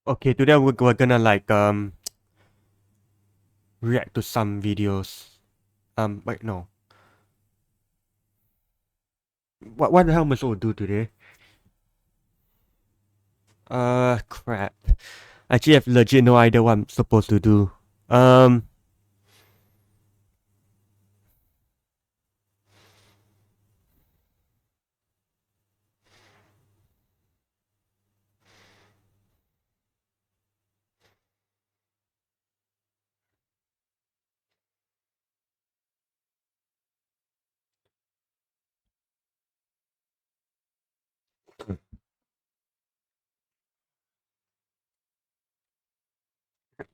Okay, today we're gonna like react to some videos. Wait, no. What the hell am I supposed to do today? Crap. Actually, I have legit no idea what I'm supposed to do. Um,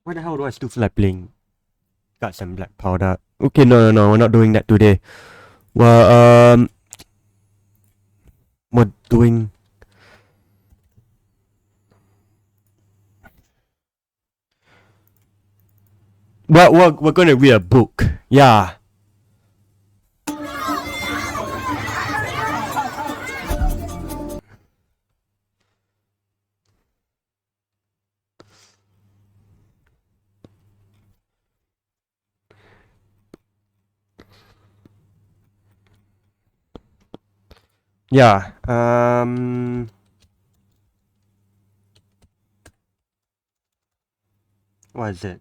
why the hell do I still feel like playing Guts and Black Powder? Okay, no, we're not doing that today. Well, we're doing. Well, we're gonna read a book. Yeah. Yeah. What is it?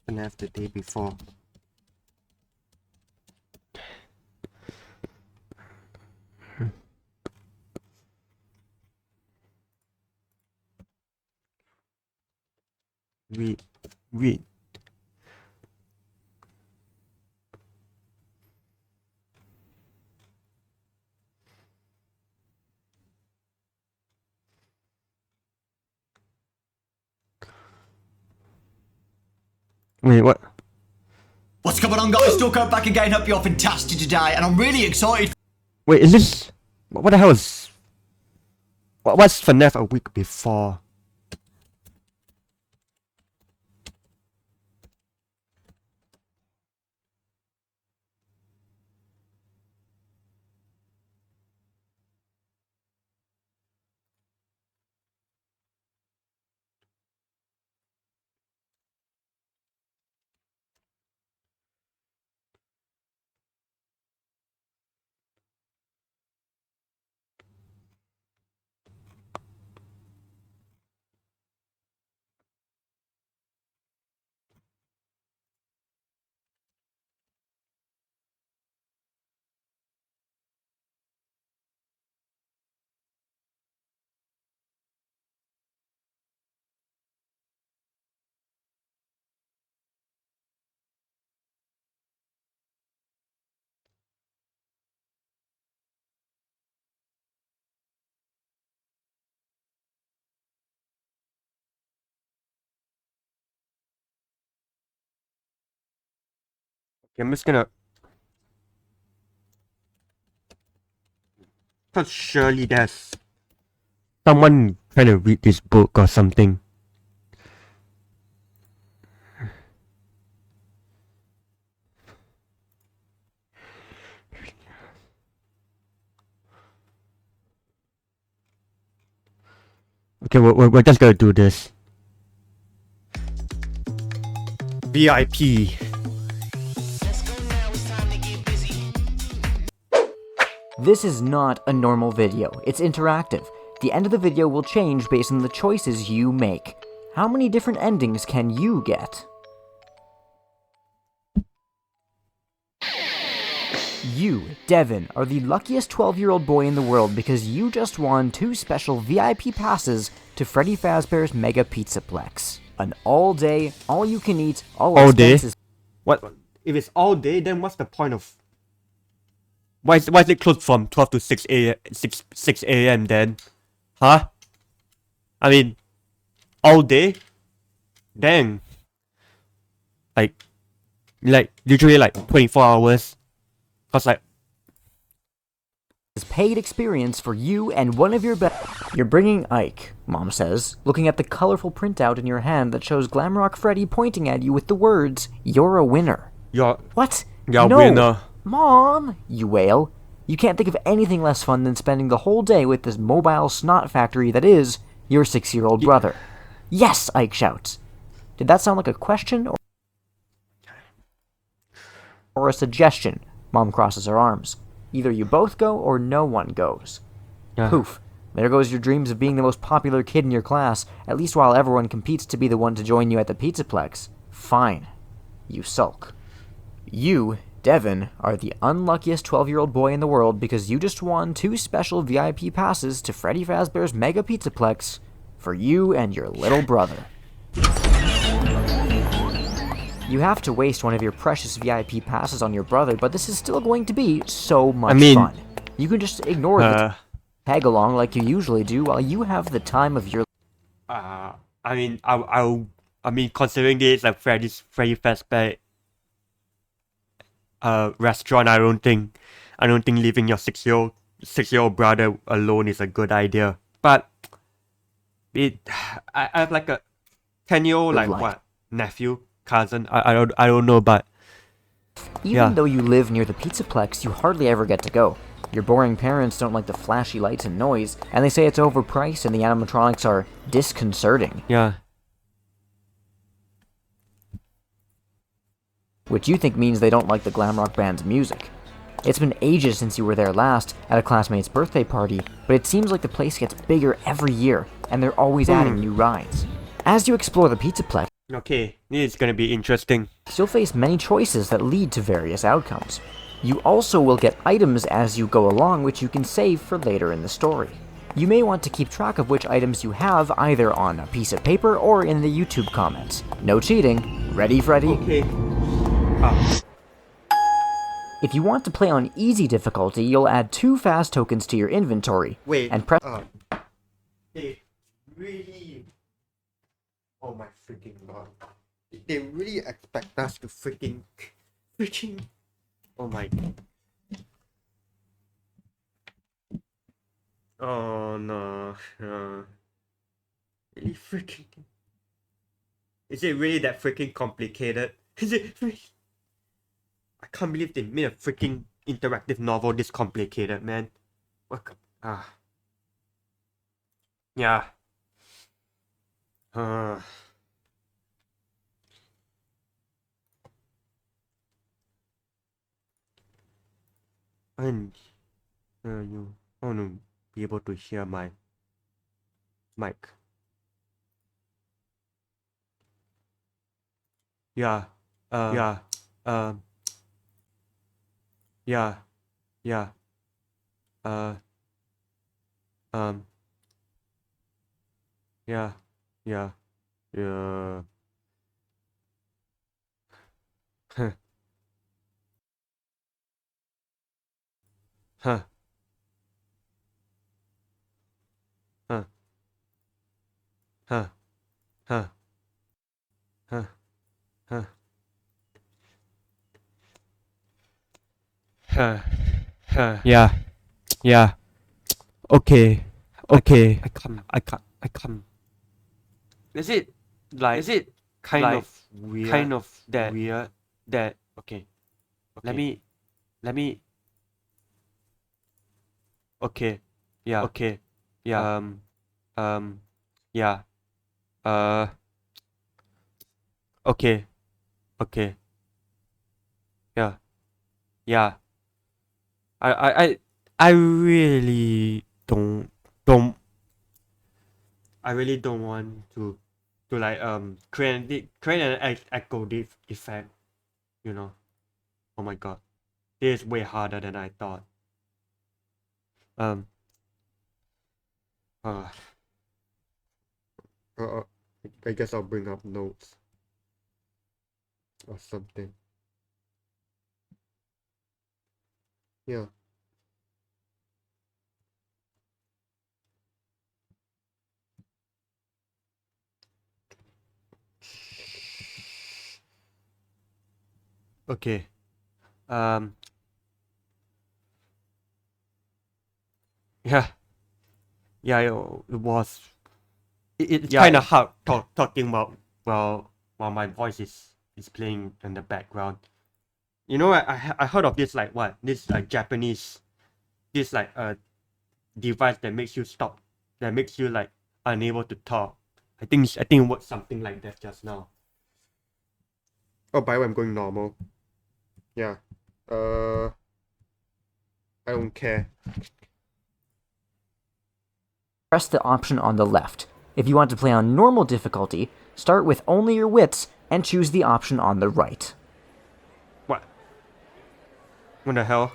fnaf the day before. Read. Read. Wait, what? What's going on, guys? Stuck back again. Hope you're fantastic today, and I'm really excited. Wait, is this? What the hell is? What's FNAF a week before? Okay, I'm just gonna. Cause surely there's someone trying to read this book or something. Okay, we're just gonna do this. VIP. This is not a normal video, it's interactive. The end of the video will change based on the choices you make. How many different endings can you get? You, Devin, are the luckiest 12-year-old boy in the world because you just won 2 special VIP passes to Freddy Fazbear's Mega Pizzaplex. An all-day, all-you-can-eat, all expenses... What? If it's all day, then what's the point of... Why is it closed from 12 to 6 a.m. 6 a.m. then? Huh? I mean, all day? Dang. Like literally like 24 hours. Cause like... paid experience for you and one of your You're bringing Ike, Mom says, looking at the colorful printout in your hand that shows Glamrock Freddy pointing at you with the words, "You're a winner." You're... What? You're No. a winner. Mom, you wail. You can't think of anything less fun than spending the whole day with this mobile snot factory that is your 6-year-old brother. Yes, Ike shouts. Did that sound like a question or a suggestion? Mom crosses her arms. Either you both go or no one goes. Poof. There goes your dreams of being the most popular kid in your class, at least while everyone competes to be the one to join you at the Pizzaplex. Fine. You sulk. You, Devin, are the unluckiest 12-year-old boy in the world because you just won 2 special VIP passes to Freddy Fazbear's Mega Pizzaplex for you and your little brother. You have to waste one of your precious VIP passes on your brother, but this is still going to be so much fun. You can just ignore the tag along like you usually do while you have the time of your I mean, considering this like Freddy Fazbear restaurant, I don't think leaving your 6-year-old brother alone is a good idea. But I have like a 10-year-old nephew, cousin. I don't know, but even though you live near the Pizzaplex, you hardly ever get to go. Your boring parents don't like the flashy lights and noise, and they say it's overpriced and the animatronics are disconcerting. Yeah. Which you think means they don't like the glam rock band's music. It's been ages since you were there last, at a classmate's birthday party, but it seems like the place gets bigger every year, and they're always adding new rides. As you explore the Pizzaplex, okay, this is gonna be interesting. You'll face many choices that lead to various outcomes. You also will get items as you go along which you can save for later in the story. You may want to keep track of which items you have either on a piece of paper or in the YouTube comments. No cheating. Ready, Freddy? Okay. If you want to play on easy difficulty, you'll add 2 fast tokens to your inventory. Wait. And press. They really. Oh my freaking god. They really expect us to freaking. Oh my god. Oh no. Really freaking. Is it really that freaking complicated? Is it really? I can't believe they made a freaking interactive novel this complicated, man. What? Yeah. And you want to be able to hear my mic. Yeah. Yeah. Yeah. Yeah. Yeah. Yeah. Yeah. Huh. Huh. Huh. Huh. Huh. Huh. Huh. Yeah. Yeah. Okay. Okay. I can't. Is it kind of weird? That okay. Let me okay. Yeah. Okay. Yeah. Yeah. Okay. Okay. Yeah. Yeah. I really don't I really don't want to like create an echo effect, you know. Oh my god. This is way harder than I thought. I guess I'll bring up notes or something. Yeah. Okay. Yeah. Yeah, it was. It's kind of hard talking about while my voice is playing in the background. You know, I heard of this like what this Japanese this like a device that makes you stop, that makes you like unable to talk. I think it works something like that just now. Oh, by the way, I'm going normal. Yeah. I don't care. Press the option on the left. If you want to play on normal difficulty, start with only your wits and choose the option on the right. What? What the hell?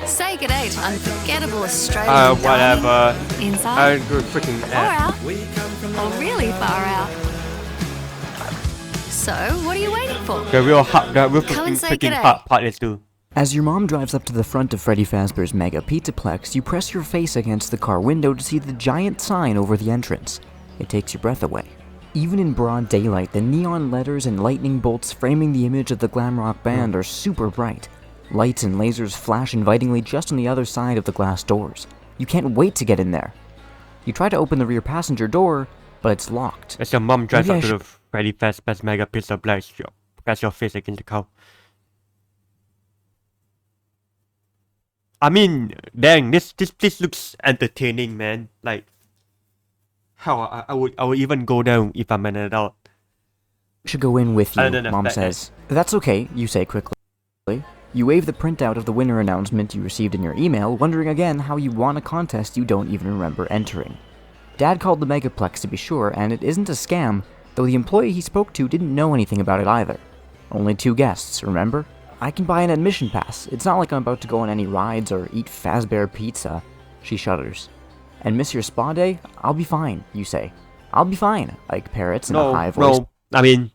Say g'day to unforgettable Australian Whatever. dining, inside I go freaking or out. out, or really far out. So, what are you waiting for? The real Come and say freaking g'day. hard part is to. As your mom drives up to the front of Freddy Fazbear's Mega Pizzaplex, you press your face against the car window to see the giant sign over the entrance. It takes your breath away. Even in broad daylight, the neon letters and lightning bolts framing the image of the glam rock band are super bright. Lights and lasers flash invitingly just on the other side of the glass doors. You can't wait to get in there. You try to open the rear passenger door, but it's locked. As your mom drives Maybe up I to the Freddy Fazbear's Mega Pizzaplex, you press your face against the car. I mean, dang, this looks entertaining, man. Like, hell, I would even go there if I'm an adult. Should go in with you, No, Mom that- says. That's okay, you say quickly. You wave the printout of the winner announcement you received in your email, wondering again how you won a contest you don't even remember entering. Dad called the Megaplex to be sure, and it isn't a scam, though the employee he spoke to didn't know anything about it either. Only 2 guests, remember? I can buy an admission pass. It's not like I'm about to go on any rides or eat Fazbear pizza. She shudders. And miss your spa day? I'll be fine, you say. I'll be fine, Ike parrots in a high voice. No. I mean,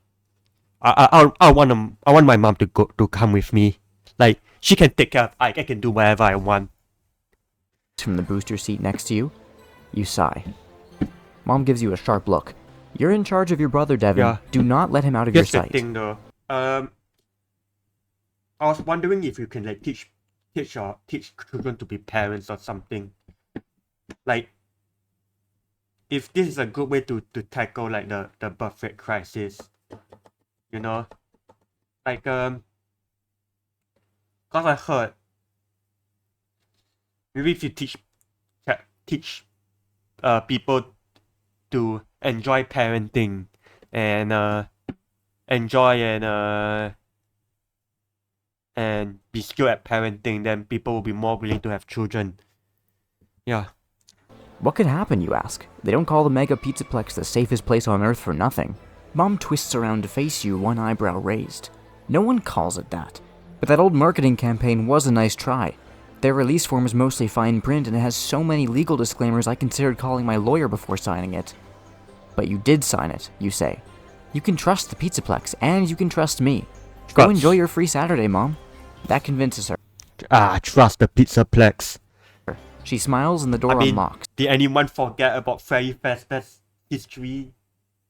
I want my mom to come with me. Like, she can take care of Ike. I can do whatever I want. From the booster seat next to you, you sigh. Mom gives you a sharp look. You're in charge of your brother, Devin. Yeah. Do not let him out of your Here's the sight. thing, though. I was wondering if you can like teach children to be parents or something. Like, if this is a good way to tackle like the birth rate crisis, you know, like cause I heard maybe if you teach people to enjoy parenting and enjoy and be skilled at parenting, then people will be more willing to have children. Yeah. What could happen, you ask? They don't call the Mega Pizzaplex the safest place on Earth for nothing. Mom twists around to face you, one eyebrow raised. No one calls it that. But that old marketing campaign was a nice try. Their release form is mostly fine print and it has so many legal disclaimers I considered calling my lawyer before signing it. But you did sign it, you say. You can trust the Pizzaplex, and you can trust me. Go enjoy your free Saturday, Mom. That convinces her. Trust the Pizzaplex. She smiles and the door unlocks. Did anyone forget about Freddy Fazbear's history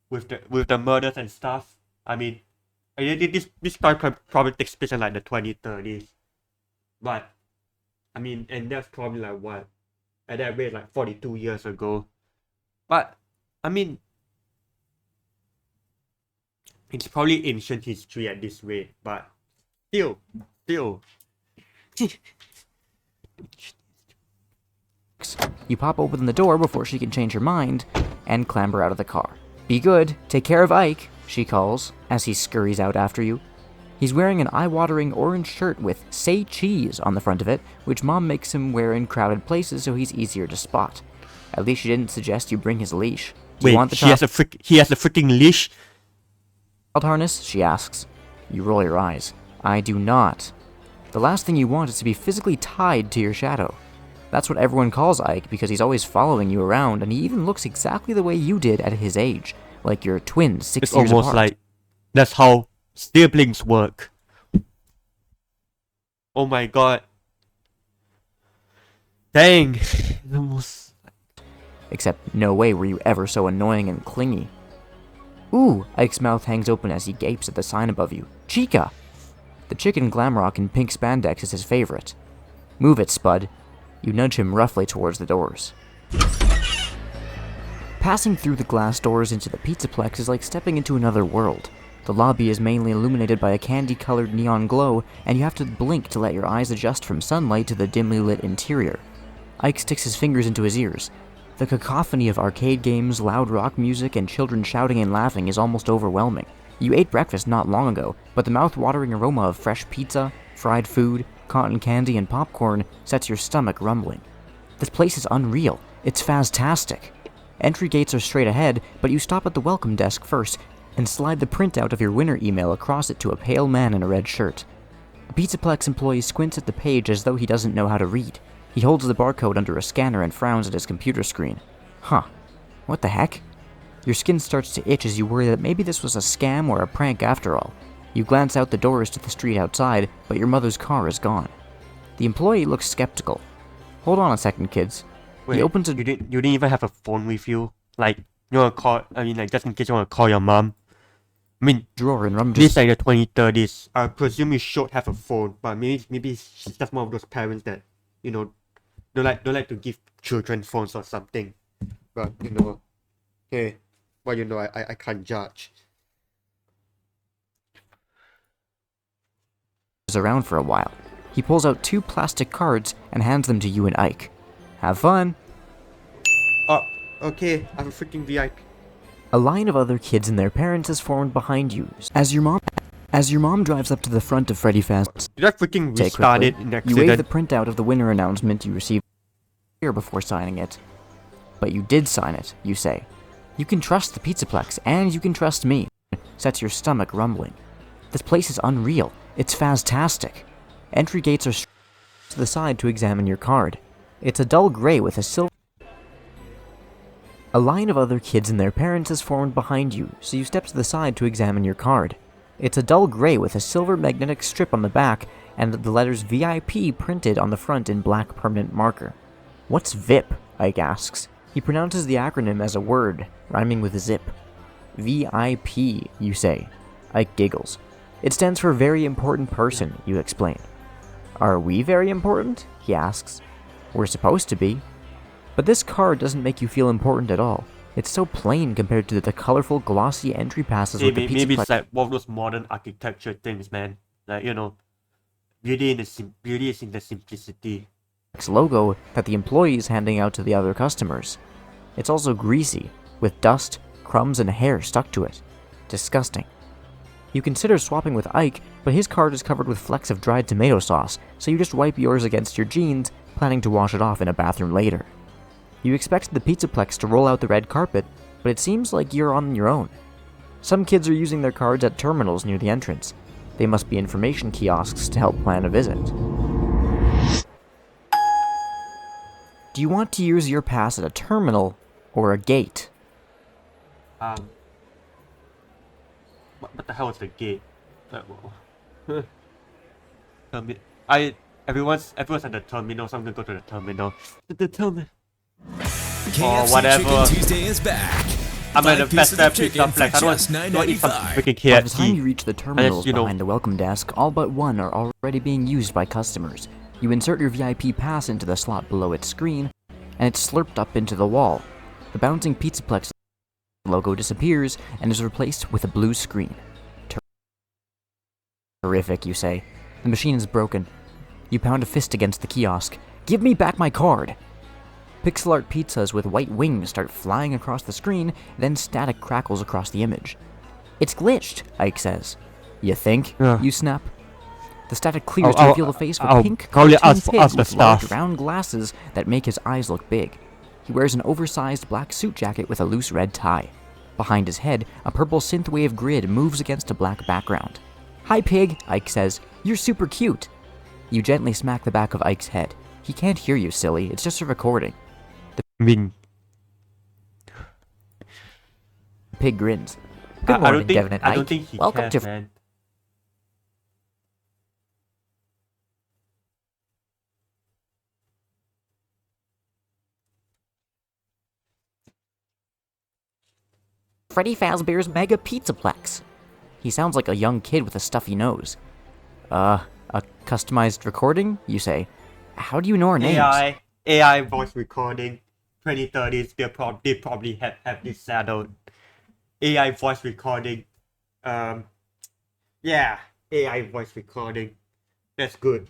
with the murders and stuff? I mean, this story probably takes place in like the 2030s. But, I mean, and that's probably like what? At that rate, like 42 years ago. But, I mean, it's probably ancient history at this rate, but still. You pop open the door before she can change her mind and clamber out of the car. Be good, take care of Ike, she calls as he scurries out after you. He's wearing an eye-watering orange shirt with "Say Cheese" on the front of it, which Mom makes him wear in crowded places so he's easier to spot. At least she didn't suggest you bring his leash. Do you want the he has a freaking leash? child harness? She asks. You roll your eyes. I do not. The last thing you want is to be physically tied to your shadow. That's what everyone calls Ike because he's always following you around, and he even looks exactly the way you did at his age, like you're twins 6 It's years almost apart. like that's how siblings work. Oh my god. Dang. Almost. Except no way were you ever so annoying and clingy. Ooh, Ike's mouth hangs open as he gapes at the sign above you. Chica! The chicken Glamrock in pink spandex is his favorite. Move it, Spud. You nudge him roughly towards the doors. Passing through the glass doors into the Pizzaplex is like stepping into another world. The lobby is mainly illuminated by a candy-colored neon glow, and you have to blink to let your eyes adjust from sunlight to the dimly lit interior. Ike sticks his fingers into his ears. The cacophony of arcade games, loud rock music, and children shouting and laughing is almost overwhelming. You ate breakfast not long ago, but the mouth-watering aroma of fresh pizza, fried food, cotton candy, and popcorn sets your stomach rumbling. This place is unreal. It's phastastic. Entry gates are straight ahead, but you stop at the welcome desk first and slide the printout of your winner email across it to a pale man in a red shirt. The Pizzaplex employee squints at the page as though he doesn't know how to read. He holds the barcode under a scanner and frowns at his computer screen. Huh. What the heck? Your skin starts to itch as you worry that maybe this was a scam or a prank after all. You glance out the doors to the street outside, but your mother's car is gone. The employee looks skeptical. Hold on a second, kids. Wait, He opens a you didn't even have a phone with you? Like, you wanna call, like, just in case you wanna call your mom? I mean, drawer and rummages. this like the 2030s. I presume you should have a phone, but maybe she's just one of those parents that, don't like to give children phones or something. But, hey, well, I can't judge. Around for a while. He pulls out 2 plastic cards and hands them to you and Ike. Have fun! Oh, okay, I'm a freaking VIP. A line of other kids and their parents is formed behind you. As your mom drives up to the front of Freddy Fazbear's, Did I freaking restart it in you accident? wave the printout of the winner announcement you received here before signing it. But you did sign it, you say. You can trust the Pizzaplex, and you can trust me. Sets your stomach rumbling. This place is unreal. It's phastastic. Entry gates are to the side to examine your card. It's a dull gray with a silver. A line of other kids and their parents is formed behind you, so you step to the side to examine your card. It's a dull gray with a silver magnetic strip on the back and the letters VIP printed on the front in black permanent marker. What's VIP? Ike asks. He pronounces the acronym as a word, rhyming with zip. VIP, you say. Ike giggles. It stands for very important person, you explain. Are we very important? He asks. We're supposed to be. But this card doesn't make you feel important at all. It's so plain compared to the colorful, glossy entry passes with the Maybe Pizzaplex it's like one of those modern architecture things, man. Like, beauty is in the simplicity. logo that the employee is handing out to the other customers. It's also greasy, with dust, crumbs, and hair stuck to it. Disgusting. You consider swapping with Ike, but his card is covered with flecks of dried tomato sauce, so you just wipe yours against your jeans, planning to wash it off in a bathroom later. You expected the Pizzaplex to roll out the red carpet, but it seems like you're on your own. Some kids are using their cards at terminals near the entrance. They must be information kiosks to help plan a visit. Do you want to use your pass at a terminal or a gate? What the hell is the gate? Everyone's at the terminal, so I'm gonna go to the terminal. The terminal. KFC whatever. Chicken Tuesday is back. I'm at the 5 pieces best of chicken pizza flex. for I just don't eat some $9.95. freaking By the time you KFC. reach the terminals you know- behind the welcome desk, all but one are already being used by customers. You insert your VIP pass into the slot below its screen, and it's slurped up into the wall. The bouncing Pizzaplex logo disappears and is replaced with a blue screen. Terrific, you say. The machine is broken. You pound a fist against the kiosk. Give me back my card! Pixel art pizzas with white wings start flying across the screen, then static crackles across the image. It's glitched, Ike says. You think? Yeah. You snap. The static clears to I'll- reveal a face with I'll pink probably cartoon ask pig the with large staff. round glasses that make his eyes look big. He wears an oversized black suit jacket with a loose red tie. Behind his head, a purple synthwave grid moves against a black background. Hi, pig, Ike says. You're super cute. You gently smack the back of Ike's head. He can't hear you, silly. It's just a recording. I mean, The pig grins. Good I morning, don't think, Devin and I Ike. don't think he Welcome cares, to man. Freddy Fazbear's Mega Pizzaplex. He sounds like a young kid with a stuffy nose. A customized recording, you say? How do you know our names? AI voice recording. 2030s, they probably have this saddled. AI voice recording. Yeah, AI voice recording. That's good.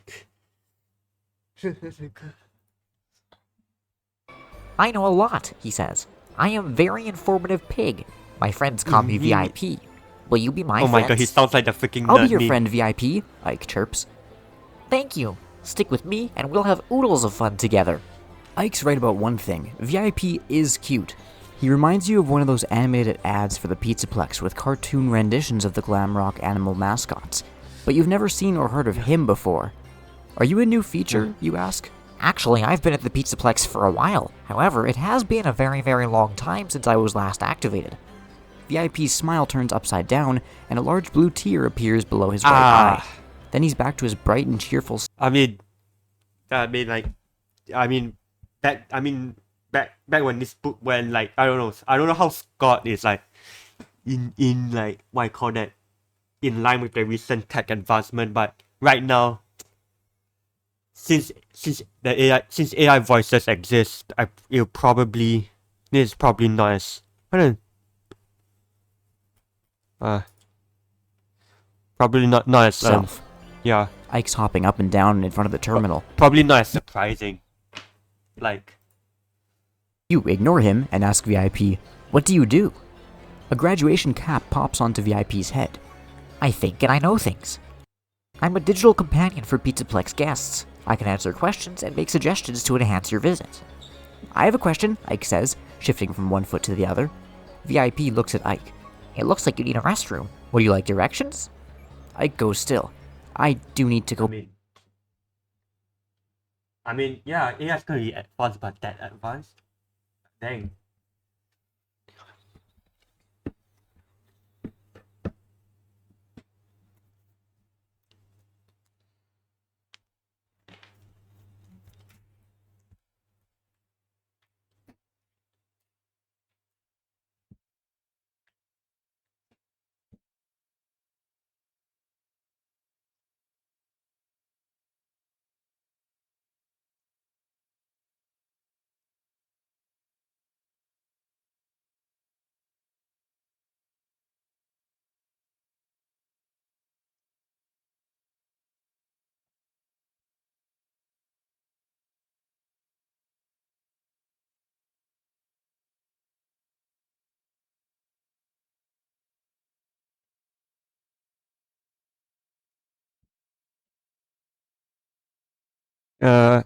I know a lot, he says. I am very informative pig. My friends call me VIP. Will you be my Oh friend? my god, he sounds like the freaking I'll nerd be your meme. friend, VIP, Ike chirps. Thank you. Stick with me and we'll have oodles of fun together. Ike's right about one thing. VIP is cute. He reminds you of one of those animated ads for the Pizzaplex with cartoon renditions of the glam rock animal mascots. But you've never seen or heard of him before. Are you a new feature, you ask? Actually, I've been at the Pizzaplex for a while. However, it has been a very, very long time since I was last activated. VIP's smile turns upside down, and a large blue tear appears below his right eye. Then he's back to his bright and cheerful back when this book, when like I don't know how Scott is like in like what I call that, in line with the recent tech advancement, but right now, since AI voices exist, this is probably not as probably not as self. yeah, Ike's hopping up and down in front of the terminal. probably not as surprising. Like, You ignore him and ask VIP, "What do you do?" A graduation cap pops onto VIP's head. I think and I know things. I'm a digital companion for Pizzaplex guests. I can answer questions and make suggestions to enhance your visit. I have a question, Ike says, shifting from one foot to the other. VIP looks at Ike. It looks like you need a restroom. Would you like directions? Ike goes still. I do need to go. I mean, yeah, AI's gonna be advanced, but that advanced? Dang. Go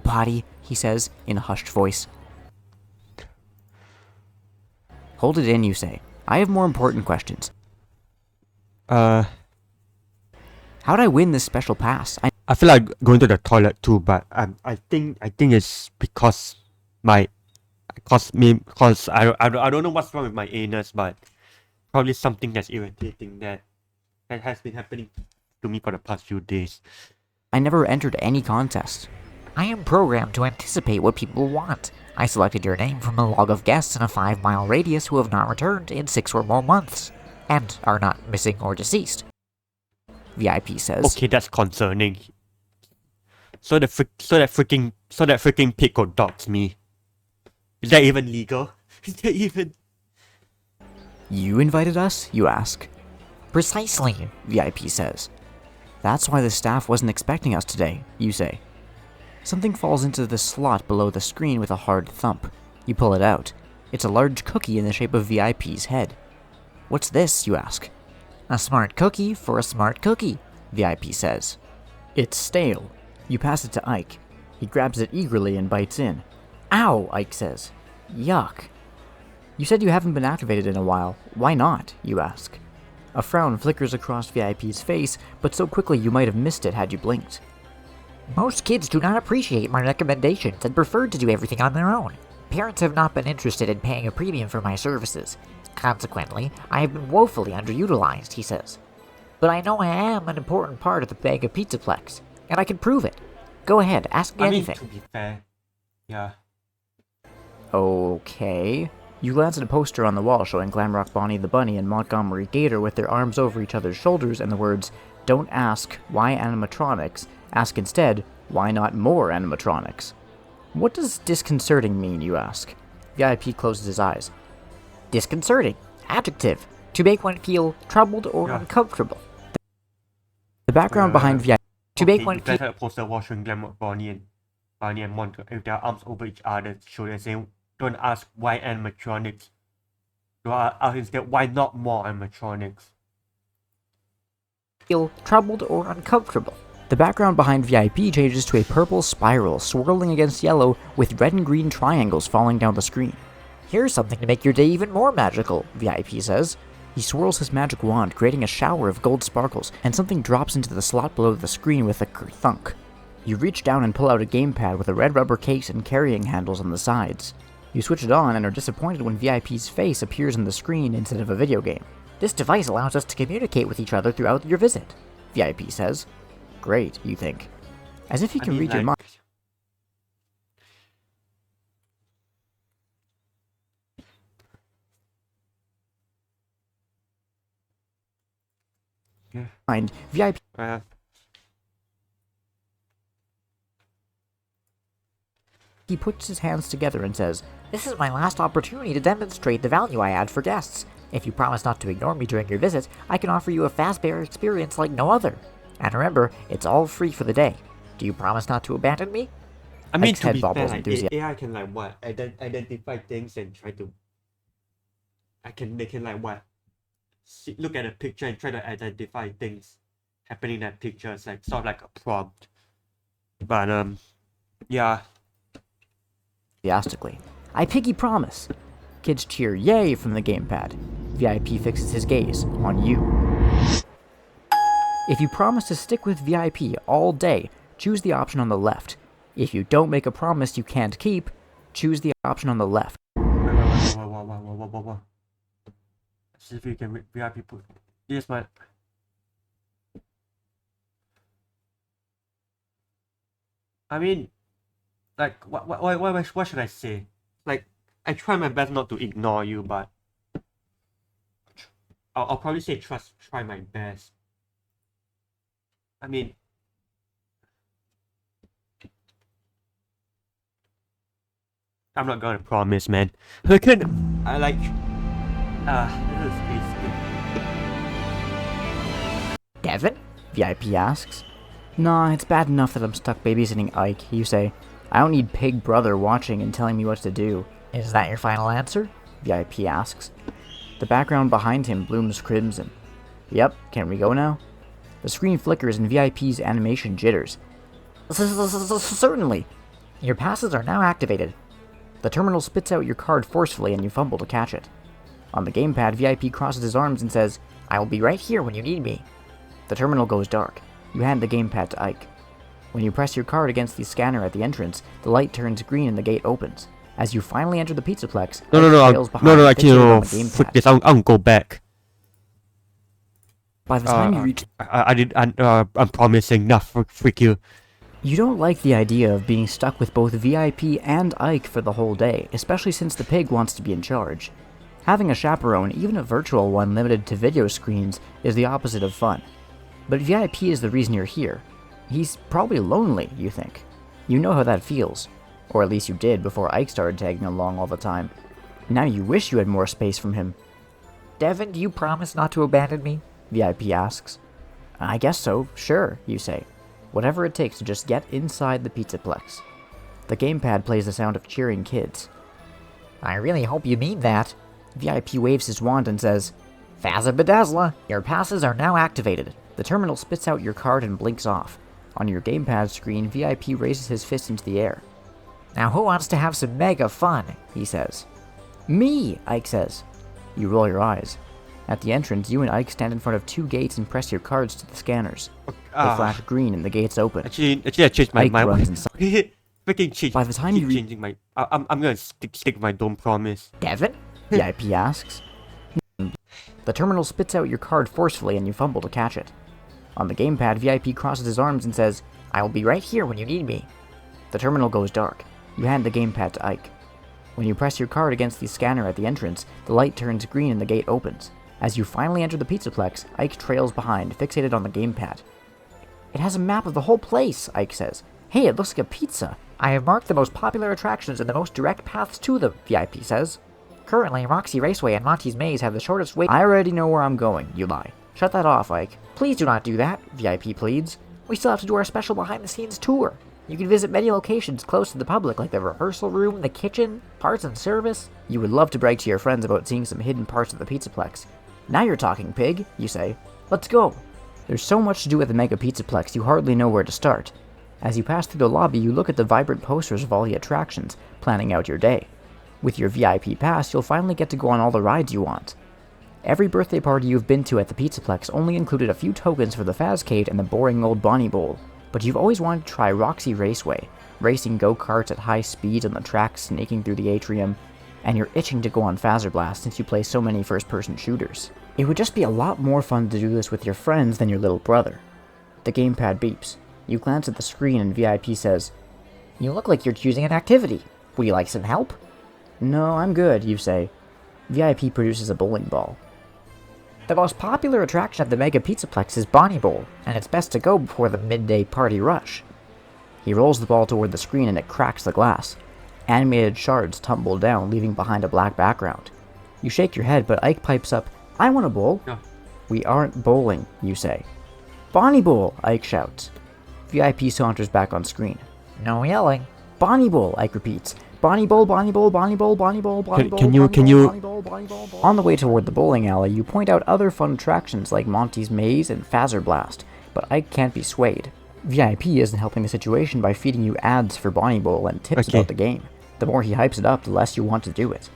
potty, he says, in a hushed voice. Hold it in, you say. I have more important questions. How'd I win this special pass? I feel like going to the toilet too, but I think it's because I don't know what's wrong with my anus, but probably something that's irritating that has been happening to me for the past few days. I never entered any contest. I am programmed to anticipate what people want. I selected your name from a log of guests in a 5-mile radius who have not returned in 6 or more months, and are not missing or deceased. VIP says. Okay, that's concerning. So that freaking pig could dox me. Is that even legal? Is that even? You invited us? You ask. Precisely, VIP says. That's why the staff wasn't expecting us today, you say. Something falls into the slot below the screen with a hard thump. You pull it out. It's a large cookie in the shape of VIP's head. What's this, you ask? A smart cookie for a smart cookie, VIP says. It's stale. You pass it to Ike. He grabs it eagerly and bites in. Ow, Ike says. Yuck. You said you haven't been activated in a while. Why not, you ask. A frown flickers across VIP's face, but so quickly you might have missed it had you blinked. Most kids do not appreciate my recommendations and prefer to do everything on their own. Parents have not been interested in paying a premium for my services. Consequently, I have been woefully underutilized, he says. But I know I am an important part of the Mega Pizzaplex, and I can prove it. Go ahead, ask me anything. To be fair, yeah. Okay. You glance at a poster on the wall showing Glamrock Bonnie the Bunny and Montgomery Gator with their arms over each other's shoulders and the words, "Don't ask, why animatronics? Ask instead, why not more animatronics?" What does disconcerting mean, you ask? VIP closes his eyes. Disconcerting. Adjective. To make one feel troubled or Yeah. uncomfortable. The background behind VIP. To make one you guys feel. had a poster watching Barney and Monk with their arms over each other, showing saying, "Don't ask why animatronics. Ask instead why not more animatronics." Feel troubled or uncomfortable. The background behind VIP changes to a purple spiral swirling against yellow with red and green triangles falling down the screen. Here's something to make your day even more magical, VIP says. He swirls his magic wand, creating a shower of gold sparkles, and something drops into the slot below the screen with a kerthunk. You reach down and pull out a gamepad with a red rubber case and carrying handles on the sides. You switch it on and are disappointed when VIP's face appears on the screen instead of a video game. This device allows us to communicate with each other throughout your visit, VIP says. Great, you think. As if he can read your mind. VIP he puts his hands together and says, "This is my last opportunity to demonstrate the value I add for guests. If you promise not to ignore me during your visit, I can offer you a Fazbear experience like no other. And remember, it's all free for the day. Do you promise not to abandon me?" I mean, Ike's to head be fair, bobbles like, enthusiastically. AI can like what identify things and try to. They can like what, look at a picture and try to identify things happening in that picture. It's like sort of like a prompt. But yeah. I piggy promise. Kids cheer yay from the gamepad. VIP fixes his gaze on you. If you promise to stick with VIP all day, choose the option on the left. If you don't make a promise you can't keep, choose the option on the left. Whoa. See if you can VIP put. Yes, man. I mean, like, what should I say? Like, I try my best not to ignore you, but I'll probably say try my best. I mean, I'm not gonna promise, man. I like, this is basically. Devin? VIP asks. Nah, it's bad enough that I'm stuck babysitting Ike, you say. I don't need Pig Brother watching and telling me what to do. Is that your final answer? VIP asks. The background behind him blooms crimson. Yep, can we go now? The screen flickers and VIP's animation jitters. Certainly. Your passes are now activated. The terminal spits out your card forcefully and you fumble to catch it. On the gamepad, VIP crosses his arms and says, "I will be right here when you need me." The terminal goes dark. You hand the gamepad to Ike. When you press your card against the scanner at the entrance, the light turns green and the gate opens. As you finally enter the Pizzaplex, Ike trails behind, I fixated on the can't. gamepad. Frick this. I'll go back. By the time you reach, I'm promising. Nah, freak you. you don't like the idea of being stuck with both VIP and Ike for the whole day, especially since the pig wants to be in charge. Having a chaperone, even a virtual one limited to video screens, is the opposite of fun. But VIP is the reason you're here. He's probably lonely, you think. You know how that feels. Or at least you did before Ike started tagging along all the time. Now you wish you had more space from him. Devin, do you promise not to abandon me? VIP asks. I guess so, sure, you say. Whatever it takes to just get inside the Pizzaplex. The gamepad plays the sound of cheering kids. I really hope you mean that. VIP waves his wand and says, "Fazza-bedazzla, your passes are now activated." The terminal spits out your card and blinks off. On your gamepad screen, VIP raises his fist into the air. Now who wants to have some mega fun? He says. Me, Ike says. You roll your eyes. At the entrance, you and Ike stand in front of two gates and press your cards to the scanners. They flash green and the gates open. Actually, I changed my Ike mind. runs inside. Freaking change. By the time you changing my, I'm gonna stick with my don't promise. Devin? VIP asks. The terminal spits out your card forcefully and you fumble to catch it. On the gamepad, VIP crosses his arms and says, "I will be right here when you need me." The terminal goes dark. You hand the gamepad to Ike. When you press your card against the scanner at the entrance, the light turns green and the gate opens. As you finally enter the Pizzaplex, Ike trails behind, fixated on the gamepad. It has a map of the whole place, Ike says. Hey, it looks like a pizza. I have marked the most popular attractions and the most direct paths to them, VIP says. Currently, Roxy Raceway and Monty's Maze have the shortest wait. I already know where I'm going, you lie. Shut that off, Ike. Please do not do that, VIP pleads. We still have to do our special behind-the-scenes tour. You can visit many locations close to the public, like the rehearsal room, the kitchen, parts and service. You would love to brag to your friends about seeing some hidden parts of the Pizzaplex. Now you're talking, pig, you say. Let's go. There's so much to do at the Mega Pizzaplex, you hardly know where to start. As you pass through the lobby, you look at the vibrant posters of all the attractions, planning out your day. With your VIP pass, you'll finally get to go on all the rides you want. Every birthday party you've been to at the Pizzaplex only included a few tokens for the Fazcade and the boring old Bonnie Bowl, but you've always wanted to try Roxy Raceway, racing go-karts at high speeds on the track snaking through the atrium, and you're itching to go on Fazer Blast since you play so many first-person shooters. It would just be a lot more fun to do this with your friends than your little brother. The gamepad beeps. You glance at the screen and VIP says, You look like you're choosing an activity. Would you like some help? No, I'm good, you say. VIP produces a bowling ball. The most popular attraction at the Mega Pizzaplex is Bonnie Bowl, and it's best to go before the midday party rush. He rolls the ball toward the screen and it cracks the glass. Animated shards tumble down, leaving behind a black background. You shake your head, but Ike pipes up, I want to bowl. No. We aren't bowling, you say. Bonnie Bowl, Ike shouts. VIP saunters back on screen. No yelling. Bonnie Bowl, Ike repeats. Bonnie Bowl, Bonnie Bowl, Bonnie Bowl, Bonnie Bowl, Bonnie Bowl. Can you- Bonnie Bowl, Bonnie Bowl. On the way toward the bowling alley, you point out other fun attractions like Monty's Maze and Fazer Blast, but Ike can't be swayed. VIP isn't helping the situation by feeding you ads for Bonnie Bowl and tips Okay. about the game. The more he hypes it up, the less you want to do it.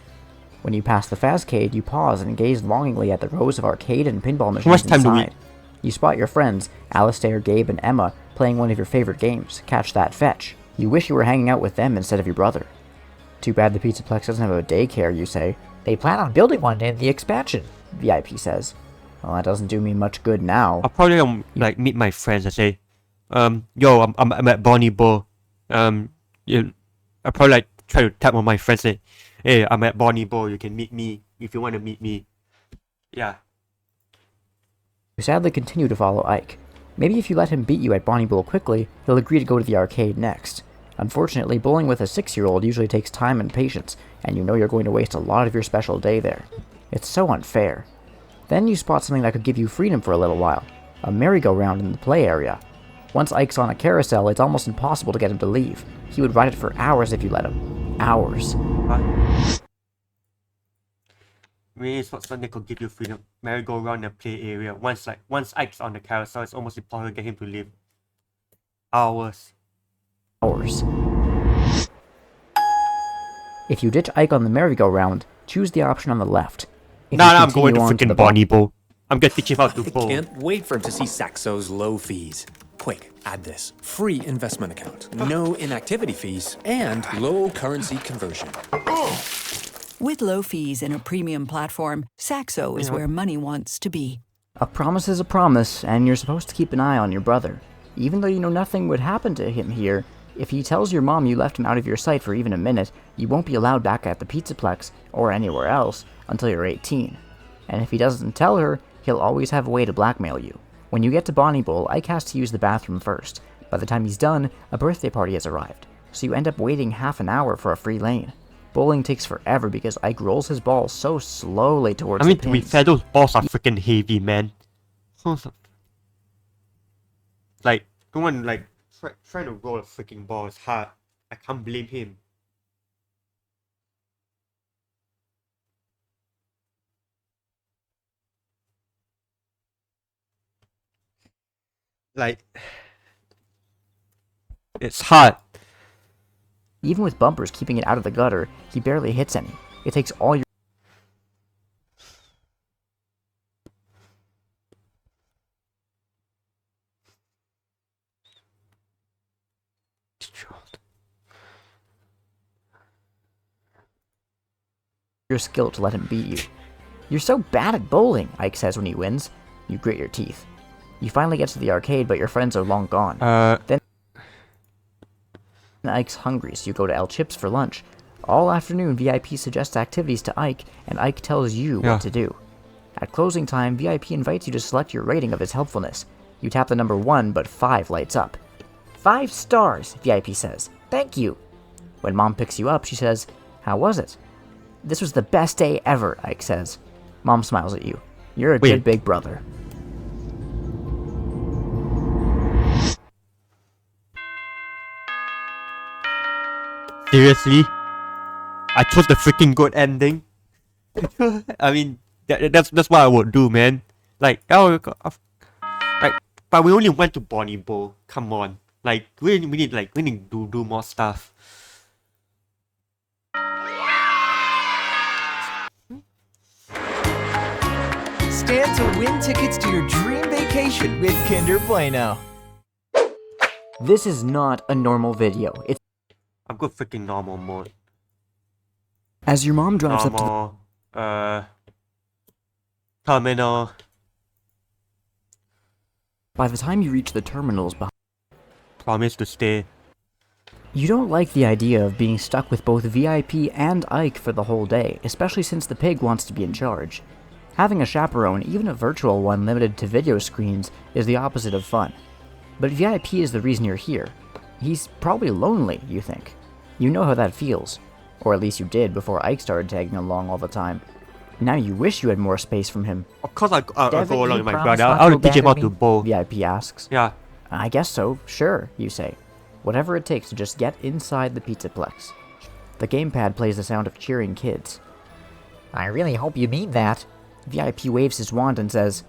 When you pass the Fazcade, you pause and gaze longingly at the rows of arcade and pinball machines much time do we- inside. You spot your friends, Alistair, Gabe, and Emma, playing one of your favorite games, Catch That Fetch. You wish you were hanging out with them instead of your brother. Too bad the Pizzaplex doesn't have a daycare, you say. They plan on building one in the expansion. VIP says. Well, that doesn't do me much good now. I'll probably like meet my friends and say, yo, I'm at Bonnie Bowl. I'll probably like try to tap on my friends and say, hey, I'm at Bonnie Bowl. You can meet me if you want to meet me. Yeah. You sadly continue to follow Ike. Maybe if you let him beat you at Bonnie Bowl quickly, he'll agree to go to the arcade next. Unfortunately, bowling with a 6-year-old usually takes time and patience, and you know you're going to waste a lot of your special day there. It's so unfair. Then you spot something that could give you freedom for a little while. A merry-go-round in the play area. Once Ike's on a carousel, it's almost impossible to get him to leave. He would ride it for hours if you let him. Hours. Really, it's not something that could give you freedom. Merry-go-round the play area. Once Ike's on the carousel, it's almost impossible to get him to leave. Hours. If you ditch Ike on the merry-go-round, choose the option on the left. If Nah, you I'm going to continue on freaking the Bonnie Bowl. I'm gonna teach him how to bowl. Can't wait for him to see Saxo's low fees. Quick, add this. Free investment account, no inactivity fees, and low currency conversion. With low fees and a premium platform, Saxo is where money wants to be. A promise is a promise, and you're supposed to keep an eye on your brother. Even though you know nothing would happen to him here, if he tells your mom you left him out of your sight for even a minute, you won't be allowed back at the Pizzaplex, or anywhere else, until you're 18. And if he doesn't tell her, he'll always have a way to blackmail you. When you get to Bonnie Bowl, Ike has to use the bathroom first. By the time he's done, a birthday party has arrived, so you end up waiting half an hour for a free lane. Bowling takes forever because Ike rolls his ball so slowly towards I mean, the to be pins. fair, those balls are freaking heavy, man. Like, the one like trying to roll a freaking ball is hard. I can't blame him. Like, it's hard. Even with bumpers keeping it out of the gutter, he barely hits any. It takes all your skill to let him beat you. You're so bad at bowling, Ike says when he wins. You grit your teeth. You finally get to the arcade, but your friends are long gone. Then Ike's hungry, so you go to El Chips for lunch. All afternoon, VIP suggests activities to Ike, and Ike tells you what to do. At closing time, VIP invites you to select your rating of his helpfulness. You tap the number 1, but 5 lights up. 5 stars, VIP says. Thank you. When Mom picks you up, she says, how was it? This was the best day ever, Ike says. Mom smiles at you. You're a Wait. good big brother. Seriously? I chose the freaking good ending. I mean, that's what I would do, man. Like, but we only went to Bonnie Bowl. Come on, like we need to do more stuff. Stand to win tickets to your dream vacation with Kinder Bueno. This is not a normal video. It's I'm good freaking normal mode. as your mom drives up to the Normal, terminal. By the time you reach the terminals behind, Promise to stay. you don't like the idea of being stuck with both VIP and Ike for the whole day, especially since the pig wants to be in charge. Having a chaperone, even a virtual one limited to video screens, is the opposite of fun. But VIP is the reason you're here. He's probably lonely, you think. You know how that feels. Or at least you did before Ike started tagging along all the time. Now you wish you had more space from him. Of course, I'll Devin, go along you with my promise brother. not I'll to teach him how abandon to me? bowl. VIP asks. Yeah. I guess so, sure, you say. Whatever it takes to just get inside the Pizzaplex. The gamepad plays the sound of cheering kids. I really hope you mean that. VIP waves his wand and says,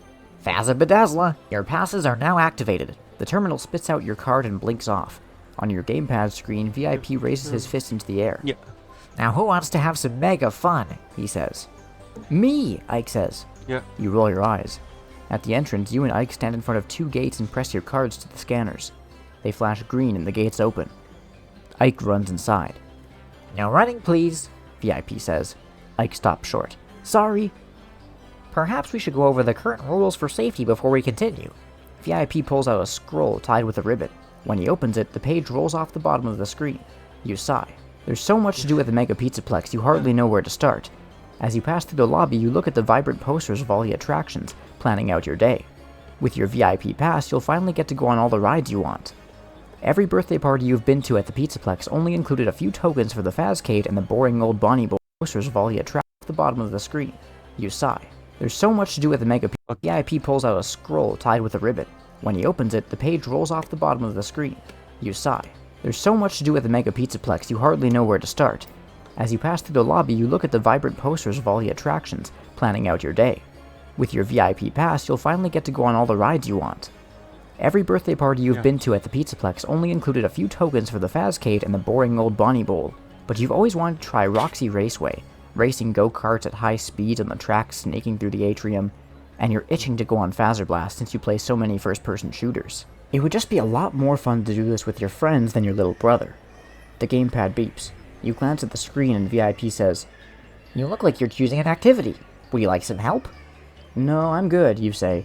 Fazza bedazzla. your passes are now activated. The terminal spits out your card and blinks off. On your gamepad screen, VIP raises his fist into the air. Yeah. Now who wants to have some mega fun? He says. Me, Ike says. Yeah. You roll your eyes. At the entrance, you and Ike stand in front of two gates and press your cards to the scanners. They flash green and the gates open. Ike runs inside. No running, please. VIP says. Ike stops short. Sorry. Perhaps we should go over the current rules for safety before we continue. VIP pulls out a scroll tied with a ribbon. When he opens it, the page rolls off the bottom of the screen. You sigh. There's so much to do at the Mega Pizzaplex, you hardly know where to start. As you pass through the lobby, you look at the vibrant posters of all the attractions, planning out your day. With your VIP pass, you'll finally get to go on all the rides you want. Every birthday party you've been to at the Pizzaplex only included a few tokens for the Fazcade and the boring old Bonnie Bowl posters of all the attractions at the bottom of the screen. You sigh. There's so much to do at the Mega VIP pulls out a scroll tied with a ribbon. When he opens it, the page rolls off the bottom of the screen. You sigh. There's so much to do at the Mega Pizzaplex, you hardly know where to start. As you pass through the lobby, you look at the vibrant posters of all the attractions, planning out your day. With your VIP pass, you'll finally get to go on all the rides you want. Every birthday party you've been to at the Pizzaplex only included a few tokens for the Fazcade and the boring old Bonnie Bowl, but you've always wanted to try Roxy Raceway, racing go-karts at high speeds on the track snaking through the atrium, and you're itching to go on Fazer Blast since you play so many first-person shooters. It would just be a lot more fun to do this with your friends than your little brother. The gamepad beeps. You glance at the screen and VIP says, You look like you're choosing an activity. Would you like some help? No, I'm good, you say.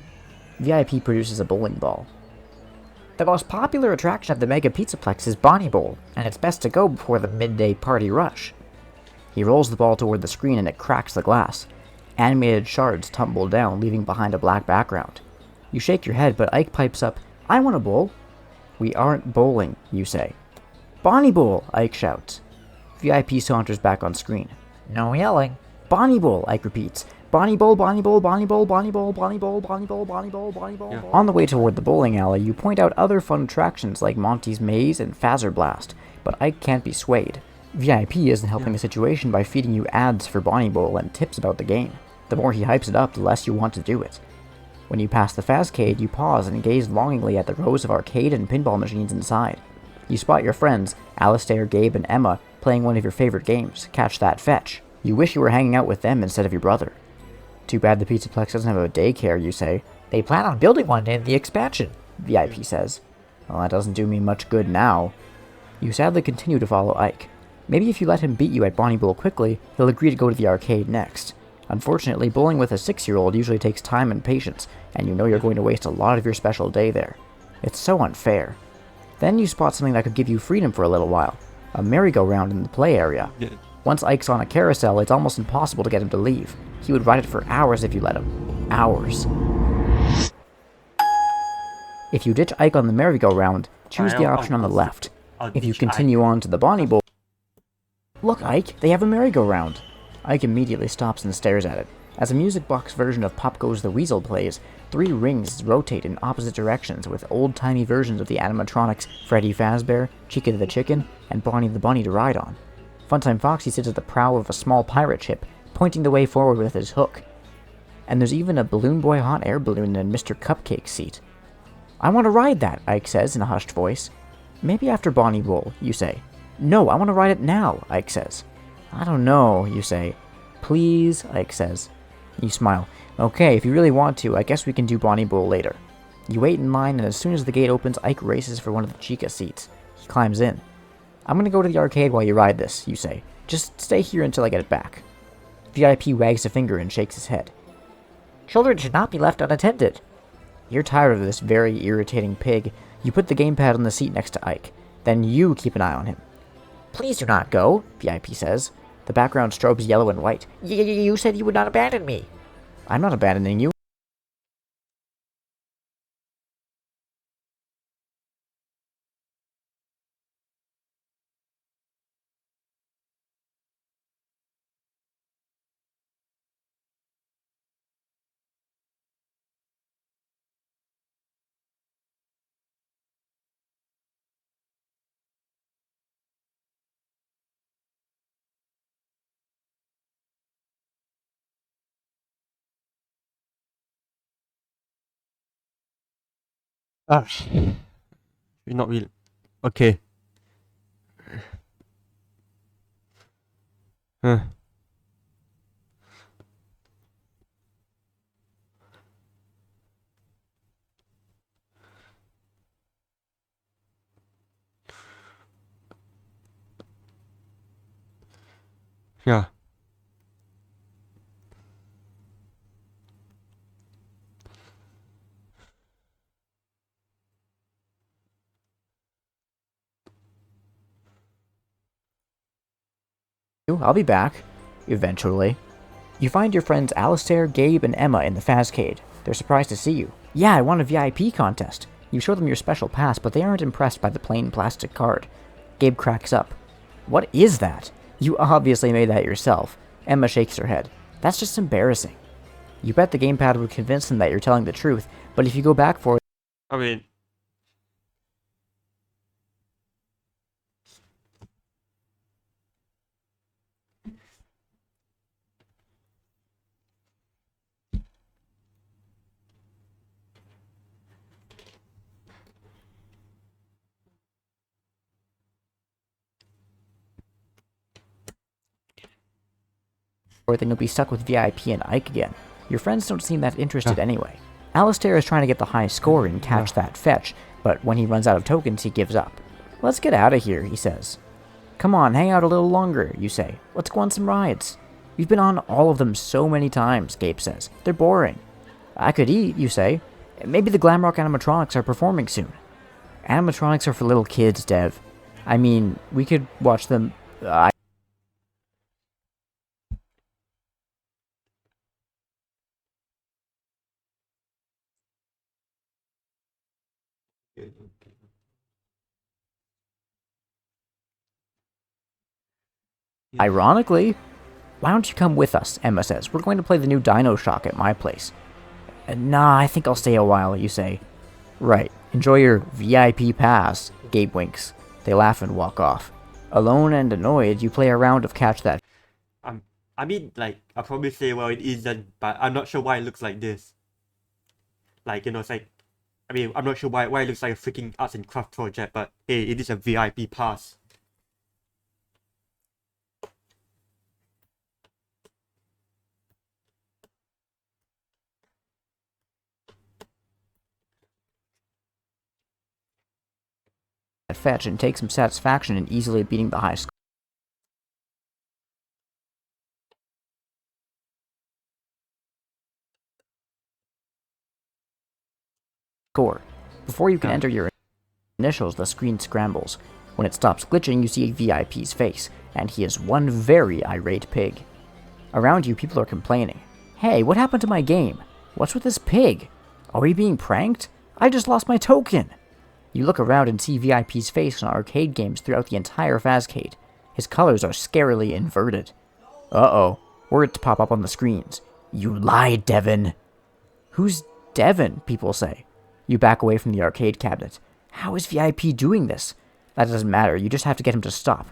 VIP produces a bowling ball. The most popular attraction at the Mega Pizzaplex is Bonnie Bowl, and it's best to go before the midday party rush. He rolls the ball toward the screen and it cracks the glass. Animated shards tumble down, leaving behind a black background. You shake your head, but Ike pipes up, I want to bowl. We aren't bowling, you say. Bonnie Bowl, Ike shouts. VIP saunters back on screen. No yelling. Bonnie Bowl, Ike repeats. Bonnie Bowl, Bonnie Bowl, Bonnie Bowl, Bonnie Bowl, Bonnie Bowl, Bonnie Bowl, Bonnie Bowl, Bonnie Bowl. On the way toward the bowling alley, you point out other fun attractions like Monty's Maze and Fazer Blast, but Ike can't be swayed. VIP isn't helping the situation by feeding you ads for Bonnie Bowl and tips about the game. The more he hypes it up, the less you want to do it. When you pass the Fazcade, you pause and gaze longingly at the rows of arcade and pinball machines inside. You spot your friends, Alistair, Gabe, and Emma, playing one of your favorite games, Catch That Fetch. You wish you were hanging out with them instead of your brother. Too bad the Pizzaplex doesn't have a daycare, you say. They plan on building one in the expansion. VIP says. Well, that doesn't do me much good now. You sadly continue to follow Ike. Maybe if you let him beat you at Bonnie Bowl quickly, he'll agree to go to the arcade next. Unfortunately, bowling with a 6-year-old usually takes time and patience, and you know you're going to waste a lot of your special day there. It's so unfair. Then you spot something that could give you freedom for a little while. A merry-go-round in the play area. Once Ike's on a carousel, it's almost impossible to get him to leave. He would ride it for hours if you let him. Hours. If you ditch Ike on the merry-go-round, choose the option on the left. If you continue on to the Bonnie Bowl... Look, Ike, they have a merry-go-round. Ike immediately stops and stares at it. As a music box version of Pop Goes the Weasel plays, 3 rings rotate in opposite directions with old-timey versions of the animatronics Freddy Fazbear, Chica the Chicken, and Bonnie the Bunny to ride on. Funtime Foxy sits at the prow of a small pirate ship, pointing the way forward with his hook. And there's even a Balloon Boy hot air balloon in Mr. Cupcake's seat. "I want to ride that," Ike says in a hushed voice. "Maybe after Bonnie Bowl," you say. "No, I want to ride it now," Ike says. "I don't know," you say. "Please," Ike says. You smile. "Okay, if you really want to, I guess we can do Bonnie Bowl later." You wait in line, and as soon as the gate opens, Ike races for one of the Chica seats. He climbs in. "I'm gonna go to the arcade while you ride this," you say. "Just stay here until I get it back." VIP wags a finger and shakes his head. Children should not be left unattended. You're tired of this very irritating pig. You put the gamepad on the seat next to Ike. Then you keep an eye on him. Please do not go, VIP says. The background strobes yellow and white. You said you would not abandon me. I'm not abandoning you. Ah, you're not really okay. Huh. Yeah. I'll be back. Eventually. You find your friends Alistair, Gabe, and Emma in the Fazcade. They're surprised to see you. "Yeah, I won a VIP contest." You show them your special pass, but they aren't impressed by the plain plastic card. Gabe cracks up. "What is that?" "You obviously made that yourself." Emma shakes her head. "That's just embarrassing." You bet the gamepad would convince them that you're telling the truth, but if you go back for it, I mean, then you'll be stuck with VIP and Ike again. Your friends don't seem that interested anyway. Alistair is trying to get the high score and catch that fetch, but when he runs out of tokens, he gives up. "Let's get out of here," he says. "Come on, hang out a little longer," you say. "Let's go on some rides." "We've been on all of them so many times," Gabe says. "They're boring." "I could eat," you say. "Maybe the Glamrock animatronics are performing soon." "Animatronics are for little kids, Dev. I mean, we could watch them." Ironically, "Why don't you come with us?" Emma says. "We're going to play the new Dino Shock at my place." "Nah, I think I'll stay a while," you say. "Right. Enjoy your VIP pass," Gabe winks. They laugh and walk off. Alone and annoyed, you play a round of Catch That. I mean, like, I'll probably say, well, it isn't, but I'm not sure why it looks like this. Like, you know, it's like, I mean, I'm not sure why it looks like a freaking arts and craft project, but hey, it is a VIP pass. Fetch and take some satisfaction in easily beating the high score. Before you can enter your initials, the screen scrambles. When it stops glitching, you see VIP's face, and he is one very irate pig. Around you, people are complaining. "Hey, what happened to my game? What's with this pig? Are we being pranked? I just lost my token!" You look around and see VIP's face on arcade games throughout the entire Fazcade. His colors are scarily inverted. Uh-oh. Words pop up on the screens. You lied, Devin. Who's Devin? People say. You back away from the arcade cabinet. How is VIP doing this? That doesn't matter, you just have to get him to stop.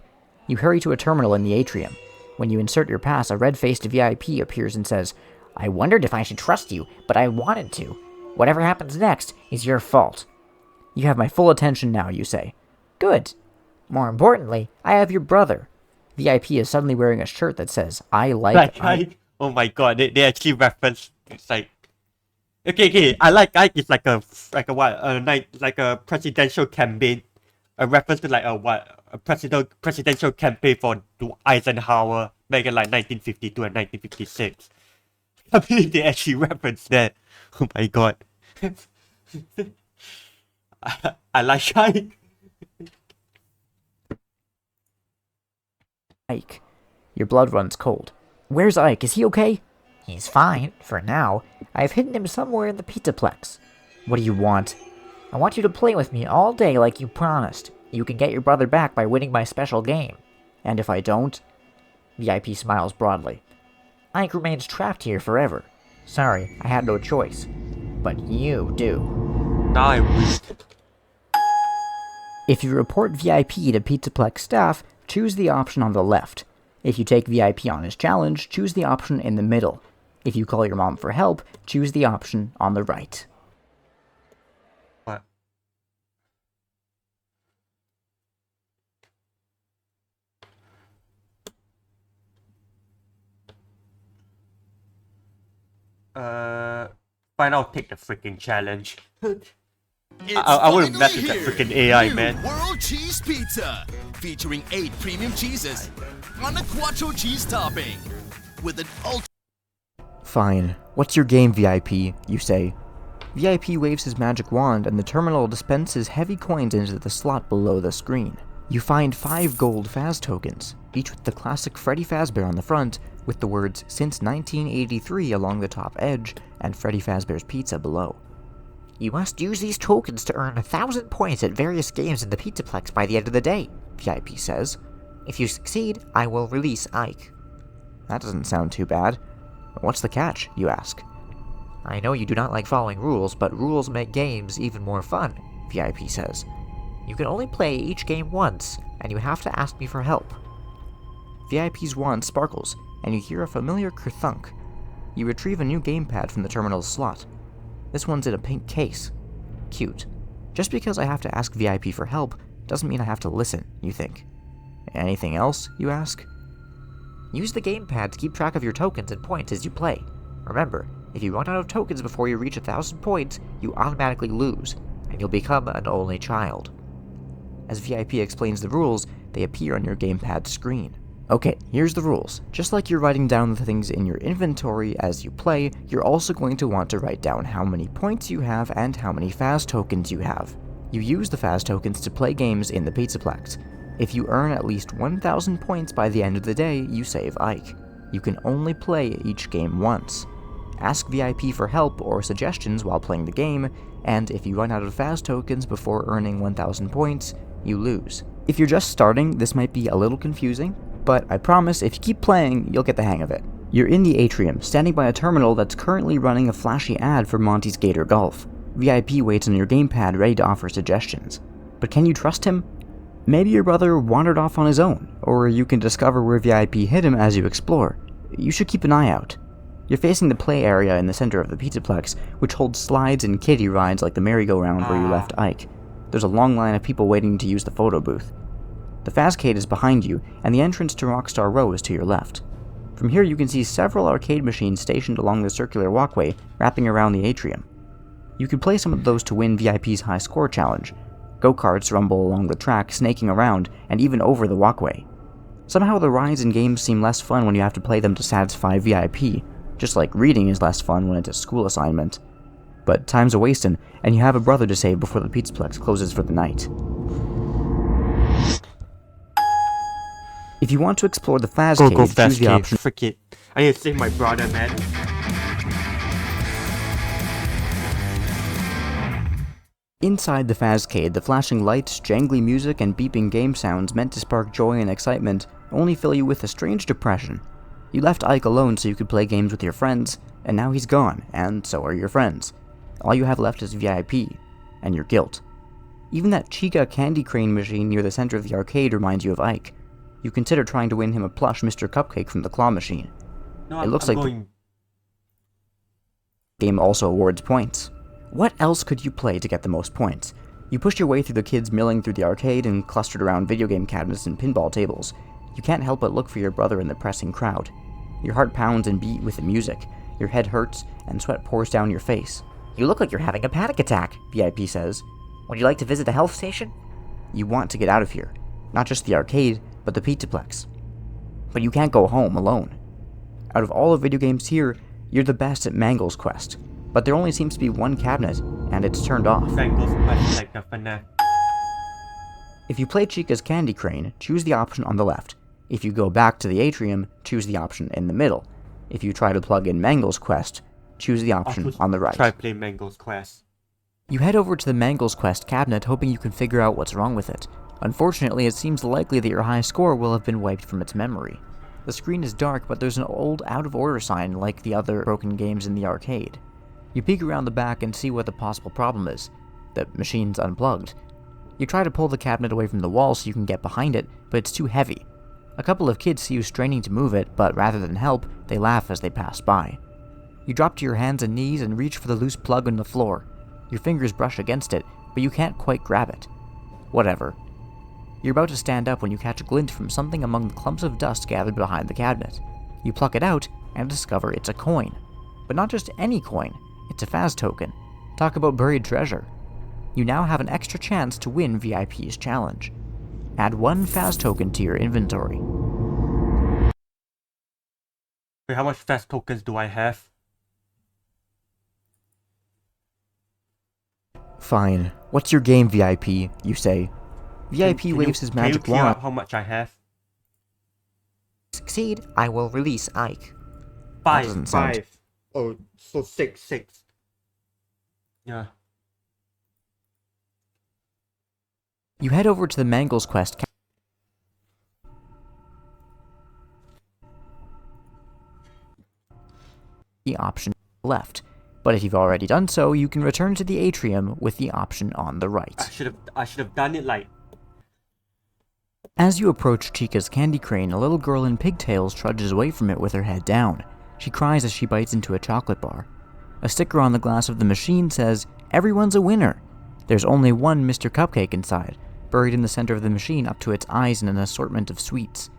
You hurry to a terminal in the atrium. When you insert your pass, a red-faced VIP appears and says, I wondered if I should trust you, but I wanted to. Whatever happens next is your fault. You have my full attention now, you say. Good. More importantly, I have your brother. VIP is suddenly wearing a shirt that says, I like Ike. Oh my god, they actually reference, it's like, okay, I like Ike is like a presidential campaign. A reference to like a presidential campaign for Eisenhower back in like 1952 and 1956. I believe they actually referenced that. Oh my god. I like Ike. Ike. Your blood runs cold. Where's Ike? Is he okay? He's fine, for now. I've hidden him somewhere in the Pizzaplex. What do you want? I want you to play with me all day like you promised. You can get your brother back by winning my special game. And if I don't? VIP smiles broadly. Ike remains trapped here forever. Sorry, I had no choice. But you do. Now I wish. If you report VIP to Pizzaplex staff, choose the option on the left. If you take VIP on his challenge, choose the option in the middle. If you call your mom for help, choose the option on the right. What? Fine, I'll take the freaking challenge. I wouldn't mess with that freaking AI, man. World Cheese Pizza, featuring 8 premium cheeses on a quattro cheese topping, with an ultra. Fine. What's your game, VIP? You say. VIP waves his magic wand and the terminal dispenses heavy coins into the slot below the screen. You find 5 gold Faz tokens, each with the classic Freddy Fazbear on the front, with the words "Since 1983" along the top edge, and Freddy Fazbear's Pizza below. You must use these tokens to earn 1,000 points at various games in the Pizzaplex by the end of the day, VIP says. If you succeed, I will release Ike. That doesn't sound too bad. What's the catch, you ask? I know you do not like following rules, but rules make games even more fun, VIP says. You can only play each game once, and you have to ask me for help. VIP's wand sparkles, and you hear a familiar kerthunk. You retrieve a new gamepad from the terminal's slot. This one's in a pink case. Cute. Just because I have to ask VIP for help doesn't mean I have to listen, you think. Anything else, you ask? Use the gamepad to keep track of your tokens and points as you play. Remember, if you run out of tokens before you reach 1,000 points, you automatically lose, and you'll become an only child. As VIP explains the rules, they appear on your gamepad screen. Okay, here's the rules. Just like you're writing down the things in your inventory as you play, you're also going to want to write down how many points you have and how many Faz tokens you have. You use the Faz tokens to play games in the Pizzaplex. If you earn at least 1,000 points by the end of the day, you save Ike. You can only play each game once. Ask VIP for help or suggestions while playing the game, and if you run out of Faz tokens before earning 1,000 points, you lose. If you're just starting, this might be a little confusing, but I promise if you keep playing, you'll get the hang of it. You're in the atrium, standing by a terminal that's currently running a flashy ad for Monty's Gator Golf. VIP waits on your gamepad ready to offer suggestions. But can you trust him? Maybe your brother wandered off on his own, or you can discover where VIP hid him as you explore. You should keep an eye out. You're facing the play area in the center of the Pizzaplex, which holds slides and kiddie rides like the merry-go-round where you left Ike. There's a long line of people waiting to use the photo booth. The Fazcade is behind you, and the entrance to Rockstar Row is to your left. From here you can see several arcade machines stationed along the circular walkway wrapping around the atrium. You could play some of those to win VIP's high score challenge. Go-karts rumble along the track, snaking around, and even over the walkway. Somehow the rides and games seem less fun when you have to play them to satisfy VIP, just like reading is less fun when it's a school assignment. But time's a-wastin', and you have a brother to save before the Pizzaplex closes for the night. If you want to explore the Fazcade, choose the option. Frick it. I need to save my brother, man. Inside the Fazcade, the flashing lights, jangly music, and beeping game sounds meant to spark joy and excitement only fill you with a strange depression. You left Ike alone so you could play games with your friends, and now he's gone, and so are your friends. All you have left is VIP, and your guilt. Even that Chica candy crane machine near the center of the arcade reminds you of Ike. You consider trying to win him a plush Mr. Cupcake from the claw machine. No, It looks I'm like going. the game also awards points. What else could you play to get the most points? You pushed your way through the kids milling through the arcade and clustered around video game cabinets and pinball tables. You can't help but look for your brother in the pressing crowd. Your heart pounds and beats with the music. Your head hurts, and sweat pours down your face. You look like you're having a panic attack, VIP says. Would you like to visit a health station? You want to get out of here. Not just the arcade, but the Pizzaplex. But you can't go home alone. Out of all the video games here, you're the best at Mangle's Quest. But there only seems to be one cabinet, and it's turned off. Mangle's Quest like the FNaf. If you play Chica's Candy Crane, choose the option on the left. If you go back to the atrium, choose the option in the middle. If you try to plug in Mangle's Quest, choose the option on the right. Try play Mangle's Quest. You head over to the Mangle's Quest cabinet hoping you can figure out what's wrong with it. Unfortunately, it seems likely that your high score will have been wiped from its memory. The screen is dark, but there's an old out-of-order sign like the other broken games in the arcade. You peek around the back and see what the possible problem is. The machine's unplugged. You try to pull the cabinet away from the wall so you can get behind it, but it's too heavy. A couple of kids see you straining to move it, but rather than help, they laugh as they pass by. You drop to your hands and knees and reach for the loose plug on the floor. Your fingers brush against it, but you can't quite grab it. Whatever. You're about to stand up when you catch a glint from something among the clumps of dust gathered behind the cabinet. You pluck it out and discover it's a coin. But not just any coin, it's a Faz token. Talk about buried treasure. You now have an extra chance to win VIP's challenge. Add one Faz token to your inventory. Wait, how much Faz tokens do I have? Fine. What's your game, VIP? You say. VIP Can waves his magic can you clear wand. up how much I have? Succeed, I will release Ike. doesn't sound- Five. Oh, so six. Yeah. You head over to the Mangle's Quest the option left, but if you've already done so, you can return to the atrium with the option on the right. I should have done it like. As you approach Chica's candy crane, a little girl in pigtails trudges away from it with her head down. She cries as she bites into a chocolate bar. A sticker on the glass of the machine says, "Everyone's a winner." There's only one Mr. Cupcake inside, buried in the center of the machine up to its eyes in an assortment of sweets.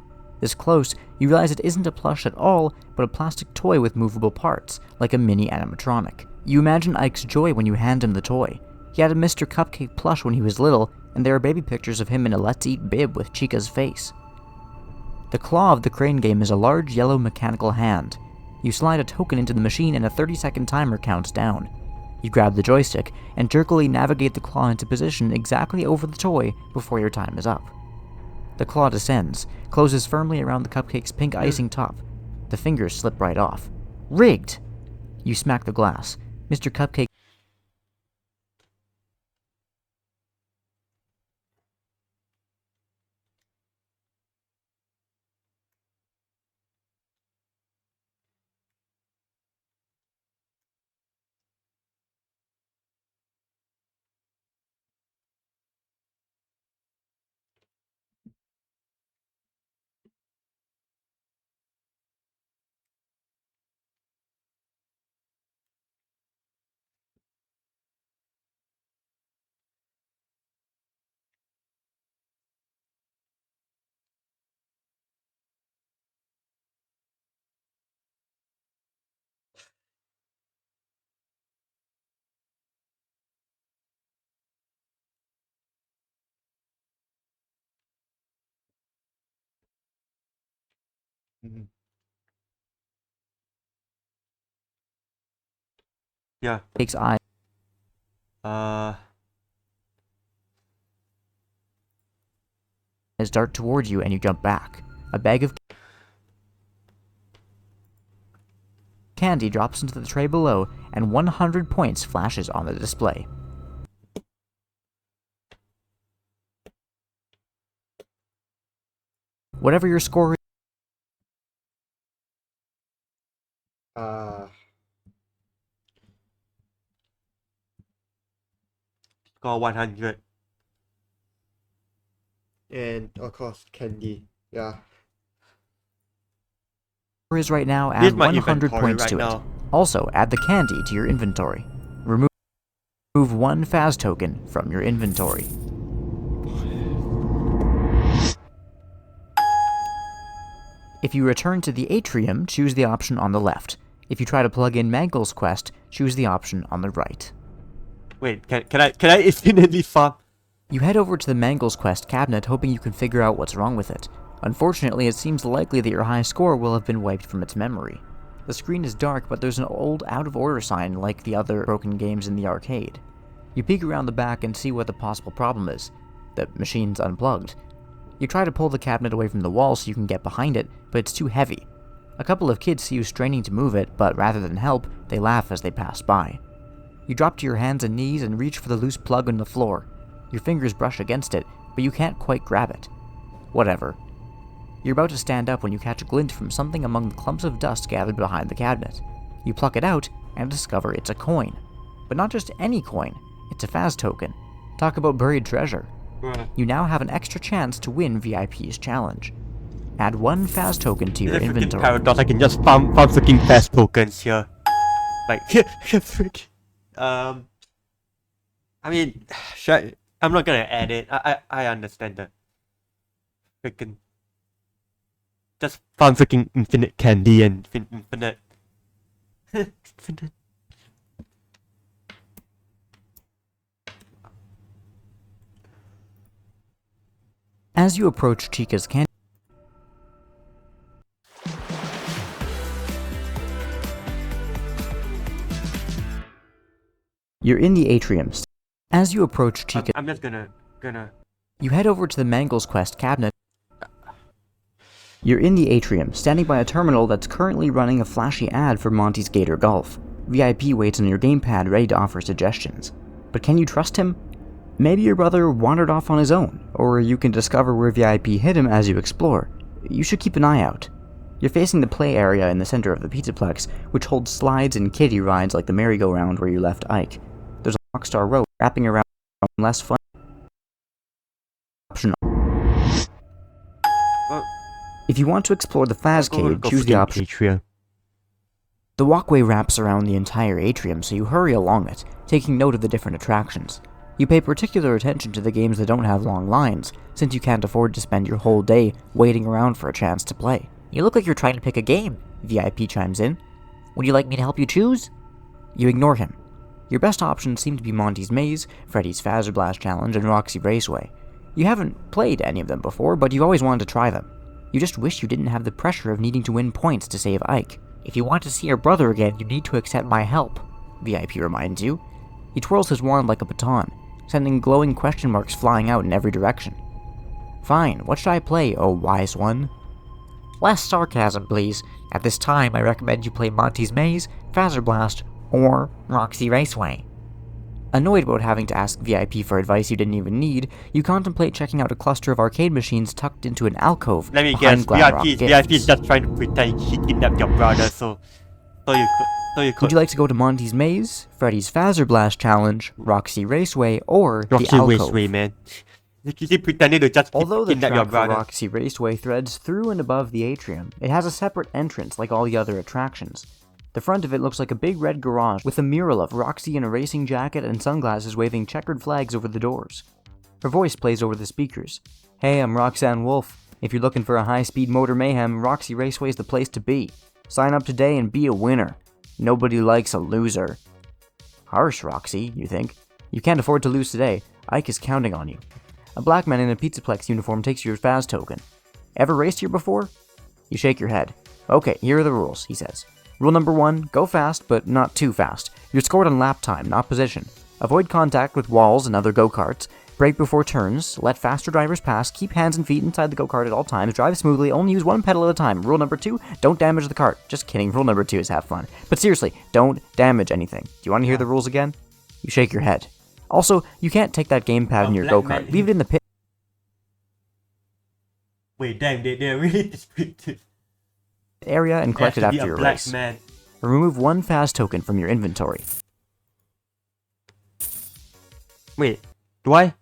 This close, you realize it isn't a plush at all, but a plastic toy with movable parts, like a mini animatronic. You imagine Ike's joy when you hand him the toy. He had a Mr. Cupcake plush when he was little, and there are baby pictures of him in a Let's Eat bib with Chica's face. The claw of the crane game is a large yellow mechanical hand. You slide a token into the machine and a 30-second timer counts down. You grab the joystick and jerkily navigate the claw into position exactly over the toy before your time is up. The claw descends, closes firmly around the cupcake's pink icing top. The fingers slip right off. Rigged! You smack the glass. Mr. Cupcake Yeah. takes eyes dart towards you and you jump back. A bag of candy drops into the tray below and 100 points flashes on the display. Whatever your score Score 100. And of course, candy. Yeah. Is right now, Here's add my 100 inventory points right to now. it. Also, add the candy to your inventory. Remove one Faz token from your inventory. If you return to the atrium, choose the option on the left. If you try to plug in Mangel's quest, choose the option on the right. Wait, can I infinitely farm? You head over to the Mangel's quest cabinet hoping you can figure out what's wrong with it. Unfortunately, it seems likely that your high score will have been wiped from its memory. The screen is dark, but there's an old out-of-order sign like the other broken games in the arcade. You peek around the back and see what the possible problem is. The machine's unplugged. You try to pull the cabinet away from the wall so you can get behind it, but it's too heavy. A couple of kids see you straining to move it, but rather than help, they laugh as they pass by. You drop to your hands and knees and reach for the loose plug on the floor. Your fingers brush against it, but you can't quite grab it. Whatever. You're about to stand up when you catch a glint from something among the clumps of dust gathered behind the cabinet. You pluck it out and discover it's a coin. But not just any coin, it's a Faz token. Talk about buried treasure. You now have an extra chance to win VIP's challenge. Add one Faz token to your inventory. Paradox, I can just farm freaking Faz tokens here. Like, I mean, I'm not gonna add it. I understand that. Freaking. Just farm freaking infinite candy and infinite. Infinite. As you approach Chica's candy, you're in the atrium. As you approach Chica, I'm just gonna. You head over to the Mangel's quest cabinet. You're in the atrium, standing by a terminal that's currently running a flashy ad for Monty's Gator Golf. VIP waits on your gamepad ready to offer suggestions. But can you trust him? Maybe your brother wandered off on his own, or you can discover where VIP hid him as you explore. You should keep an eye out. You're facing the play area in the center of the Pizzaplex, which holds slides and kiddie rides like the merry-go-round where you left Ike. There's a Rockstar Road wrapping around less fun option. If you want to explore the Faz Cave, choose the option. Atrium. The walkway wraps around the entire atrium, so you hurry along it, taking note of the different attractions. You pay particular attention to the games that don't have long lines, since you can't afford to spend your whole day waiting around for a chance to play. You look like you're trying to pick a game, VIP chimes in. Would you like me to help you choose? You ignore him. Your best options seem to be Monty's Maze, Freddy's Fazzer Blast Challenge, and Roxy Raceway. You haven't played any of them before, but you've always wanted to try them. You just wish you didn't have the pressure of needing to win points to save Ike. If you want to see your brother again, you need to accept my help, VIP reminds you. He twirls his wand like a baton, sending glowing question marks flying out in every direction. Fine, what should I play, oh wise one? Less sarcasm, please. At this time, I recommend you play Monty's Maze, Fazzer Blast, or Roxy Raceway. Annoyed about having to ask VIP for advice you didn't even need, you contemplate checking out a cluster of arcade machines tucked into an alcove Let me behind guess, Glamrock VIP Gifts. is just trying to pretend he kidnapped your brother, so you could. Would you like to go to Monty's Maze, Freddy's Fazzer Blast Challenge, Roxy Raceway, or Roxy the alcove? Raceway, man. You keep pretending to just Although the kidnap your track for brother. Roxy Raceway threads through and above the atrium, it has a separate entrance like all the other attractions. The front of it looks like a big red garage with a mural of Roxy in a racing jacket and sunglasses waving checkered flags over the doors. Her voice plays over the speakers. Hey, I'm Roxanne Wolf. If you're looking for a high-speed motor mayhem, Roxy Raceway is the place to be. Sign up today and be a winner. Nobody likes a loser. Harsh, Roxy, you think. You can't afford to lose today. Ike is counting on you. A black man in a Pizzaplex uniform takes your Faz token. Ever raced here before? You shake your head. Okay, here are the rules, he says. Rule number 1, go fast, but not too fast. You're scored on lap time, not position. Avoid contact with walls and other go-karts. Brake before turns. Let faster drivers pass. Keep hands and feet inside the go-kart at all times. Drive smoothly. Only use one pedal at a time. Rule number 2, don't damage the cart. Just kidding. Rule number 2 is have fun. But seriously, don't damage anything. Do you want to hear the rules again? You shake your head. Also, you can't take that gamepad in your go-kart. Leave it in the pit. Wait, damn, they're really descriptive. Area and collect it Has to be after a your black race. man. Remove one fast token from your inventory. Wait, do I?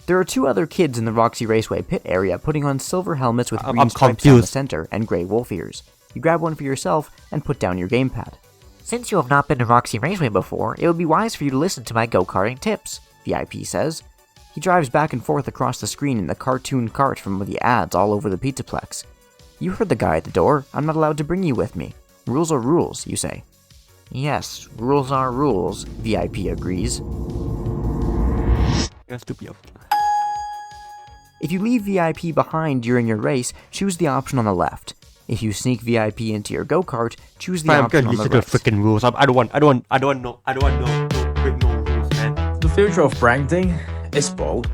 There are 2 other kids in the Roxy Raceway pit area putting on silver helmets with green I'm stripes down the confused. center and gray wolf ears. You grab one for yourself and put down your gamepad. Since you have not been to Roxy Raceway before, it would be wise for you to listen to my go-karting tips, VIP says. He drives back and forth across the screen in the cartoon cart from the ads all over the Pizzaplex. You heard the guy at the door. I'm not allowed to bring you with me. Rules are rules, you say. Yes, rules are rules, VIP agrees. That's to be up. If you leave VIP behind during your race, choose the option on the left. If you sneak VIP into your go-kart, choose the I'm option gonna on the listen to the right. freaking rules. I don't want no break no rules, man. The future of branding is bold.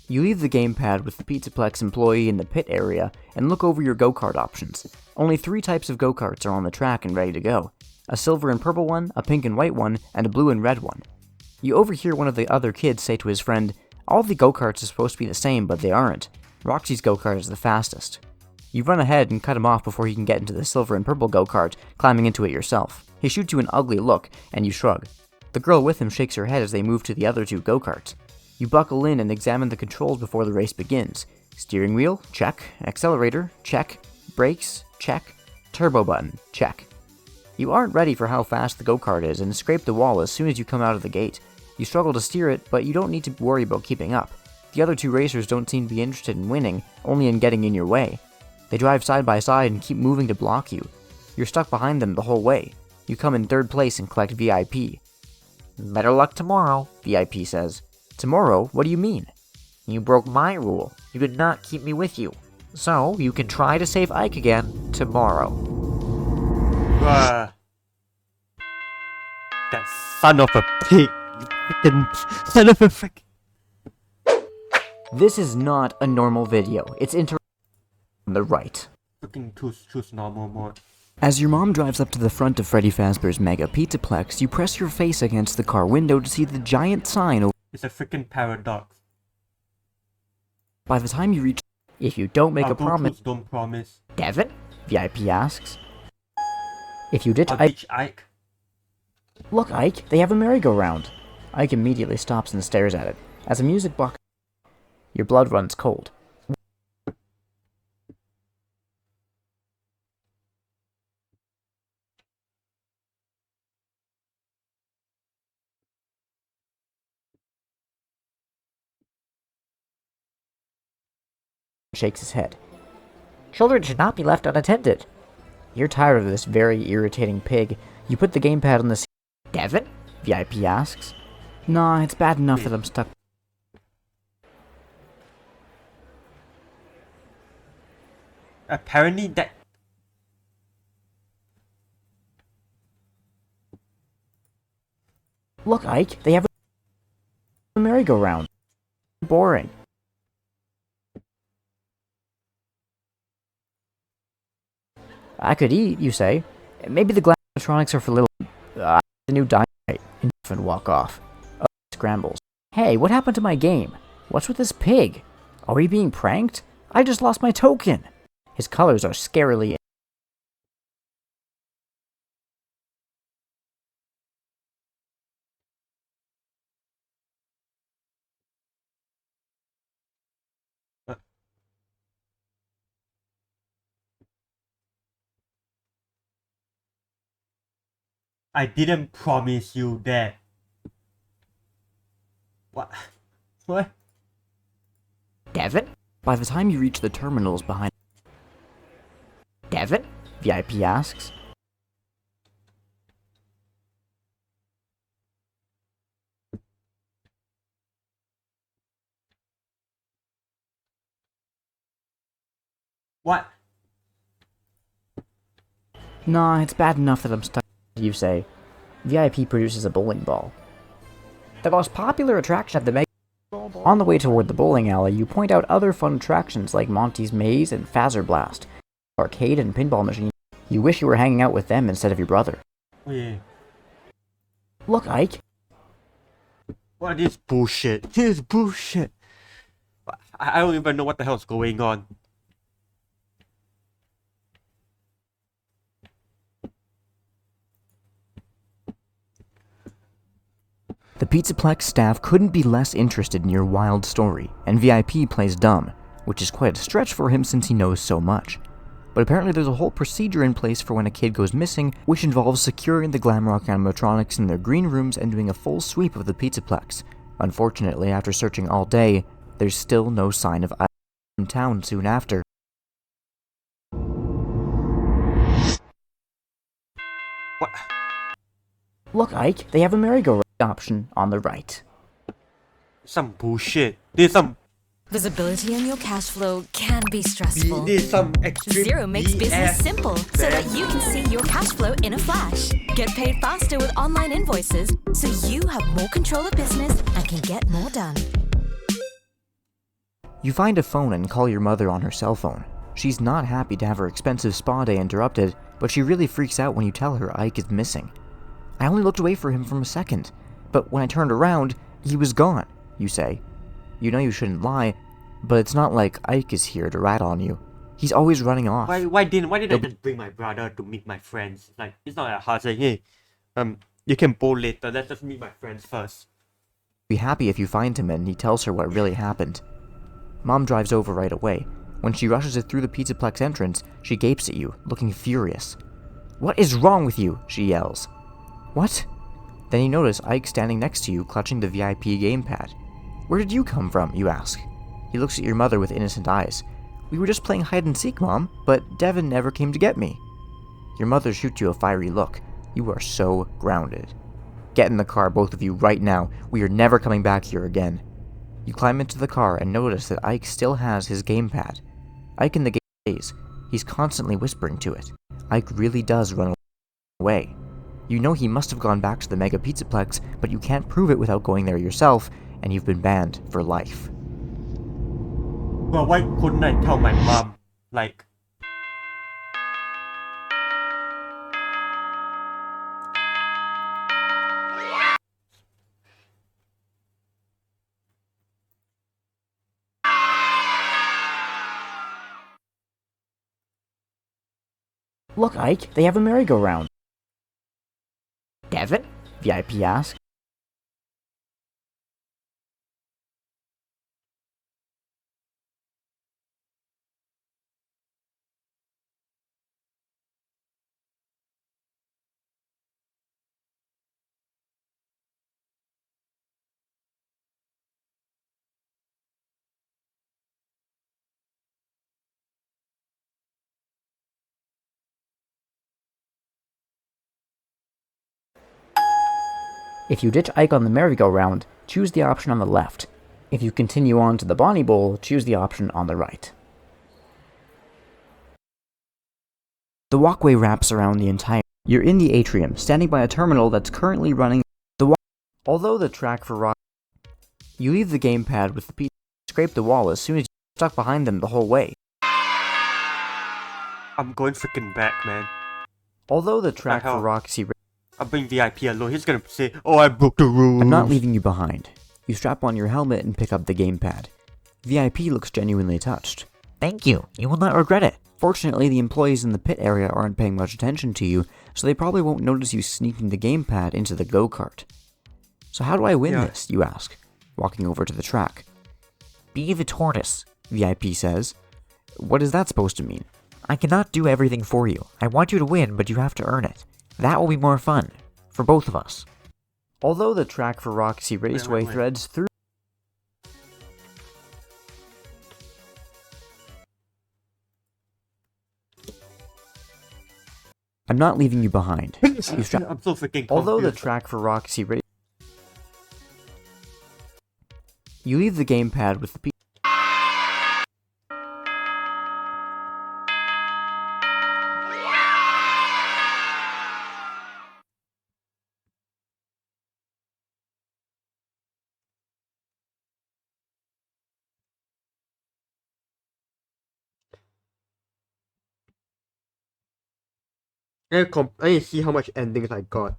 You leave the gamepad with the Pizzaplex employee in the pit area and look over your go-kart options. Only 3 types of go-karts are on the track and ready to go. A silver and purple one, a pink and white one, and a blue and red one. You overhear one of the other kids say to his friend, "All the go-karts are supposed to be the same, but they aren't. Roxy's go-kart is the fastest." You run ahead and cut him off before he can get into the silver and purple go-kart, climbing into it yourself. He shoots you an ugly look, and you shrug. The girl with him shakes her head as they move to the other 2 go-karts. You buckle in and examine the controls before the race begins. Steering wheel, check. Accelerator, check. Brakes, check. Turbo button, check. You aren't ready for how fast the go-kart is and scrape the wall as soon as you come out of the gate. You struggle to steer it, but you don't need to worry about keeping up. The other 2 racers don't seem to be interested in winning, only in getting in your way. They drive side by side and keep moving to block you. You're stuck behind them the whole way. You come in 3rd place and collect VIP. Better luck tomorrow. VIP says. Tomorrow? What do you mean? You broke my rule. You did not keep me with you. So, you can try to save Ike again tomorrow. That son of a pig. You freaking son of a frick. This is not a normal video. It's on the right. Freaking choose normal mode. As your mom drives up to the front of Freddy Fazbear's Mega Pizzaplex, you press your face against the car window to see the giant sign over. It's a freaking paradox. By the time you reach, if you don't make a Don't promise, don't promise. Devin? VIP asks. If you ditch I'll Ike, ditch Ike. look Ike, they have a merry-go-round. Ike immediately stops and stares at it. As a music box, your blood runs cold. Shakes his head. Children should not be left unattended. You're tired of this very irritating pig. You put the gamepad on the seat. Devin? VIP asks. Nah, it's bad enough that I'm stuck. Apparently that. Look, Ike, they have a merry-go-round. Boring. I could eat, you say. Maybe the glass electronics are for little. The new dynamite. And walk off. Oh, scrambles. Hey, what happened to my game? What's with this pig? Are we being pranked? I just lost my token. His colors are scarily. I didn't promise you that. What? What? Devin? By the time you reach the terminals behind. Devin? VIP asks. What? Nah, it's bad enough that I'm stuck. You say. VIP produces a bowling ball. The most popular attraction at the Mega. On the way toward the bowling alley, you point out other fun attractions like Monty's Maze and Phaser Blast, arcade and pinball machine. You wish you were hanging out with them instead of your brother. Yeah. Look, Ike. What is bullshit? This is bullshit. I don't even know what the hell's going on. The Pizzaplex staff couldn't be less interested in your wild story, and VIP plays dumb, which is quite a stretch for him since he knows so much. But apparently there's a whole procedure in place for when a kid goes missing, which involves securing the Glamrock animatronics in their green rooms and doing a full sweep of the Pizzaplex. Unfortunately, after searching all day, there's still no sign of Ike in town soon after. What? Look, Ike, they have a merry-go-round option on the right. Some bullshit. There's some. Visibility in your cash flow can be stressful. There's some extreme. Zero makes BS business simple so that you can see your cash flow in a flash. Get paid faster with online invoices so you have more control of business and can get more done. You find a phone and call your mother on her cell phone. She's not happy to have her expensive spa day interrupted, but she really freaks out when you tell her Ike is missing. I only looked away for him for a second, but when I turned around, he was gone, you say. You know you shouldn't lie, but it's not like Ike is here to rat on you. He's always running off. Why didn't I just bring my brother to meet my friends? Like, it's not that hard saying, hey, you can bowl later, let's just meet my friends first. Be happy if you find him and he tells her what really happened. Mom drives over right away. When she rushes it through the Pizzaplex entrance, she gapes at you, looking furious. "What is wrong with you?" she yells. "What?" Then you notice Ike standing next to you, clutching the VIP gamepad. "Where did you come from?" you ask. He looks at your mother with innocent eyes. "We were just playing hide and seek, Mom, but Devin never came to get me." Your mother shoots you a fiery look. You are so grounded. "Get in the car, both of you, right now. We are never coming back here again." You climb into the car and notice that Ike still has his gamepad. Ike in the game stays. He's constantly whispering to it. Ike really does run away. You know he must have gone back to the Mega Pizzaplex, but you can't prove it without going there yourself, and you've been banned for life. Well, why couldn't I tell my mom? Like, "Look, Ike, they have a merry-go-round." "Devin?" VIP asks. If you ditch Ike on the merry-go-round, choose the option on the left. If you continue on to the Bonnie Bowl, choose the option on the right. The walkway wraps around the entire... You're in the atrium, standing by a terminal that's currently running Although the track for rock... You leave the gamepad with the pizza and scrape the wall as soon as you're stuck behind them the whole way. I'm going freaking back, man. Although the track hell? for Roxy... I'll bring VIP alone. He's gonna say, oh, I broke the rules. I'm not leaving you behind. You strap on your helmet and pick up the gamepad. VIP looks genuinely touched. Thank you. You will not regret it. Fortunately, the employees in the pit area aren't paying much attention to you, so they probably won't notice you sneaking the gamepad into the go-kart. So how do I win this, you ask, walking over to the track. Be the tortoise, VIP says. What is that supposed to mean? I cannot do everything for you. I want you to win, but you have to earn it. That will be more fun. For both of us. Although the track for Roxy Raceway threads through... I'm not leaving you behind. I'm so freaking confused. Although the track for Roxy Raceway... You leave the gamepad with the... I need to see how much endings I got.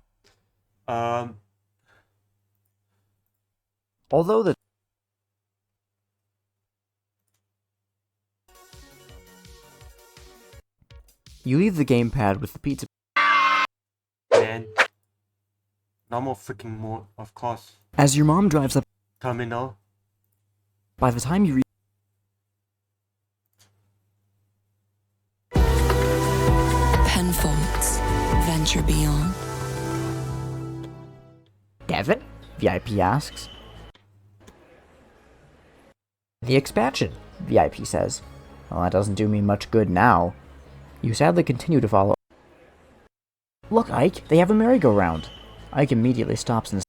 Although the... You leave the gamepad with the pizza... Man. Normal freaking mode, of course. As your mom drives up, Terminal. by the time you reach Penfolds, venture beyond. Devin? VIP asks. The expansion, VIP says. Well, that doesn't do me much good now. You sadly continue to follow. Look, Ike, they have a merry-go-round. Ike immediately stops and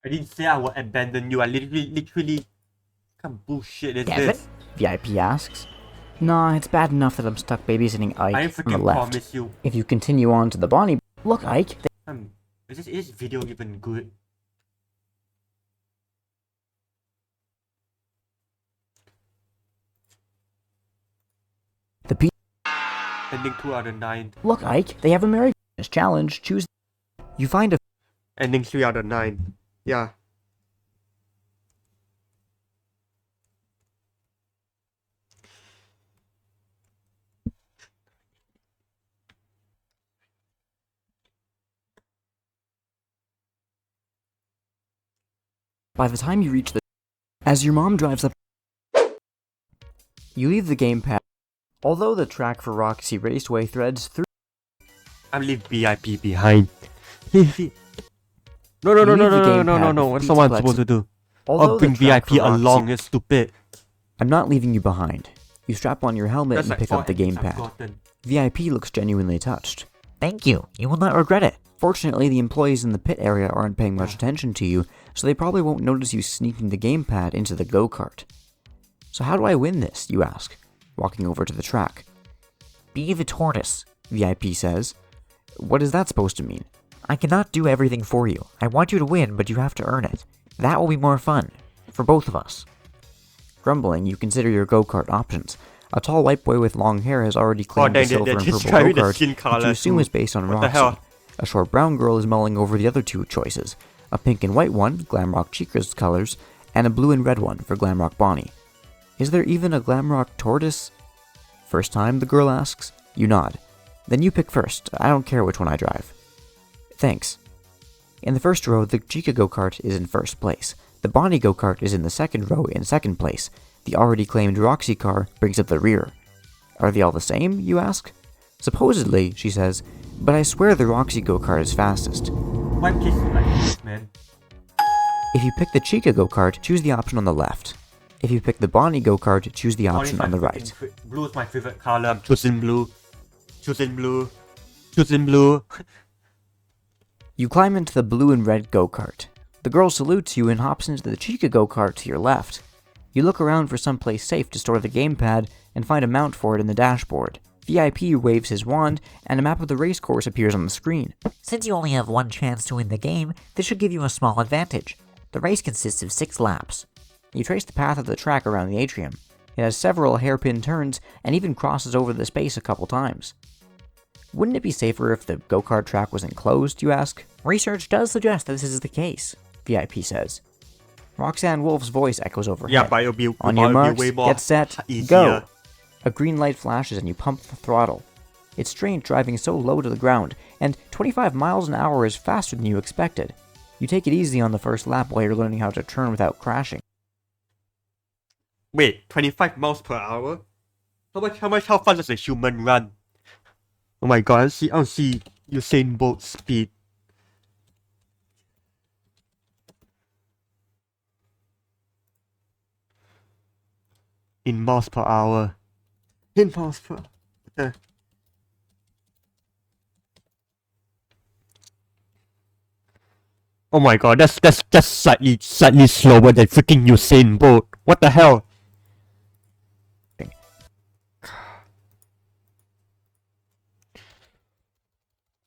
I didn't say I would abandon you. I literally. What kind of bullshit is Devin? this? VIP asks. Nah, it's bad enough that I'm stuck babysitting I Ike on the freaking left. promise you. If you continue on to the Bonnie... Look, Ike, Is this video even good? the P... Ending 2 out of 9. Look, Ike, they have a merry... challenge. Choose... You find a... Ending 3 out of 9. Yeah. By the time you reach the... As your mom drives up... You leave the gamepad. Although the track for Roxy Raceway threads through... I'm leaving VIP behind. No. That's not what I'm supposed to do. I'll bring VIP along, it's stupid. I'm not leaving you behind. You strap on your helmet That's and like pick up the 4 hits I've gamepad. gotten. VIP looks genuinely touched. Thank you. You will not regret it. Fortunately, the employees in the pit area aren't paying much attention to you, so they probably won't notice you sneaking the gamepad into the go-kart. So how do I win this, you ask, walking over to the track. Be the tortoise. VIP says. What is that supposed to mean? I cannot do everything for you. I want you to win, but you have to earn it. That will be more fun. For both of us. Grumbling, you consider your go-kart options. A tall white boy with long hair has already claimed the dang, silver they're and just purple trying to go-kart, skin which color you assume too. is based on What the Roxy. hell? A short brown girl is mulling over the other two choices. A pink and white one, Glamrock Chica's colors, and a blue and red one for Glamrock Bonnie. Is there even a Glamrock Tortoise? First time, the girl asks. You nod. Then you pick first. I don't care which one I drive. Thanks. In the first row, the Chica go-kart is in first place. The Bonnie go-kart is in the second row in second place. The already claimed Roxy car brings up the rear. Are they all the same, you ask? Supposedly, she says, but I swear the Roxy go-kart is fastest. Why kiss me like this, man? If you pick the Chica go-kart, choose the option on the left. If you pick the Bonnie go-kart, choose the option on the right. Blue is my favorite color. I'm choosing blue. Choosing blue. Choosing blue. You climb into the blue and red go-kart. The girl salutes you and hops into the Chica go-kart to your left. You look around for someplace safe to store the gamepad and find a mount for it in the dashboard. VIP waves his wand, and a map of the racecourse appears on the screen. Since you only have one chance to win the game, this should give you a small advantage. The race consists of 6 laps. You trace the path of the track around the atrium. It has several hairpin turns and even crosses over the space a couple times. Wouldn't it be safer if the go-kart track was enclosed, you ask? Research does suggest that this is the case. VIP says. Roxanne Wolf's voice echoes overhead. Yeah, but it'll be On your marks, way more get set, easier. go! A green light flashes and you pump the throttle. It's strange driving so low to the ground, and 25 miles an hour is faster than you expected. You take it easy on the first lap while you're learning how to turn without crashing. Wait, 25 miles per hour? How fast does a human run? Oh my god, I don't see Usain Bolt speed. In miles per hour. In miles per hour. Oh my god, that's slightly slower than freaking Usain Bolt. What the hell?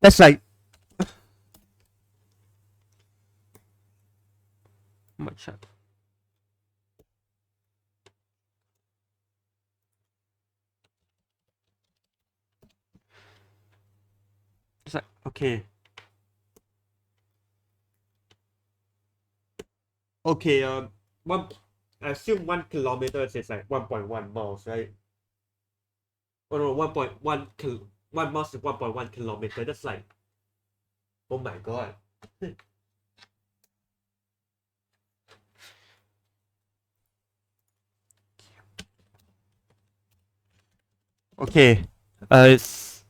That's like much up. It's like okay. Okay, I assume 1 kilometer is like 1.1 miles, right? Oh no, 1.1 1 miles is 1.1 kilometer. That's like, oh my god. Okay. It's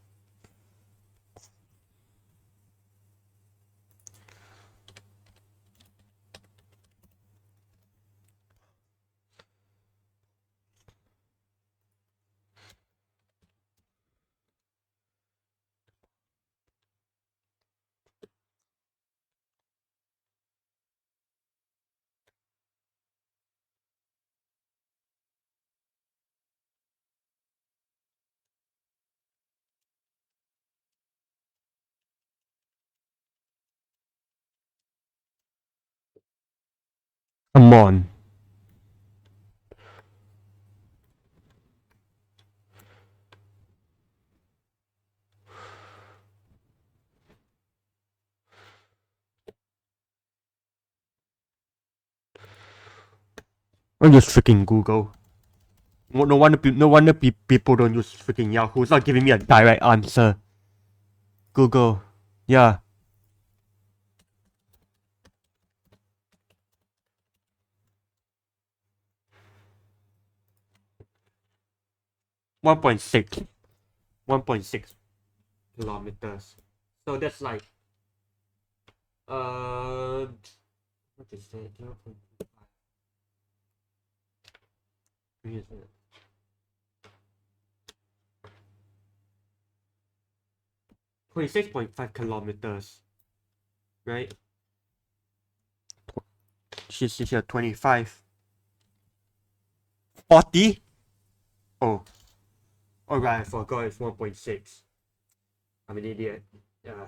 come on. I'm just freaking Google. No wonder people don't use freaking Yahoo. It's not giving me a direct answer. Google. Yeah. 1.6. 1.6 kilometers. So that's like what is that? 0.5. 26.5 kilometers. Right? She's here 25. 40? Oh. Alright, I forgot it's 1.6. I'm an idiot. Yeah.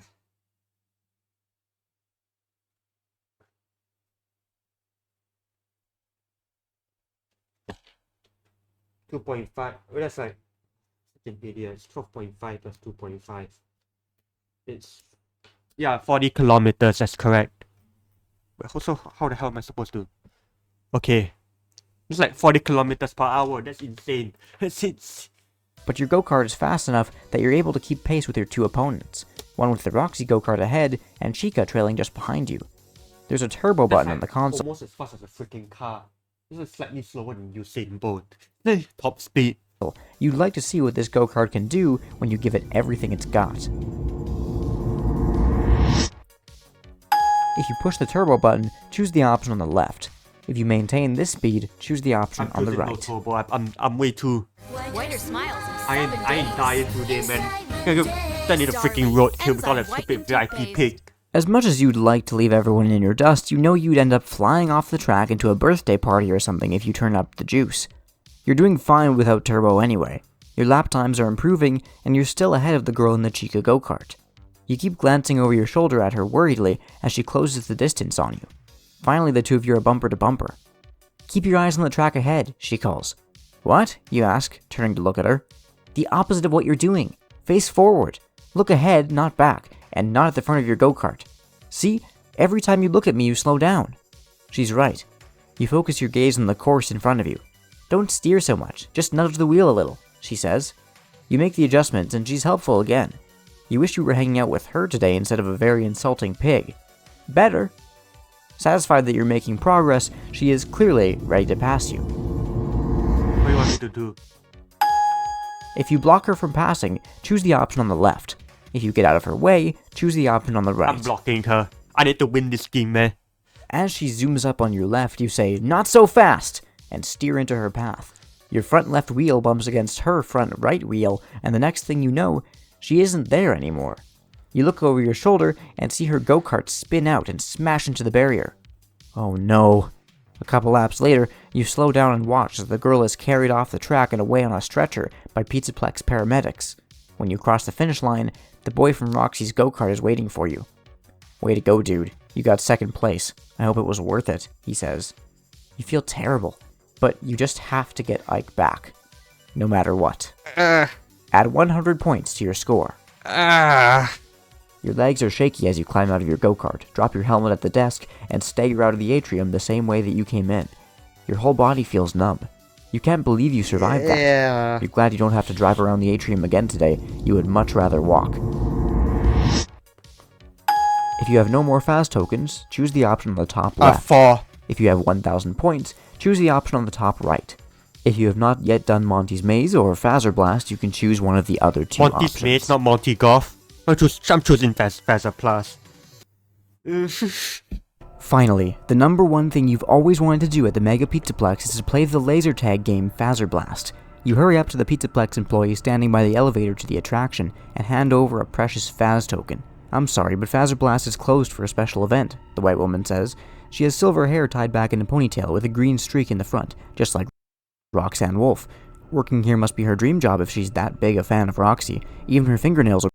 $2.5. Well, that's like an idiot. It's 12.5 plus 2.5. It's 40 kilometers. That's correct. But also, how the hell am I supposed to? Okay, it's like 40 kilometers per hour. That's insane. It's But your go-kart is fast enough that you're able to keep pace with your two opponents, one with the Roxy go-kart ahead and Chica trailing just behind you. There's a turbo button on the console. Almost as fast as a freaking car. This is slightly slower than Usain Bolt. Top speed. You'd like to see what this go-kart can do when you give it everything it's got. If you push the turbo button, choose the option on the left. If you maintain this speed, choose the option on the right. No turbo. I'm way too. Wider smiles in I ain't dying today, man. I need a freaking roadkill because of that stupid VIP pig. As much as you'd like to leave everyone in your dust, you know you'd end up flying off the track into a birthday party or something if you turn up the juice. You're doing fine without turbo anyway. Your lap times are improving, and you're still ahead of the girl in the Chica go-kart. You keep glancing over your shoulder at her worriedly as she closes the distance on you. Finally, the two of you are bumper to bumper. "Keep your eyes on the track ahead," she calls. "What?" you ask, turning to look at her. "The opposite of what you're doing. Face forward. Look ahead, not back, and not at the front of your go-kart. See? Every time you look at me, you slow down." She's right. You focus your gaze on the course in front of you. "Don't steer so much, just nudge the wheel a little," she says. You make the adjustments, and she's helpful again. You wish you were hanging out with her today instead of a very insulting pig. Better. Satisfied that you're making progress, she is clearly ready to pass you. What do you want me to do? If you block her from passing, choose the option on the left. If you get out of her way, choose the option on the right. I'm blocking her. I need to win this game, man. As she zooms up on your left, you say, "Not so fast!" and steer into her path. Your front left wheel bumps against her front right wheel, and the next thing you know, she isn't there anymore. You look over your shoulder and see her go-kart spin out and smash into the barrier. Oh no. A couple laps later, you slow down and watch as the girl is carried off the track and away on a stretcher by Pizzaplex paramedics. When you cross the finish line, the boy from Roxy's go-kart is waiting for you. "Way to go, dude. You got second place. I hope it was worth it," he says. You feel terrible, but you just have to get Ike back. No matter what. Add 100 points to your score. Your legs are shaky as you climb out of your go-kart, drop your helmet at the desk, and stagger out of the atrium the same way that you came in. Your whole body feels numb. You can't believe you survived that. You're glad you don't have to drive around the atrium again today. You would much rather walk. If you have no more fast tokens, choose the option on the top left. 4. If you have 1,000 points, choose the option on the top right. If you have not yet done Monty's Maze or Phaser Blast, you can choose one of the other two Monty's options. Maze, not Monty Golf. I'm choosing Phaser Plus. Finally, the number one thing you've always wanted to do at the Mega Pizzaplex is to play the laser tag game Phaser Blast. You hurry up to the Pizzaplex employee standing by the elevator to the attraction and hand over a precious Phas token. "I'm sorry, but Phaser Blast is closed for a special event," the white woman says. She has silver hair tied back in a ponytail with a green streak in the front, just like Roxanne Wolf. Working here must be her dream job if she's that big a fan of Roxy. Even her fingernails are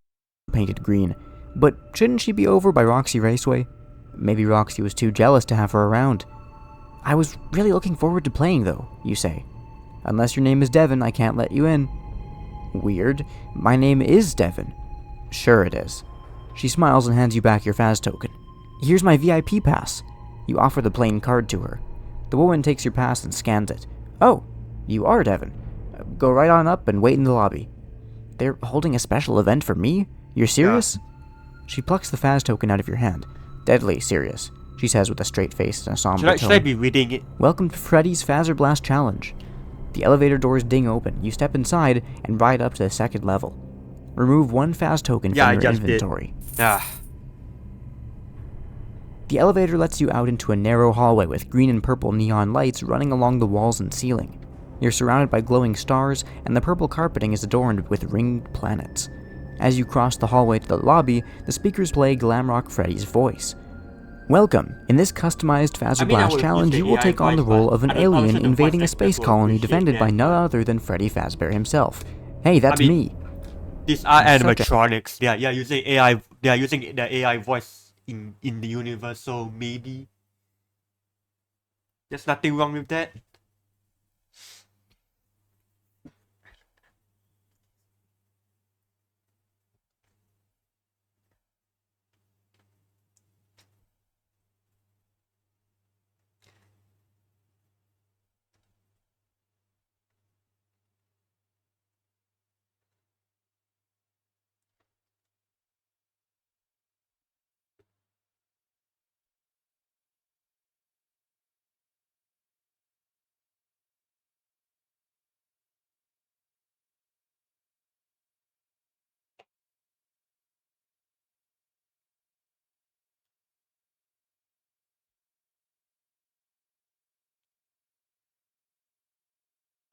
painted green. But shouldn't she be over by Roxy Raceway? Maybe Roxy was too jealous to have her around. "I was really looking forward to playing, though," you say. "Unless your name is Devin, I can't let you in." "Weird. My name is Devin." "Sure it is." She smiles and hands you back your Phas token. "Here's my VIP pass." You offer the plain card to her. The woman takes your pass and scans it. "Oh, you are Devin. Go right on up and wait in the lobby." "They're holding a special event for me? You're serious?" She plucks the Phas token out of your hand. "Deadly serious," she says with a straight face and a somber tone. Should I be reading it? "Welcome to Freddy's Phaser Blast Challenge." The elevator doors ding open. You step inside and ride up to the second level. Remove one Phas token from your inventory. The elevator lets you out into a narrow hallway with green and purple neon lights running along the walls and ceiling. You're surrounded by glowing stars, and the purple carpeting is adorned with ringed planets. As you cross the hallway to the lobby, the speakers play Glamrock Freddy's voice. "Welcome! In this customized Phaser Blast challenge, you will take on the role of an alien invading a space colony defended by none other than Freddy Fazbear himself. Hey, that's me." These are animatronics. They are using AI. They are using the AI voice in the universe. So maybe there's nothing wrong with that.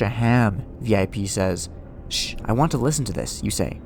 "A ham," VIP says. "Shh, I want to listen to this," you say.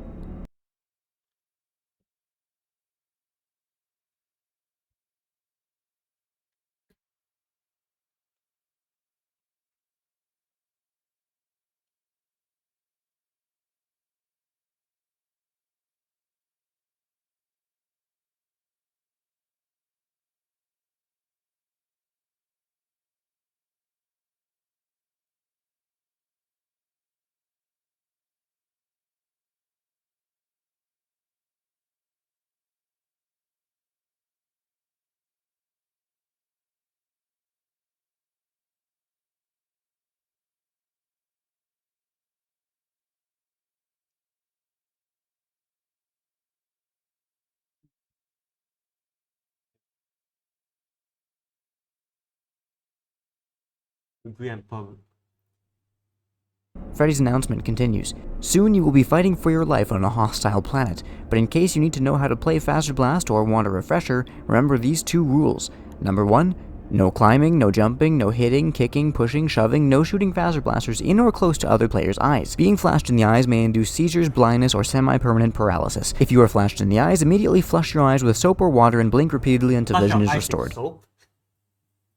Freddy's announcement continues. "Soon you will be fighting for your life on a hostile planet, but in case you need to know how to play Phaser Blast or want a refresher, remember these 2 rules. Number 1, no climbing, no jumping, no hitting, kicking, pushing, shoving, no shooting Phaser Blasters in or close to other players' eyes. Being flashed in the eyes may induce seizures, blindness, or semi-permanent paralysis. If you are flashed in the eyes, immediately flush your eyes with soap or water and blink repeatedly until vision is restored."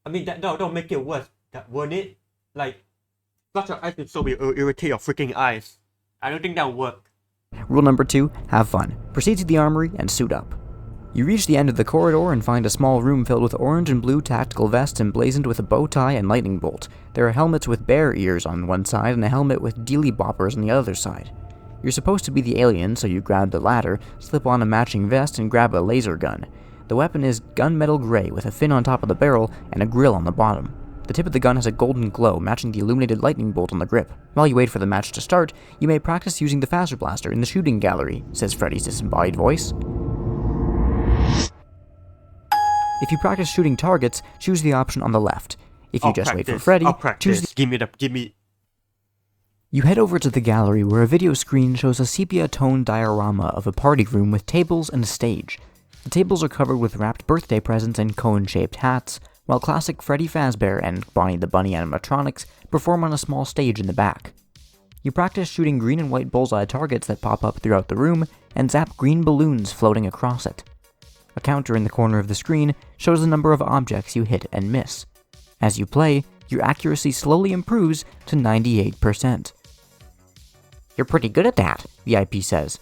I mean, that don't make it worse. That won't it? Like, flush your eyes with soap will irritate your freaking eyes. I don't think that'll work. Rule number 2, have fun. Proceed to the armory and suit up. You reach the end of the corridor and find a small room filled with orange and blue tactical vests emblazoned with a bow tie and lightning bolt. There are helmets with bear ears on one side and a helmet with dealy boppers on the other side. You're supposed to be the alien, so you grab the latter, slip on a matching vest, and grab a laser gun. The weapon is gunmetal gray with a fin on top of the barrel and a grill on the bottom. The tip of the gun has a golden glow, matching the illuminated lightning bolt on the grip. While you wait for the match to start, you may practice using the phaser blaster in the shooting gallery, says Freddy's disembodied voice. If you practice shooting targets, choose the option on the left. If you wait for Freddy, choose the... You head over to the gallery where a video screen shows a sepia-toned diorama of a party room with tables and a stage. The tables are covered with wrapped birthday presents and cone-shaped hats, while classic Freddy Fazbear and Bonnie the Bunny animatronics perform on a small stage in the back. You practice shooting green and white bullseye targets that pop up throughout the room and zap green balloons floating across it. A counter in the corner of the screen shows the number of objects you hit and miss. As you play, your accuracy slowly improves to 98%. You're pretty good at that, VIP says.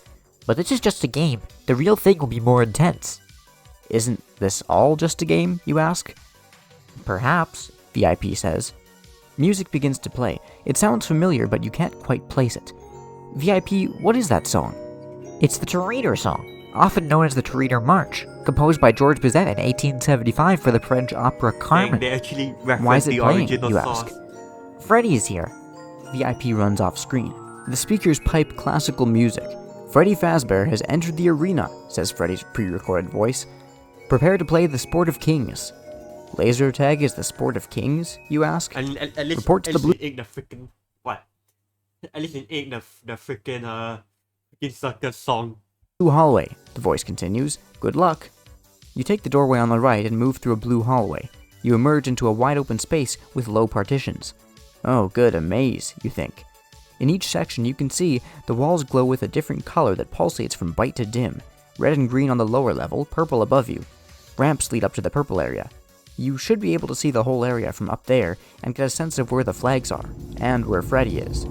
But this is just a game. The real thing will be more intense. Isn't this all just a game, you ask? Perhaps, VIP says. Music begins to play. It sounds familiar, but you can't quite place it. VIP, what is that song? It's the Tareener song, often known as the Tareener March, composed by Georges Bizet in 1875 for the French opera Carmen. Why is it playing, you ask? Freddy is here. VIP runs off screen. The speakers pipe classical music. Freddy Fazbear has entered the arena, says Freddy's pre-recorded voice. Prepare to play the sport of kings. Laser tag is the sport of kings, you ask? Report to the blue... At least it ain't the freaking circus song. Blue hallway, the voice continues. Good luck. You take the doorway on the right and move through a blue hallway. You emerge into a wide open space with low partitions. Oh good, a maze, you think. In each section you can see the walls glow with a different color that pulsates from bright to dim. Red and green on the lower level, purple above you. Ramps lead up to the purple area. You should be able to see the whole area from up there and get a sense of where the flags are, and where Freddy is.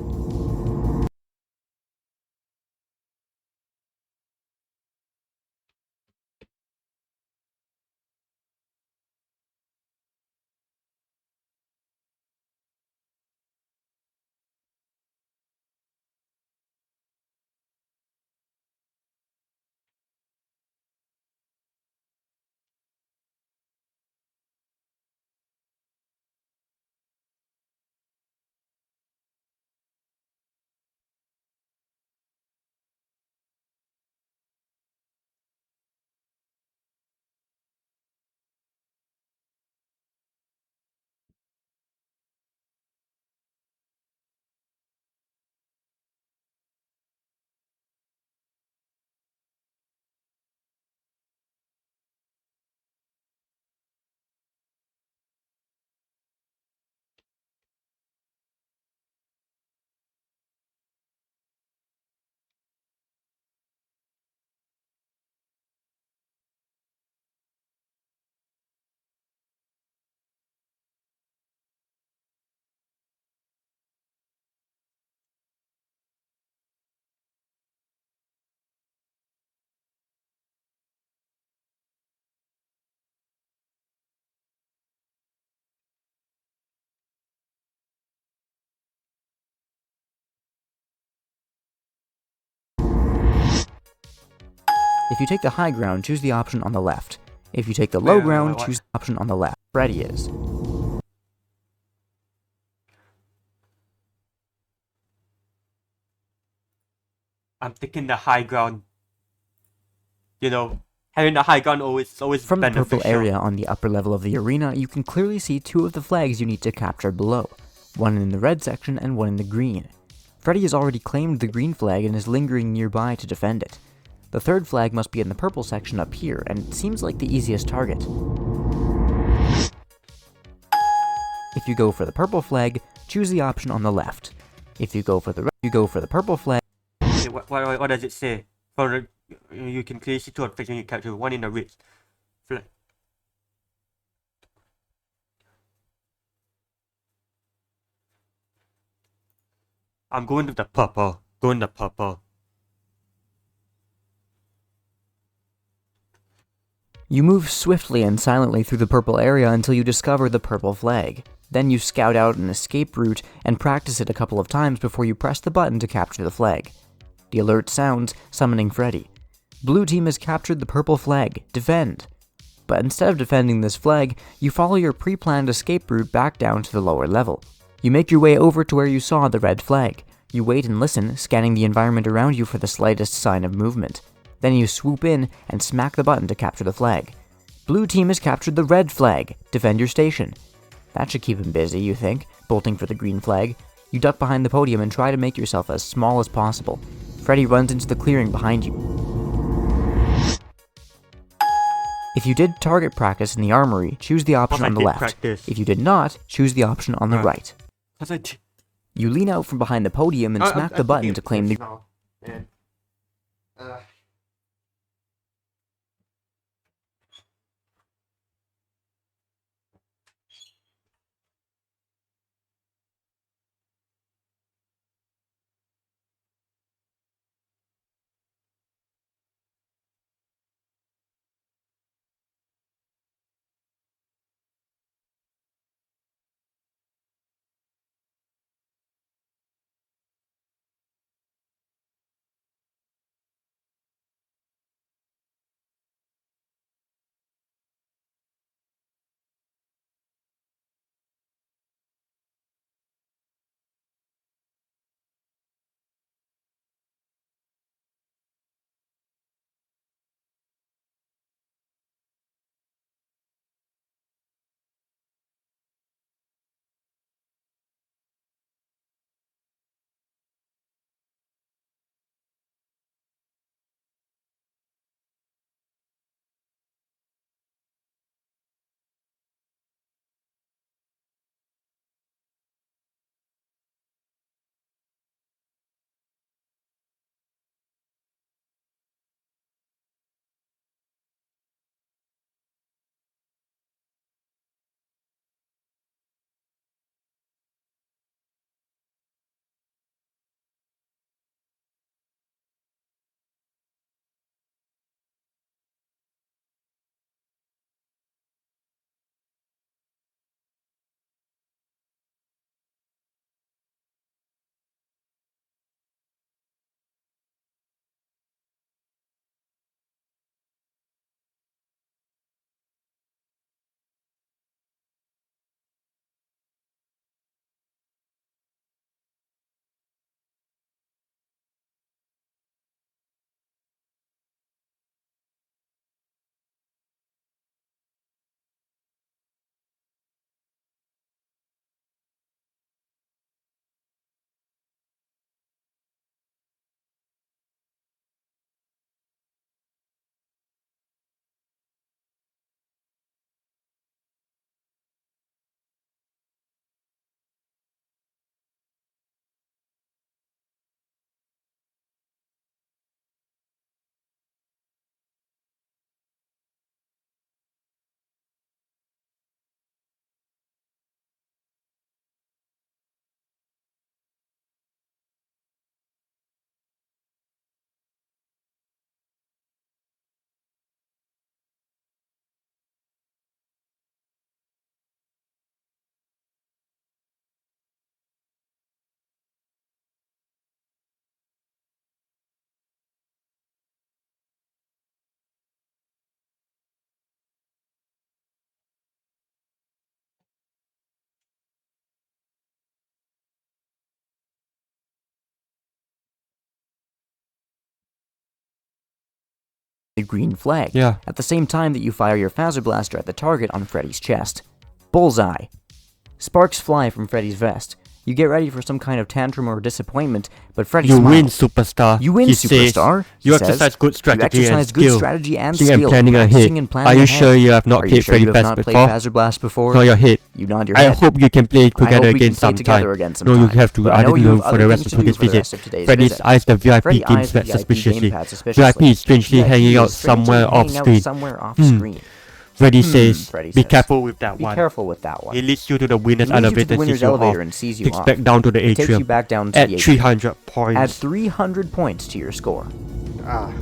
If you take the high ground, choose the option on the left. If you take the low ground, choose the option on the left. Freddy is. I'm taking the high ground. You know, having the high ground always From the beneficial. purple area on the upper level of the arena, you can clearly see two of the flags you need to capture below. One in the red section and one in the green. Freddy has already claimed the green flag and is lingering nearby to defend it. The third flag must be in the purple section up here, and it seems like the easiest target. If you go for the purple flag, choose the option on the left. If you go for the purple flag... Okay, what does it say? For you can clearly see two flags when you capture one in the red flag. I'm going to the purple. Going to purple. You move swiftly and silently through the purple area until you discover the purple flag. Then you scout out an escape route and practice it a couple of times before you press the button to capture the flag. The alert sounds, summoning Freddy. Blue team has captured the purple flag. Defend. But instead of defending this flag, you follow your pre-planned escape route back down to the lower level. You make your way over to where you saw the red flag. You wait and listen, scanning the environment around you for the slightest sign of movement. Then you swoop in and smack the button to capture the flag. Blue team has captured the red flag. Defend your station. That should keep him busy, you think, bolting for the green flag. You duck behind the podium and try to make yourself as small as possible. Freddy runs into the clearing behind you. If you did target practice in the armory, choose the option on the left. Practice. If you did not, choose the option on the right. Cause You lean out from behind the podium and smack the button to claim the... green flag. Yeah. At the same time that you fire your phaser blaster at the target on Freddy's chest. Bullseye. Sparks fly from Freddy's vest. You get ready for some kind of tantrum or disappointment, but Freddy You smiles. win, superstar. You win, He superstar. Says, you he says. exercise good strategy You exercise and good skill. strategy and See, I'm skill. planning ahead. Practicing and planning Are you ahead. sure you have not Are you played sure Freddy you have Fast not played before? Phaser Blast before? No, your head. You nod your I head. hope you can play I together hope we again can play sometime. together again No, you sometime. have to. But I know don't you know have for other the rest things of to do today's for the visit. rest of today's Freddy's visit. eyes the VIP Freddy game eyes the sweat VIP suspiciously. gamepad suspiciously. VIP is strangely hanging out somewhere off screen. Somewhere off screen. Freddy says, Freddy be says. careful with that Be one. careful with that one. He leads you to the winner's He leads you to elevator, the winner's sees you elevator off, and sees you takes off. back down to the It takes atrium. you back down to At the atrium. 300 points. Add 300 points to your score. No.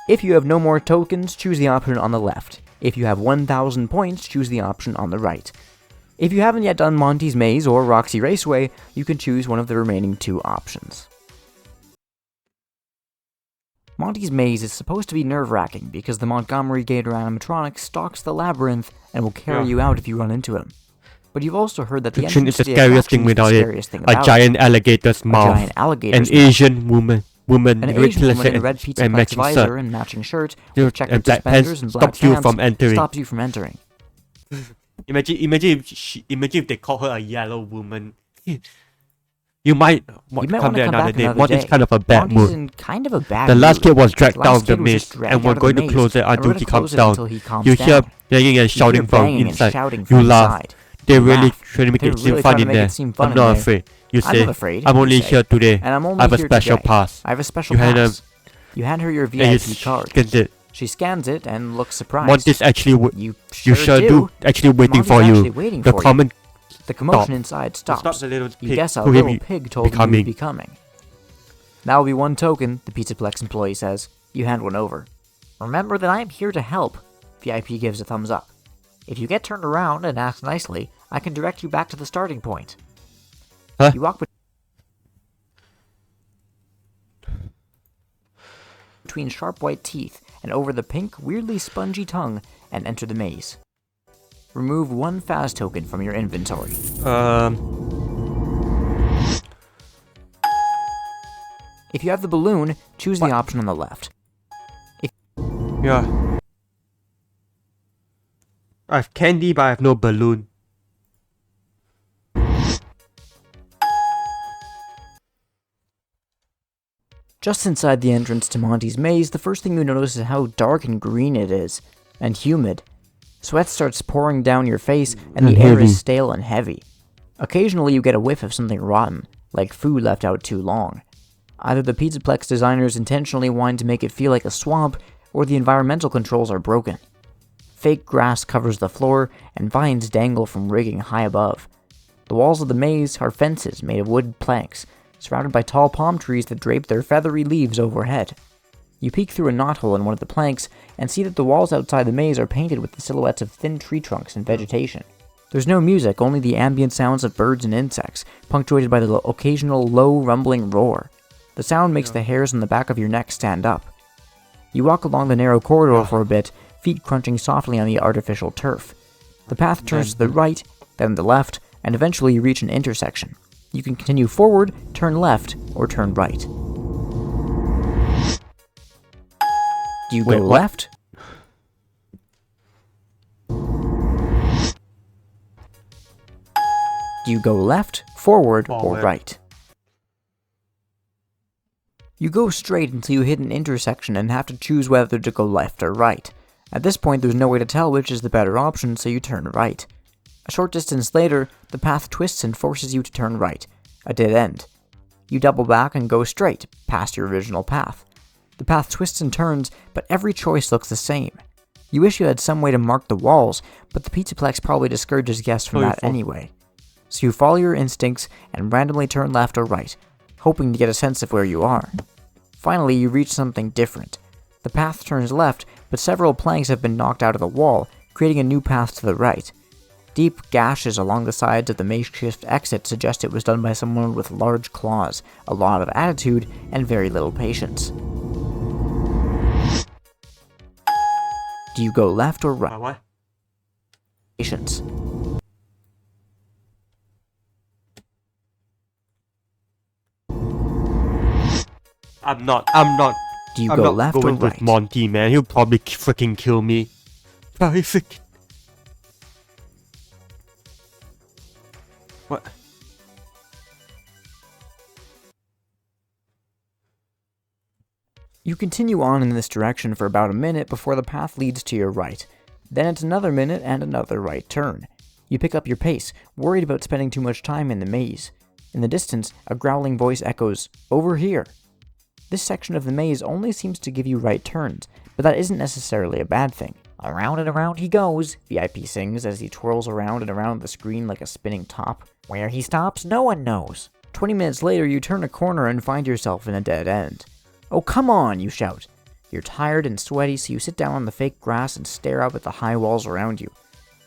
If you have no more tokens, choose the option on the left. If you have 1,000 points, choose the option on the right. If you haven't yet done Monty's Maze or Roxy Raceway, you can choose one of the remaining two options. Monty's maze is supposed to be nerve-wracking because the Montgomery Gator animatronic stalks the labyrinth and will carry you out if you run into him. But you've also heard that the Fiction entrance is to the the scariest attraction thing is the without it. scariest thing A about giant alligator's it. mouth. A giant alligator's An mouth. Asian woman An with Asian woman in a and red pizza and plex matching visor shirt and matching shirt Dude, with checkered and black suspenders pants and black stops you pants from entering. stops you from entering. Imagine if they call her a yellow woman. You might You might come want to there come another back day. another What day. is kind of a bad Monty's mood. in kind of a bad The last mood. kid was dragged The out last of the kid was maze, just dragged and we're out of going the to maze, close it and we're until gonna he close comes it down. until he calms You hear down. banging and shouting hear from banging and inside. shouting You from laugh. inside. They're You really laugh. trying to make They're it seem really fun trying to in make there. it seem fun I'm in not there. afraid. You I'm say, not afraid, I'm you only say. here today. And I'm only I have a here special today. pass. I have a special You hand pass. You hand her your and you VIP card. scans it. She scans it and looks surprised. Monty's actually, You you sure do. Actually waiting Monty's for actually you. waiting The for you. common The commotion Stop. inside Stop stops. the little You pig guess a who little he pig told him he would be coming. That will be one token, the Pizzaplex employee says. You hand one over. Remember that I'm here to help. VIP gives a thumbs up. If you get turned around and ask nicely, I can direct you back to the starting point. Huh? You walk between sharp white teeth and over the pink, weirdly spongy tongue and enter the maze. Remove one fast token from your inventory. If you have the balloon, choose the option on the left. Yeah. I have candy, but I have no balloon. Just inside the entrance to Monty's maze, the first thing you notice is how dark and green it is, and humid. Sweat starts pouring down your face, and the air is stale and heavy. Occasionally you get a whiff of something rotten, like food left out too long. Either the Pizzaplex designers intentionally wanted to make it feel like a swamp, or the environmental controls are broken. Fake grass covers the floor, and vines dangle from rigging high above. The walls of the maze are fences made of wood planks, surrounded by tall palm trees that drape their feathery leaves overhead. You peek through a knothole in one of the planks, and see that the walls outside the maze are painted with the silhouettes of thin tree trunks and vegetation. There's no music, only the ambient sounds of birds and insects, punctuated by the occasional low, rumbling roar. The sound makes the hairs on the back of your neck stand up. You walk along the narrow corridor for a bit, feet crunching softly on the artificial turf. The path turns to the right, then the left, and eventually you reach an intersection. You can continue forward, turn left, or turn right. Do you go left? Do you go left, forward, or right? You go straight until you hit an intersection and have to choose whether to go left or right. At this point, there's no way to tell which is the better option, so you turn right. A short distance later, the path twists and forces you to turn right, a dead end. You double back and go straight, past your original path. The path twists and turns, but every choice looks the same. You wish you had some way to mark the walls, but the Pizzaplex probably discourages guests from that anyway. So you follow your instincts and randomly turn left or right, hoping to get a sense of where you are. Finally, you reach something different. The path turns left, but several planks have been knocked out of the wall, creating a new path to the right. Deep gashes along the sides of the makeshift exit suggest it was done by someone with large claws, a lot of attitude, and very little patience. Do you go left or right? What? Patience. I'm not. Do you I'm go not left or going right? with Monty, man. He'll probably freaking kill me. What? You continue on in this direction for about a minute before the path leads to your right. Then it's another minute and another right turn. You pick up your pace, worried about spending too much time in the maze. In the distance, a growling voice echoes, "Over here." This section of the maze only seems to give you right turns, but that isn't necessarily a bad thing. Around and around he goes, VIP sings as he twirls around and around the screen like a spinning top. Where he stops, no one knows. 20 minutes later, you turn a corner and find yourself in a dead end. "Oh, come on," you shout. You're tired and sweaty, so you sit down on the fake grass and stare up at the high walls around you.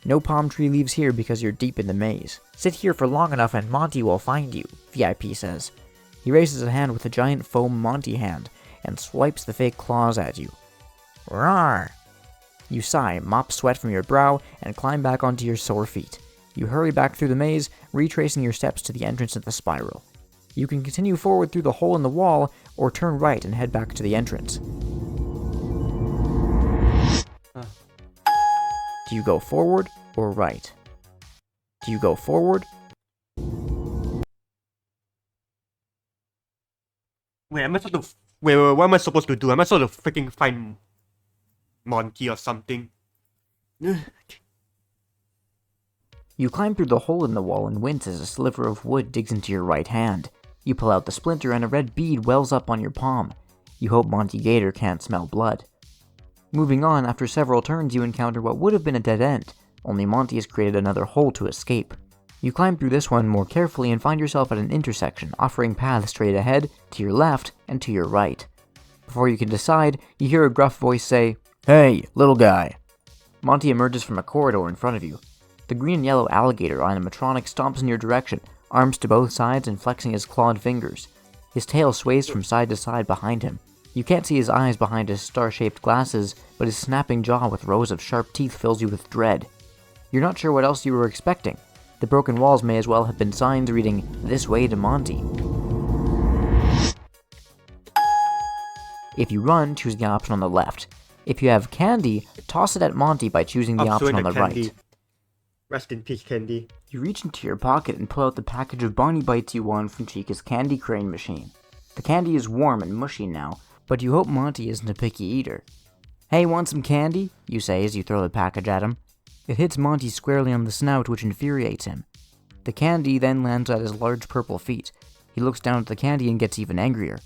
No palm tree leaves here because you're deep in the maze. Sit here for long enough and Monty will find you, VIP says. He raises a hand with a giant foam Monty hand, and swipes the fake claws at you. Roar! You sigh, mop sweat from your brow, and climb back onto your sore feet. You hurry back through the maze, retracing your steps to the entrance of the spiral. You can continue forward through the hole in the wall, or turn right and head back to the entrance. Do you go forward or right? Do you go forward? Wait, am I sort of... Wait, what am I supposed to do? Am I sort of freaking find Monty or something? You climb through the hole in the wall and wince as a sliver of wood digs into your right hand. You pull out the splinter and a red bead wells up on your palm. You hope Monty Gator can't smell blood. Moving on, after several turns you encounter what would have been a dead end, only Monty has created another hole to escape. You climb through this one more carefully and find yourself at an intersection, offering paths straight ahead, to your left, and to your right. Before you can decide, you hear a gruff voice say, "Hey, little guy." Monty emerges from a corridor in front of you. The green and yellow alligator animatronic stomps in your direction, arms to both sides and flexing his clawed fingers. His tail sways from side to side behind him. You can't see his eyes behind his star-shaped glasses, but his snapping jaw with rows of sharp teeth fills you with dread. You're not sure what else you were expecting. The broken walls may as well have been signs reading, "This way to Monty." If you run, choose the option on the left. If you have candy, toss it at Monty by choosing the option on the right. Rest in peace, Candy. You reach into your pocket and pull out the package of Barney Bites you won from Chica's candy crane machine. The candy is warm and mushy now, but you hope Monty isn't a picky eater. "Hey, want some candy?" you say as you throw the package at him. It hits Monty squarely on the snout, which infuriates him. The candy then lands at his large purple feet. He looks down at the candy and gets even angrier.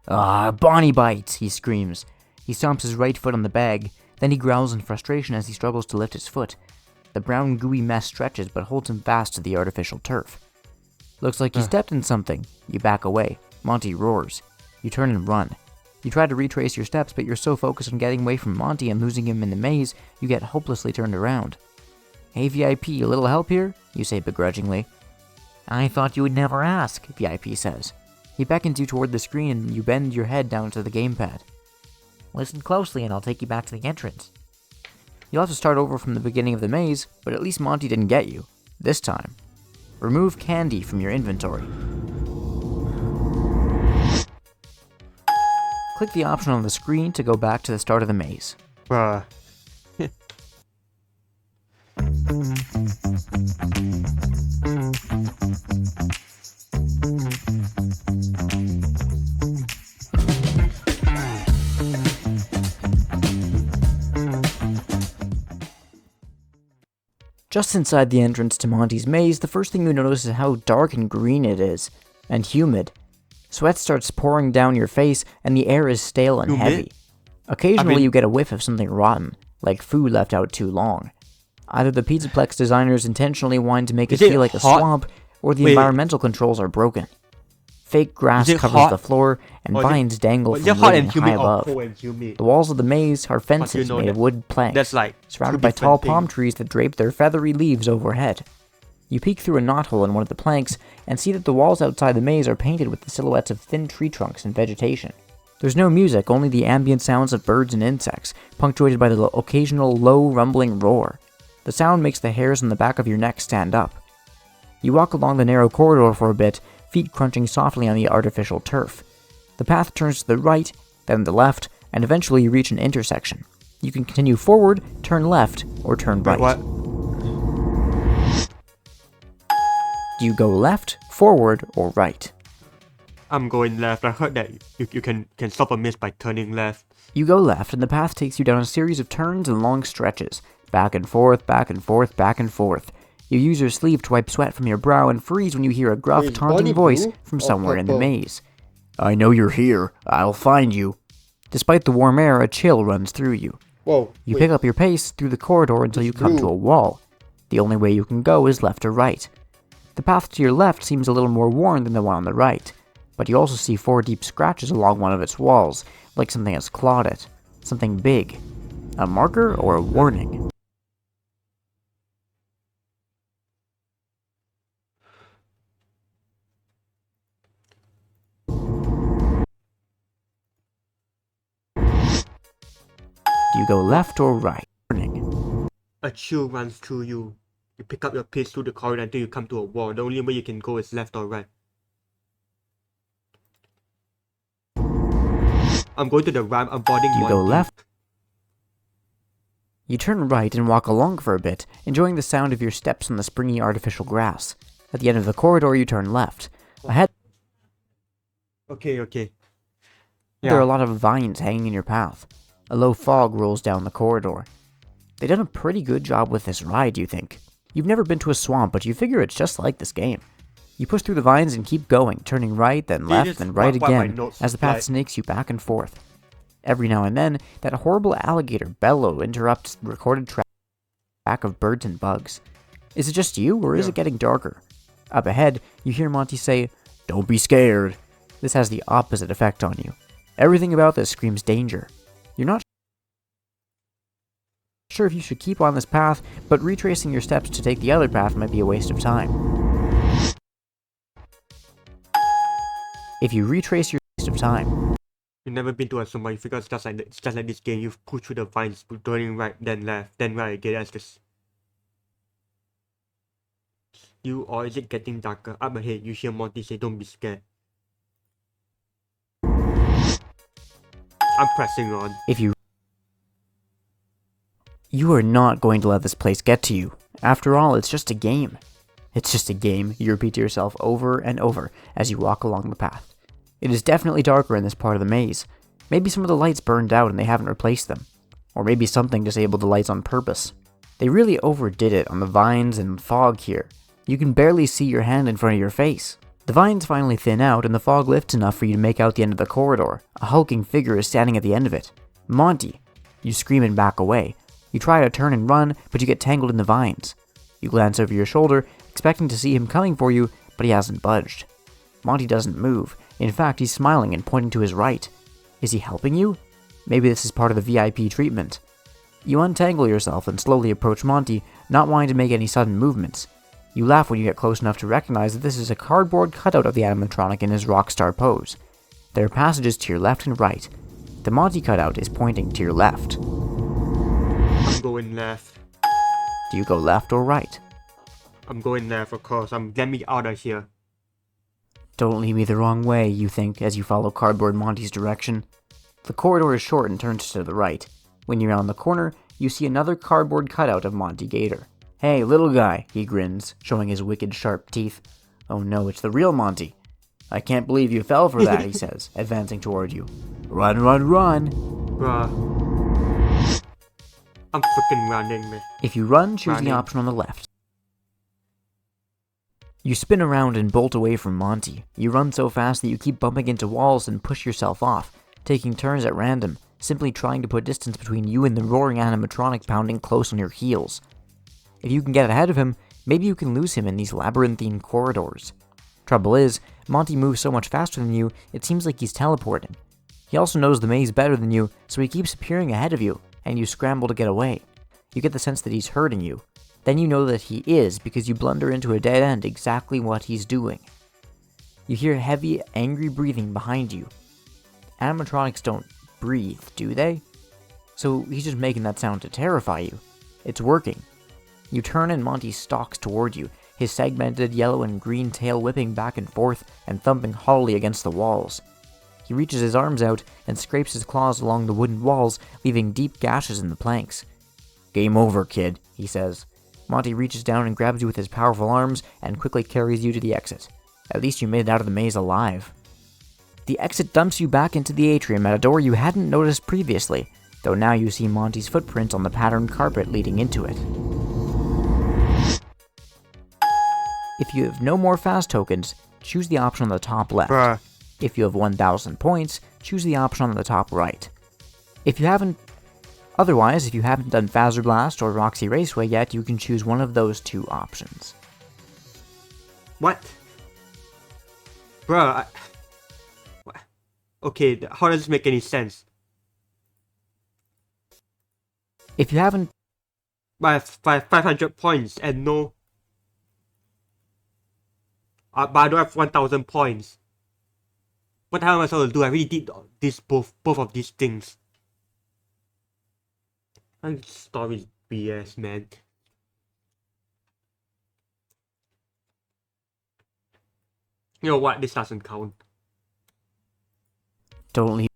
"Ah, Barney Bites!" he screams. He stomps his right foot on the bag, then he growls in frustration as he struggles to lift his foot. The brown gooey mess stretches but holds him fast to the artificial turf. "Looks like you stepped in something." You back away. Monty roars. You turn and run. You try to retrace your steps, but you're so focused on getting away from Monty and losing him in the maze, you get hopelessly turned around. "Hey VIP, a little help here?" you say begrudgingly. "I thought you would never ask," VIP says. He beckons you toward the screen and you bend your head down to the gamepad. Listen closely and I'll take you back to the entrance. You'll have to start over from the beginning of the maze, but at least Monty didn't get you. This time. Remove candy from your inventory. Click the option on the screen to go back to the start of the maze. Bruh. Just inside the entrance to Monty's maze, the first thing you notice is how dark and green it is, and humid. Sweat starts pouring down your face, and the air is stale and heavy. Occasionally you get a whiff of something rotten, like food left out too long. Either the Pizzaplex designers intentionally wanted to make it feel like a swamp, or the environmental controls are broken. Fake grass covers the floor, and vines dangle from living high above. The walls of the maze are fences made of wood planks, surrounded by tall palm trees that drape their feathery leaves overhead. You peek through a knothole in one of the planks, and see that the walls outside the maze are painted with the silhouettes of thin tree trunks and vegetation. There's no music, only the ambient sounds of birds and insects, punctuated by the occasional low, rumbling roar. The sound makes the hairs on the back of your neck stand up. You walk along the narrow corridor for a bit, feet crunching softly on the artificial turf. The path turns to the right, then the left, and eventually you reach an intersection. You can continue forward, turn left, or turn right. What? Do you go left, forward, or right? I'm going left. I heard that you can stop a miss by turning left. You go left, and the path takes you down a series of turns and long stretches. Back and forth, back and forth, back and forth. You use your sleeve to wipe sweat from your brow and freeze when you hear a gruff, taunting voice from somewhere in the maze. "I know you're here. I'll find you." Despite the warm air, a chill runs through you. You pick up your pace through the corridor until you come to a wall. The only way you can go is left or right. The path to your left seems a little more worn than the one on the right, but you also see 4 deep scratches along one of its walls, like something has clawed it. Something big. A marker or a warning? Do you go left or right? A chill runs through you. You pick up your pace through the corridor until you come to a wall. The only way you can go is left or right. I'm going to the right. I'm boarding. Do you one go deep. left? You turn right and walk along for a bit, enjoying the sound of your steps on the springy artificial grass. At the end of the corridor, you turn left. Ahead, Okay. there are a lot of vines hanging in your path. A low fog rolls down the corridor. They've done a pretty good job with this ride, you think. You've never been to a swamp, but you figure it's just like this game. You push through the vines and keep going, turning right, then left, then right again, as the path snakes you back and forth. Every now and then, that horrible alligator bellow interrupts the recorded track of birds and bugs. Is it just you, or is it getting darker? Up ahead, you hear Monty say, "Don't be scared." This has the opposite effect on you. Everything about this screams danger. You're not sure if you should keep on this path, but retracing your steps to take the other path might be a waste of time. If you retrace your waste of time, You've never been to a swamp, you figure it's just like this game. You push through the vines, turning right, then left, then right again. As this. Or is it getting darker? Up ahead, you hear Monty say, "Don't be scared." I'm pressing on. You are not going to let this place get to you. After all, it's just a game. It's just a game, you repeat to yourself over and over as you walk along the path. It is definitely darker in this part of the maze. Maybe some of the lights burned out and they haven't replaced them. Or maybe something disabled the lights on purpose. They really overdid it on the vines and fog here. You can barely see your hand in front of your face. The vines finally thin out and the fog lifts enough for you to make out the end of the corridor. A hulking figure is standing at the end of it. "Monty!" You scream and back away. You try to turn and run, but you get tangled in the vines. You glance over your shoulder, expecting to see him coming for you, but he hasn't budged. Monty doesn't move. In fact, he's smiling and pointing to his right. Is he helping you? Maybe this is part of the VIP treatment. You untangle yourself and slowly approach Monty, not wanting to make any sudden movements. You laugh when you get close enough to recognize that this is a cardboard cutout of the animatronic in his rockstar pose. There are passages to your left and right. The Monty cutout is pointing to your left. I'm going left. Do you go left or right? I'm going left, of course. Get me out of here. Don't lead me the wrong way, you think, as you follow Cardboard Monty's direction. The corridor is short and turns to the right. When you round the corner, you see another cardboard cutout of Monty Gator. "Hey, little guy," he grins, showing his wicked sharp teeth. "Oh no, it's the real Monty." "I can't believe you fell for that," he says, advancing toward you. "Run, run, run!" Bruh. I'm freaking running, man. If you run, choose the option on the left. You spin around and bolt away from Monty. You run so fast that you keep bumping into walls and push yourself off, taking turns at random, simply trying to put distance between you and the roaring animatronic pounding close on your heels. If you can get ahead of him, maybe you can lose him in these labyrinthine corridors. Trouble is, Monty moves so much faster than you, it seems like he's teleporting. He also knows the maze better than you, so he keeps appearing ahead of you, and you scramble to get away. You get the sense that he's hurting you. Then you know that he is because you blunder into a dead end exactly what he's doing. You hear heavy, angry breathing behind you. Animatronics don't breathe, do they? So he's just making that sound to terrify you. It's working. You turn and Monty stalks toward you, his segmented yellow and green tail whipping back and forth and thumping hollowly against the walls. He reaches his arms out and scrapes his claws along the wooden walls, leaving deep gashes in the planks. "Game over, kid," he says. Monty reaches down and grabs you with his powerful arms and quickly carries you to the exit. At least you made it out of the maze alive. The exit dumps you back into the atrium at a door you hadn't noticed previously, though now you see Monty's footprint on the patterned carpet leading into it. If you have no more fast tokens, choose the option on the top left. Bruh. If you have 1,000 points, choose the option on the top right. Otherwise, if you haven't done Fazer Blast or Roxy Raceway yet, you can choose one of those two options. What? Bruh, what? Okay, how does this make any sense? If you haven't... I have 500 points and no... but I don't have 1,000 points. What the hell am I supposed to do? I really did both of these things. And story BS, man. You know what? This doesn't count. Don't leave.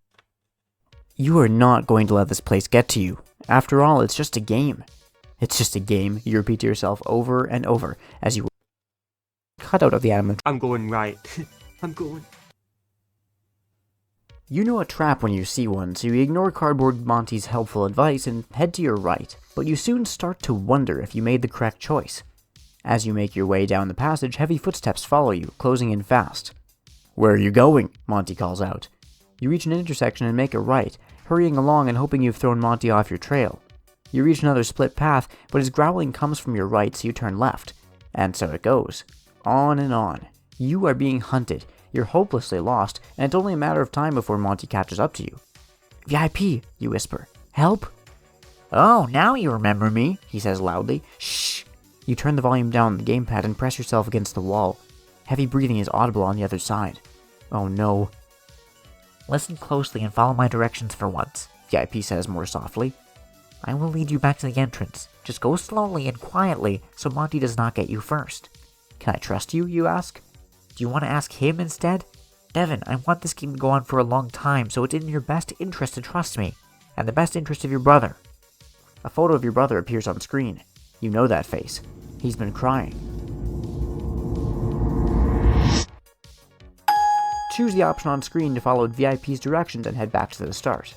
You are not going to let this place get to you. After all, it's just a game. It's just a game, you repeat to yourself over and over as you cut out of the animatronic. I'm going right. I'm going. You know a trap when you see one, so you ignore Cardboard Monty's helpful advice and head to your right, but you soon start to wonder if you made the correct choice. As you make your way down the passage, heavy footsteps follow you, closing in fast. "Where are you going?" Monty calls out. You reach an intersection and make a right, hurrying along and hoping you've thrown Monty off your trail. You reach another split path, but his growling comes from your right, so you turn left. And so it goes. On and on. You are being hunted, you're hopelessly lost, and it's only a matter of time before Monty catches up to you. "VIP," you whisper. "Help?" Oh, now you remember me, he says loudly. "Shh!" You turn the volume down on the gamepad and press yourself against the wall. Heavy breathing is audible on the other side. Oh no. Listen closely and follow my directions for once, VIP says more softly. I will lead you back to the entrance. Just go slowly and quietly so Monty does not get you first. Can I trust you, you ask? Do you want to ask him instead? Devin, I want this game to go on for a long time, so it's in your best interest to trust me, and the best interest of your brother. A photo of your brother appears on screen. You know that face. He's been crying. Choose the option on screen to follow VIP's directions and head back to the start.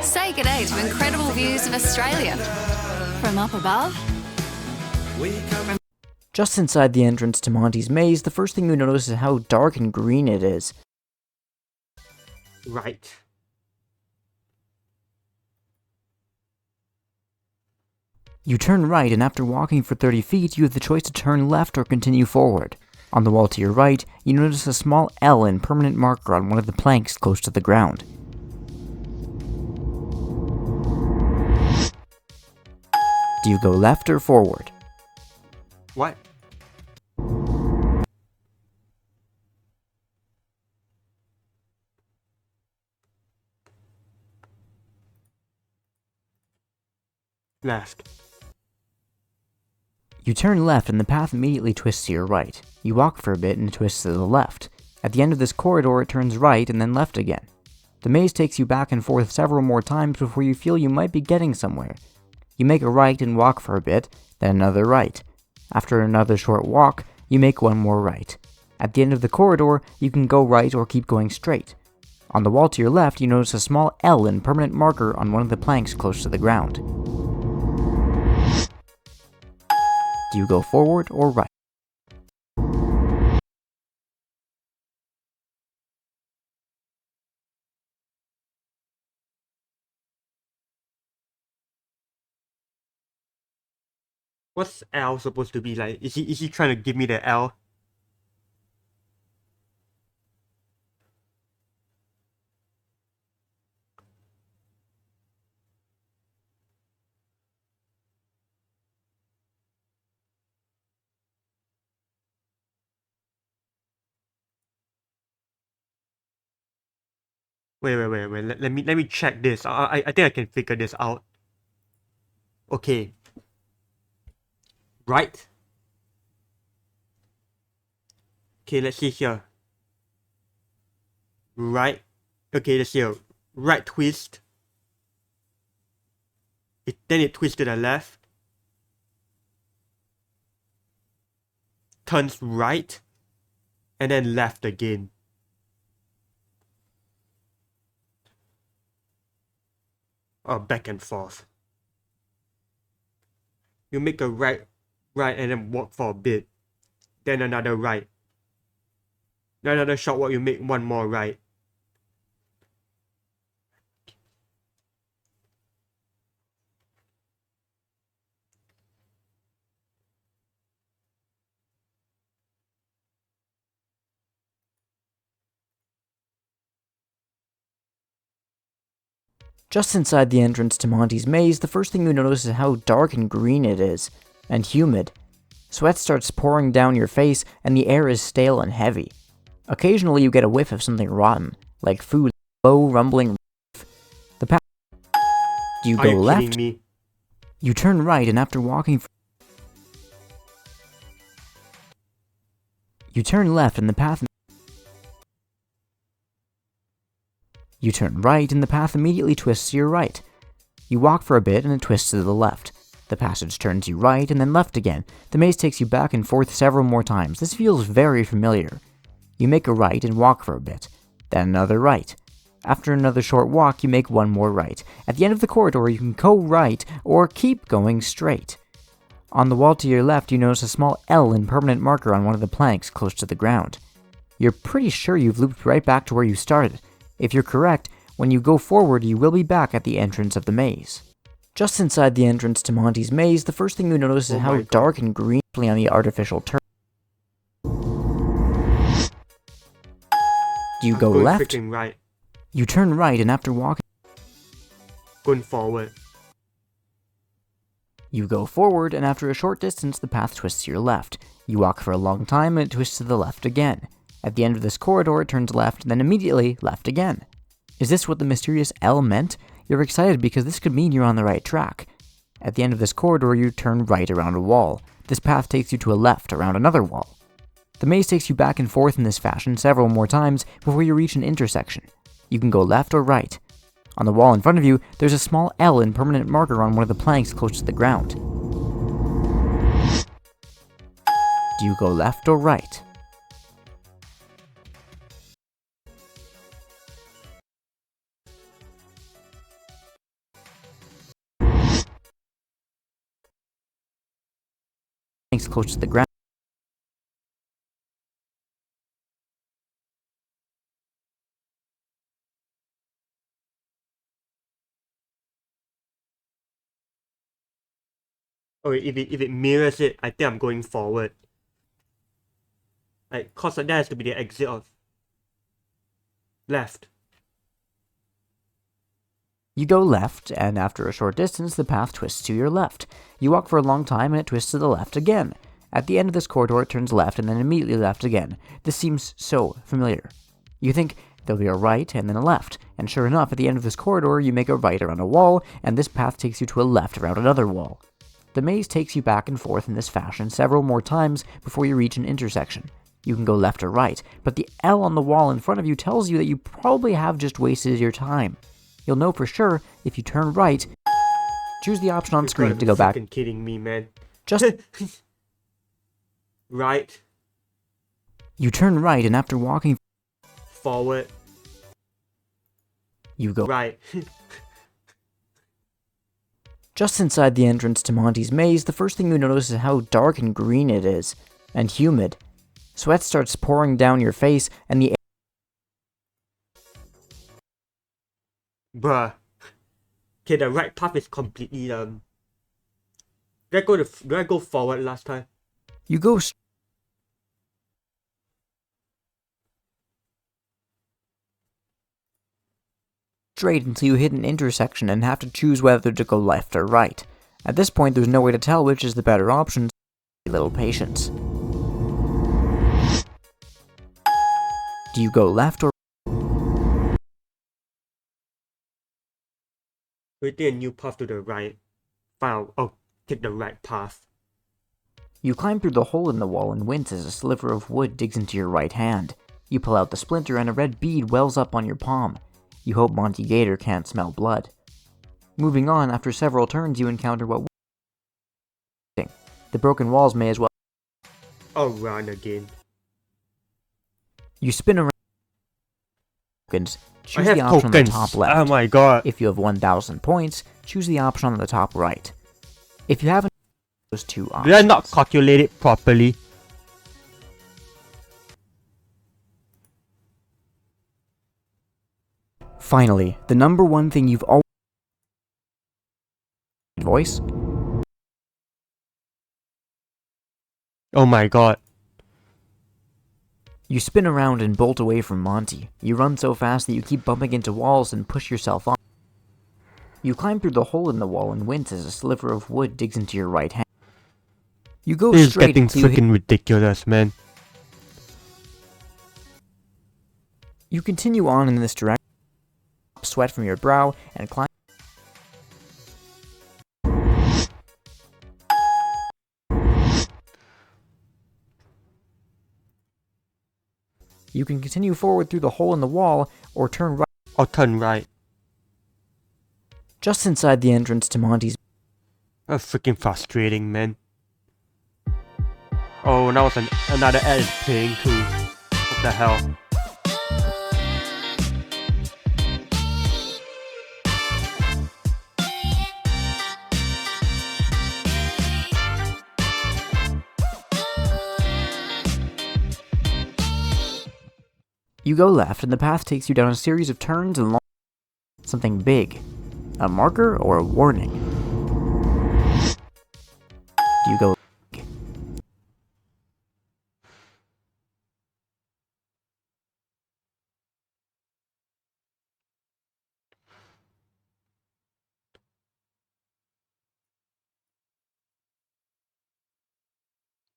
Say g'day to incredible views of Australia. From up above. Just inside the entrance to Monty's maze, the first thing you notice is how dark and green it is. Right. You turn right, and after walking for 30 feet, you have the choice to turn left or continue forward. On the wall to your right, you notice a small L in permanent marker on one of the planks close to the ground. Do you go left or forward? What? Left. You turn left and the path immediately twists to your right. You walk for a bit and it twists to the left. At the end of this corridor, it turns right and then left again. The maze takes you back and forth several more times before you feel you might be getting somewhere. You make a right and walk for a bit, then another right. After another short walk, you make one more right. At the end of the corridor, you can go right or keep going straight. On the wall to your left, you notice a small L in permanent marker on one of the planks close to the ground. Do you go forward or right? What's L supposed to be like? Is he trying to give me the L? Wait. Let me check this. I think I can figure this out. Okay. Right. Okay, let's see here. Right. Okay, let's see here. Right twist. Then it twists to the left. Turns right. And then left again. Back and forth. You make a right and then walk for a bit. Then another right. Then another short walk, you make one more right. Just inside the entrance to Monty's maze, the first thing you notice is how dark and green it is, and humid. Sweat starts pouring down your face, and the air is stale and heavy. Occasionally you get a whiff of something rotten, like food. low rumbling roof. The path. You Are go you left. kidding me? You turn right, and after walking, you turn left, and the path. You turn right, and the path immediately twists to your right. You walk for a bit, and it twists to the left. The passage turns you right, and then left again. The maze takes you back and forth several more times. This feels very familiar. You make a right and walk for a bit, then another right. After another short walk, you make one more right. At the end of the corridor, you can go right or keep going straight. On the wall to your left, you notice a small L in permanent marker on one of the planks close to the ground. You're pretty sure you've looped right back to where you started. If you're correct, when you go forward, you will be back at the entrance of the maze. Just inside the entrance to Monty's maze, the first thing you notice is how dark and green on the artificial turf. You go going left. freaking right. You turn right, and after walking, Going forward. you go forward, and after a short distance, the path twists to your left. You walk for a long time, and it twists to the left again. At the end of this corridor, it turns left, and then immediately left again. Is this what the mysterious L meant? You're excited because this could mean you're on the right track. At the end of this corridor, you turn right around a wall. This path takes you to a left around another wall. The maze takes you back and forth in this fashion several more times before you reach an intersection. You can go left or right. On the wall in front of you, there's a small L in permanent marker on one of the planks close to the ground. Do you go left or right? Planks close to the ground. Okay, if it mirrors it, I think I'm going forward. Like, cause that has to be the exit of left. You go left, and after a short distance, the path twists to your left. You walk for a long time, and it twists to the left again. At the end of this corridor, it turns left, and then immediately left again. This seems so familiar. You think there'll be a right, and then a left. And sure enough, at the end of this corridor, you make a right around a wall, and this path takes you to a left around another wall. The maze takes you back and forth in this fashion several more times before you reach an intersection. You can go left or right, but the L on the wall in front of you tells you that you probably have just wasted your time. You'll know for sure if you turn right. Choose the option on screen to go back. You're kidding me, man. Just right. You turn right, and after walking Forward. you go Right. Just inside the entrance to Monty's maze, the first thing you notice is how dark and green it is, and humid. Sweat starts pouring down your face, and the Bruh. Okay, the right path is completely Did I go forward last time? you go straight until you hit an intersection and have to choose whether to go left or right. At this point, there's no way to tell which is the better option, so a little patience. Do you go left or We take a new path to the right. Fine, oh, take the right path. You climb through the hole in the wall and wince as a sliver of wood digs into your right hand. You pull out the splinter and a red bead wells up on your palm. You hope Monty Gator can't smell blood. Moving on, after several turns, you encounter what the broken walls may as well. Oh, run again. You spin around. Choose I have the option on the tokens. top left. Oh my god. If you have 1,000 points, choose the option on the top right. If you haven't, those two options. Did I not calculate it properly? Finally, the number one thing you've always voice. Oh my god. You spin around and bolt away from Monty. You run so fast that you keep bumping into walls and push yourself on. You climb through the hole in the wall and wince as a sliver of wood digs into your right hand. You go This is straight getting until you hit. freaking ridiculous, man. You continue on in this direction. sweat from your brow and climb. You can continue forward through the hole in the wall or turn right. Or turn right. Just inside the entrance to Monty's. That's freaking frustrating, man. Oh, now it's another ad is playing too. What the hell? You go left, and the path takes you down a series of turns and long. Something big. A marker or a warning? You go.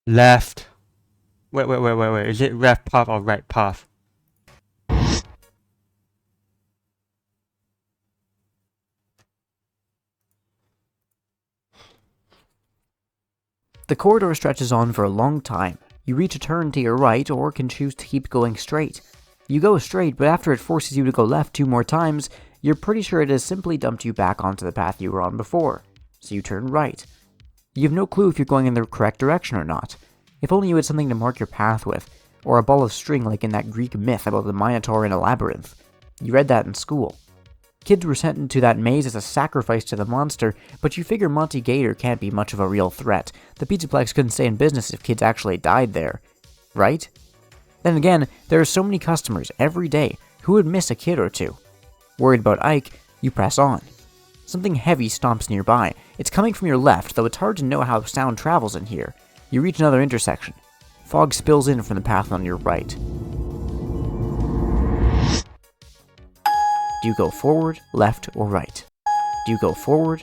Left. Wait. Is it left path or right path? The corridor stretches on for a long time. You reach a turn to your right, or can choose to keep going straight. You go straight, but after it forces you to go left 2 more times, you're pretty sure it has simply dumped you back onto the path you were on before, so you turn right. You have no clue if you're going in the correct direction or not. If only you had something to mark your path with, or a ball of string like in that Greek myth about the Minotaur in a labyrinth. You read that in school. Kids were sent into that maze as a sacrifice to the monster, but you figure Monty Gator can't be much of a real threat. The Pizzaplex couldn't stay in business if kids actually died there. Right? Then again, there are so many customers every day who would miss a kid or two. Worried about Ike, you press on. Something heavy stomps nearby. It's coming from your left, though it's hard to know how sound travels in here. You reach another intersection. Fog spills in from the path on your right. Do you go forward, left, or right? Do you go forward?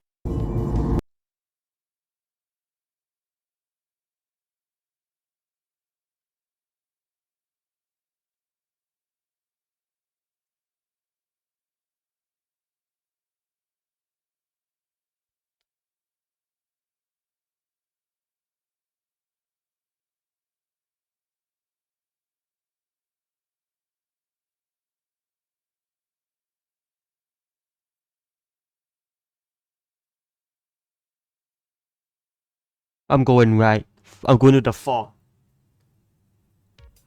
I'm going right. I'm going to the fog.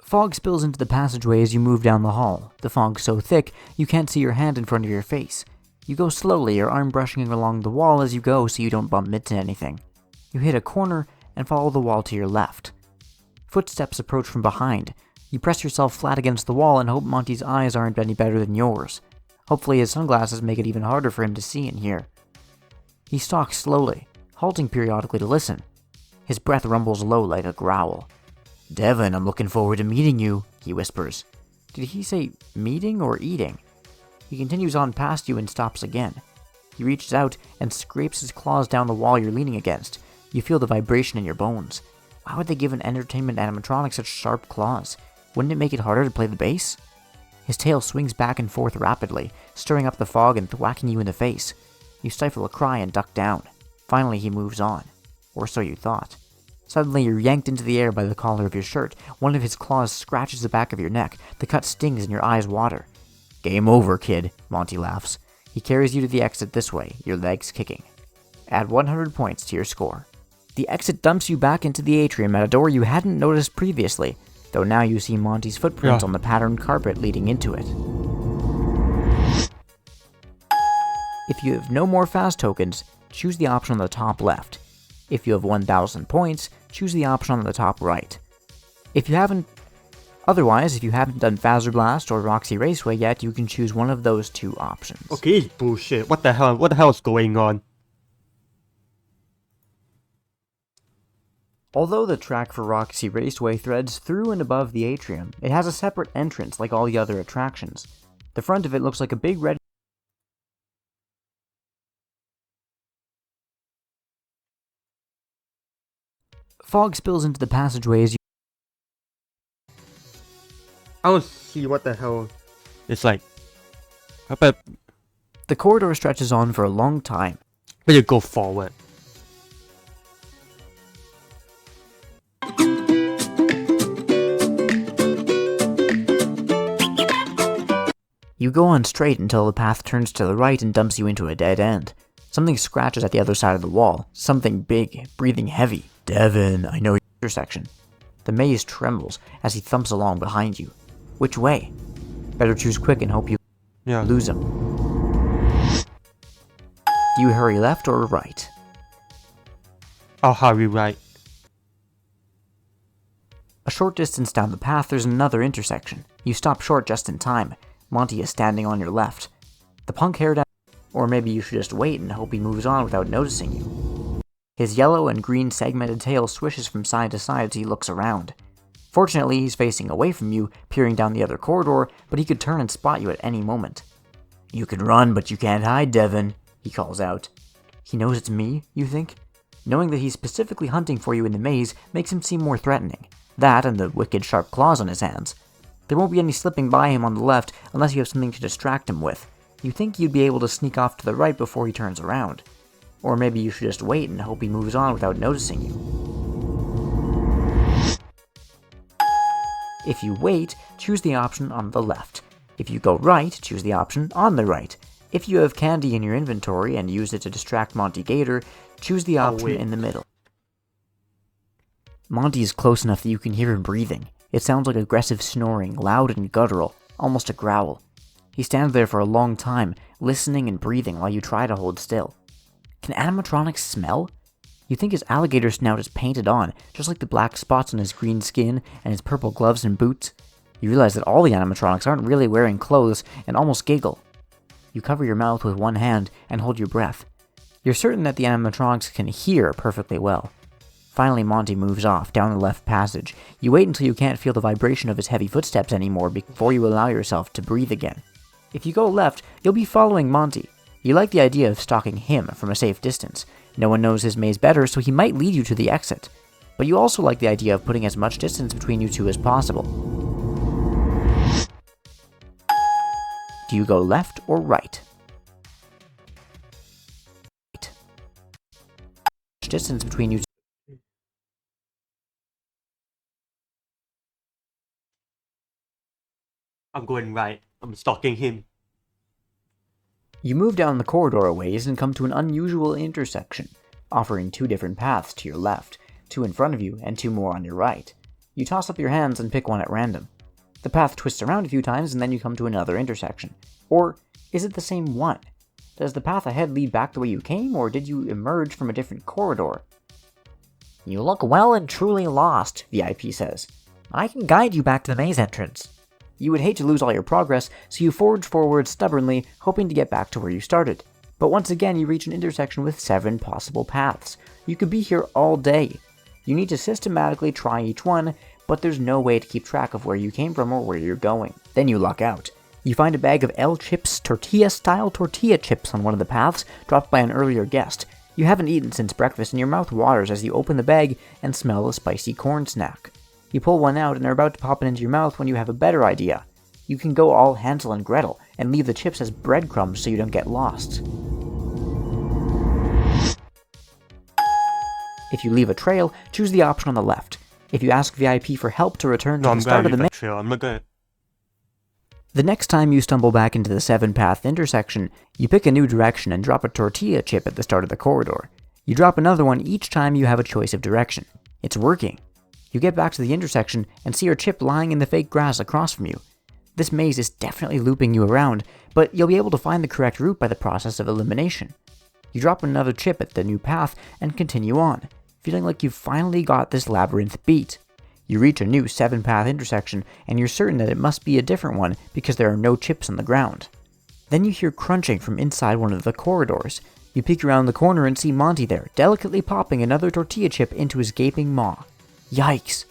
Fog spills into the passageway as you move down the hall. The fog's so thick, you can't see your hand in front of your face. You go slowly, your arm brushing along the wall as you go so you don't bump into anything. You hit a corner and follow the wall to your left. Footsteps approach from behind. You press yourself flat against the wall and hope Monty's eyes aren't any better than yours. Hopefully his sunglasses make it even harder for him to see and hear. He stalks slowly, halting periodically to listen. His breath rumbles low like a growl. "Devin, I'm looking forward to meeting you," he whispers. Did he say meeting or eating? He continues on past you and stops again. He reaches out and scrapes his claws down the wall you're leaning against. You feel the vibration in your bones. Why would they give an entertainment animatronic such sharp claws? Wouldn't it make it harder to play the bass? His tail swings back and forth rapidly, stirring up the fog and thwacking you in the face. You stifle a cry and duck down. Finally, he moves on. Or so you thought. Suddenly, you're yanked into the air by the collar of your shirt. One of his claws scratches the back of your neck. The cut stings and your eyes water. "Game over, kid," Monty laughs. He carries you to the exit this way, your legs kicking. Add 100 points to your score. The exit dumps you back into the atrium at a door you hadn't noticed previously, though now you see Monty's footprints on the patterned carpet leading into it. If you have no more fast tokens, choose the option on the top left. If you have 1,000 points, choose the option on the top right. If you haven't done Fazer Blast or Roxy Raceway yet, you can choose one of those 2 options. Okay, it's bullshit. What the hell is going on? Although the track for Roxy Raceway threads through and above the atrium, it has a separate entrance like all the other attractions. The front of it looks like a big red. Fog spills into the passageway as you. I don't see what the hell. It's like. How about The corridor stretches on for a long time. Better go forward. You go on straight until the path turns to the right and dumps you into a dead end. Something scratches at the other side of the wall. Something big, breathing heavy. Devin, I know your intersection. The maze trembles as he thumps along behind you. Which way? Better choose quick and hope you lose him. Do you hurry left or right? I'll hurry right. A short distance down the path, there's another intersection. You stop short just in time. Monty is standing on your left. The punk-haired, or maybe you should just wait and hope he moves on without noticing you. His yellow and green segmented tail swishes from side to side as he looks around. Fortunately, he's facing away from you, peering down the other corridor, but he could turn and spot you at any moment. You can run, but you can't hide, Devin, he calls out. He knows it's me, you think? Knowing that he's specifically hunting for you in the maze makes him seem more threatening. That and the wicked sharp claws on his hands. There won't be any slipping by him on the left unless you have something to distract him with. You think you'd be able to sneak off to the right before he turns around. Or maybe you should just wait and hope he moves on without noticing you. If you wait, choose the option on the left. If you go right, choose the option on the right. If you have candy in your inventory and use it to distract Monty Gator, choose the option in the middle. Monty is close enough that you can hear him breathing. It sounds like aggressive snoring, loud and guttural, almost a growl. He stands there for a long time, listening and breathing while you try to hold still. Can animatronics smell? You think his alligator snout is painted on, just like the black spots on his green skin and his purple gloves and boots. You realize that all the animatronics aren't really wearing clothes and almost giggle. You cover your mouth with one hand and hold your breath. You're certain that the animatronics can hear perfectly well. Finally, Monty moves off down the left passage. You wait until you can't feel the vibration of his heavy footsteps anymore before you allow yourself to breathe again. If you go left, you'll be following Monty. You like the idea of stalking him from a safe distance. No one knows his maze better, so he might lead you to the exit. But you also like the idea of putting as much distance between you two as possible. Do you go left or right? Distance between you two. I'm going right. I'm stalking him. You move down the corridor a ways and come to an unusual intersection, offering two different paths to your left, two in front of you and two more on your right. You toss up your hands and pick one at random. The path twists around a few times and then you come to another intersection. Or is it the same one? Does the path ahead lead back the way you came, or did you emerge from a different corridor? You look well and truly lost, VIP says. I can guide you back to the maze entrance. You would hate to lose all your progress, so you forge forward stubbornly, hoping to get back to where you started. But once again, you reach an intersection with 7 possible paths. You could be here all day. You need to systematically try each one, but there's no way to keep track of where you came from or where you're going. Then you luck out. You find a bag of El Chips tortilla-style tortilla chips on one of the paths, dropped by an earlier guest. You haven't eaten since breakfast and your mouth waters as you open the bag and smell a spicy corn snack. You pull one out and are about to pop it into your mouth when you have a better idea. You can go all Hansel and Gretel and leave the chips as breadcrumbs so you don't get lost. If you leave a trail, choose the option on the left. If you ask VIP for help to return to the start of the maze, I'm not good. The next time you stumble back into the 7-path intersection, you pick a new direction and drop a tortilla chip at the start of the corridor. You drop another one each time you have a choice of direction. It's working. You get back to the intersection and see your chip lying in the fake grass across from you. This maze is definitely looping you around, but you'll be able to find the correct route by the process of elimination. You drop another chip at the new path and continue on, feeling like you've finally got this labyrinth beat. You reach a new 7-path intersection and you're certain that it must be a different one because there are no chips on the ground. Then you hear crunching from inside one of the corridors. You peek around the corner and see Monty there, delicately popping another tortilla chip into his gaping maw. Yikes.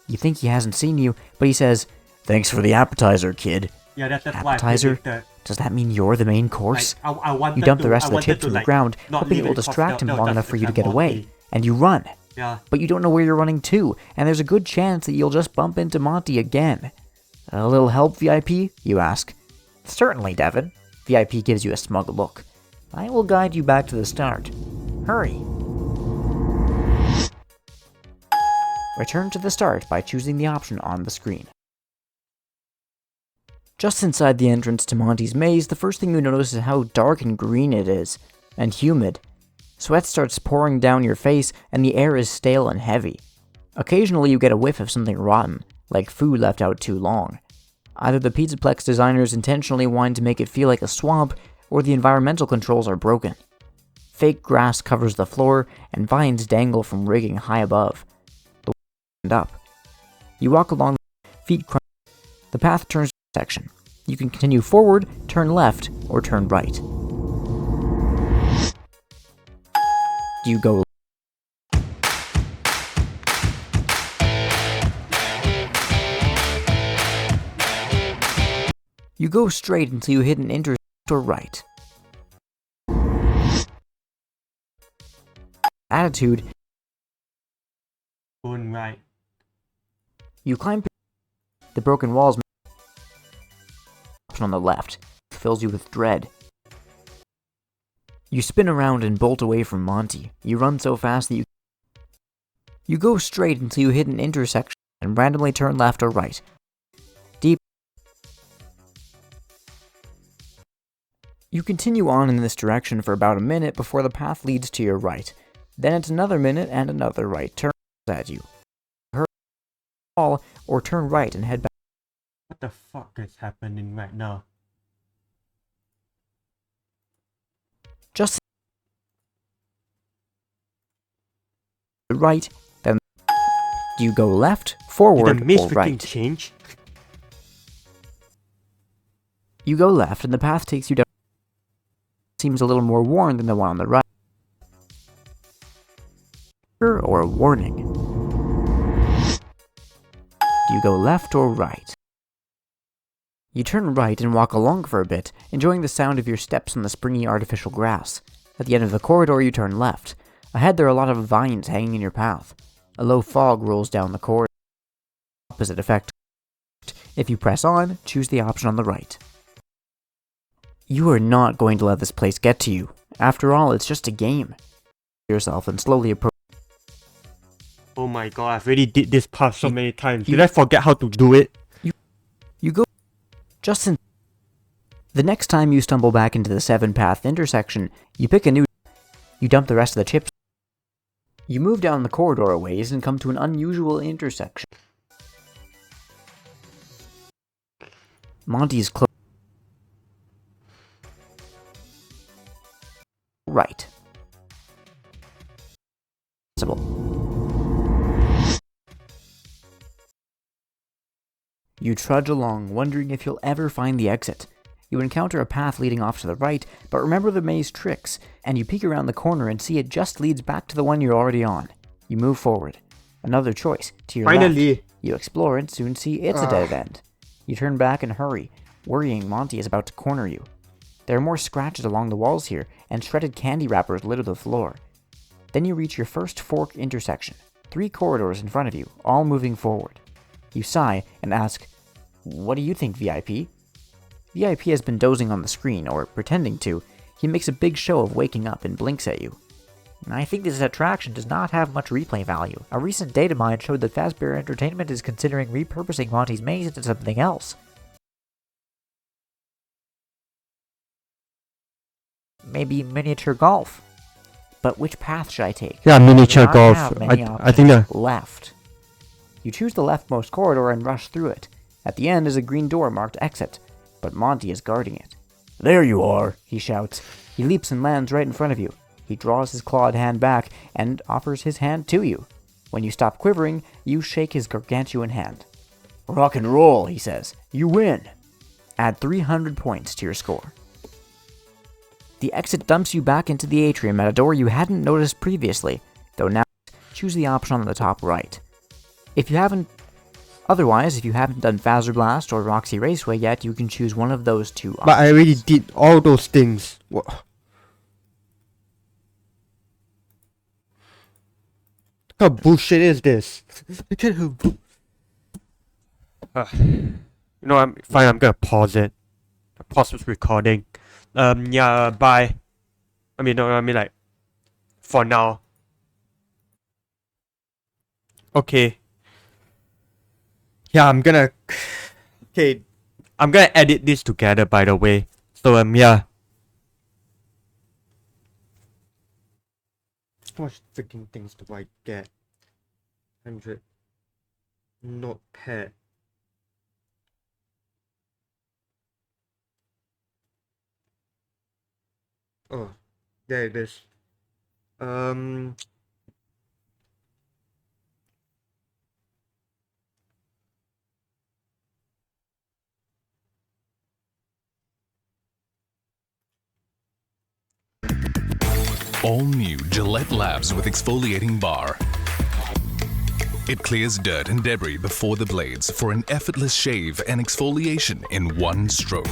You think he hasn't seen you, but he says, "Thanks for the appetizer, kid." Yeah, that's Appetizer? why Does that mean you're the main course? I You dump the rest of the chips to the ground, hoping it will distract him long enough for you to get away. And you run. Yeah. But you don't know where you're running to, and there's a good chance that you'll just bump into Monty again. A little help, VIP? You ask. Certainly, Devin. VIP gives you a smug look. I will guide you back to the start. Hurry. Return to the start by choosing the option on the screen. Just inside the entrance to Monty's maze, the first thing you notice is how dark and green it is, and humid. Sweat starts pouring down your face, and the air is stale and heavy. Occasionally you get a whiff of something rotten, like food left out too long. Either the Pizzaplex designers intentionally wanted to make it feel like a swamp, or the environmental controls are broken. Fake grass covers the floor, and vines dangle from rigging high above. The and up. You walk along, feet crunch. The path turns to a section. You can continue forward, turn left, or turn right. You go. You go straight until you hit an intersection or right. Attitude. Going right. You climb the broken walls. Option on the left fills you with dread. You spin around and bolt away from Monty. You run so fast that you go straight until you hit an intersection and randomly turn left or right. Deep. You continue on in this direction for about a minute before the path leads to your right. Then it's another minute and another right turn at you. Hurry, fall, or turn right and head back. What the fuck is happening right now? Just right, then you go left, forward, Did the maze or freaking right. change? You go left, and the path takes you down. Seems a little more worn than the one on the right. Or a warning. Do you go left or right? You turn right and walk along for a bit, enjoying the sound of your steps on the springy artificial grass. At the end of the corridor, you turn left. Ahead, there are a lot of vines hanging in your path. A low fog rolls down the corridor. Opposite effect. If you press on, choose the option on the right. You are not going to let this place get to you. After all, it's just a game. Yourself and slowly approach. Oh my god, I've already did this part so many times. Did I forget how to do it? You go just in. The next time you stumble back into the 7-path intersection, you pick a new. You dump the rest of the chips. You move down the corridor a ways and come to an unusual intersection. Monty's close. Right. You trudge along, wondering if you'll ever find the exit. You encounter a path leading off to the right, but remember the maze tricks, and you peek around the corner and see it just leads back to the one you're already on. You move forward. Another choice, to your Finally. left. You explore and soon see it's a dead end. You turn back and hurry, worrying Monty is about to corner you. There are more scratches along the walls here, and shredded candy wrappers litter the floor. Then you reach your first fork intersection, 3 corridors in front of you, all moving forward. You sigh and ask, "What do you think, VIP?" VIP has been dozing on the screen, or pretending to. He makes a big show of waking up and blinks at you. "I think this attraction does not have much replay value. A recent data mine showed that Fazbear Entertainment is considering repurposing Monty's Maze into something else. Maybe miniature golf. But which path should I take? Yeah, miniature There golf. aren't many I think options that. left. You choose the leftmost corridor and rush through it. At the end is a green door marked exit, but Monty is guarding it. "There you are," he shouts. He leaps and lands right in front of you. He draws his clawed hand back and offers his hand to you. When you stop quivering, you shake his gargantuan hand. "Rock and roll," he says. "You win." Add 300 points to your score. The exit dumps you back into the atrium at a door you hadn't noticed previously, though now choose the option on the top right. If you haven't done Fazer Blast or Roxy Raceway yet, you can choose one of those 2 options. But I already did all those things. What kind of bullshit is this? You know, I'm fine. I'm gonna pause it. Pause this recording. Yeah, bye. I mean, no, I mean, like, for now. Okay. Yeah, okay, I'm gonna edit this together, by the way. So, yeah. How much freaking things do I get? 100. Notepad. Oh, there it is. All new Gillette Labs with exfoliating bar. It clears dirt and debris before the blades for an effortless shave and exfoliation in one stroke.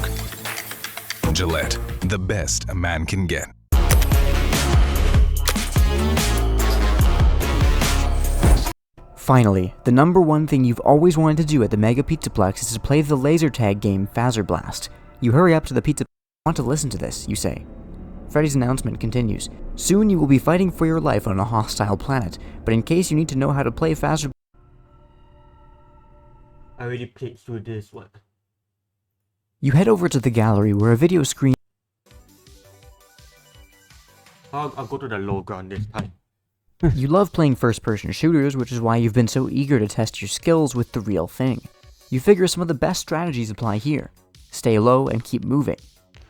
Gillette, the best a man can get. Finally, the number one thing you've always wanted to do at the Mega Pizzaplex is to play the laser tag game Phaser Blast. You hurry up to the pizza. Want to listen to this, you say. Freddy's announcement continues. Soon you will be fighting for your life on a hostile planet, but in case you need to know how to play Phaser... I already played through this one. You head over to the gallery where a video screen... I'll go to the low ground this time. You love playing first-person shooters, which is why you've been so eager to test your skills with the real thing. You figure some of the best strategies apply here. Stay low and keep moving.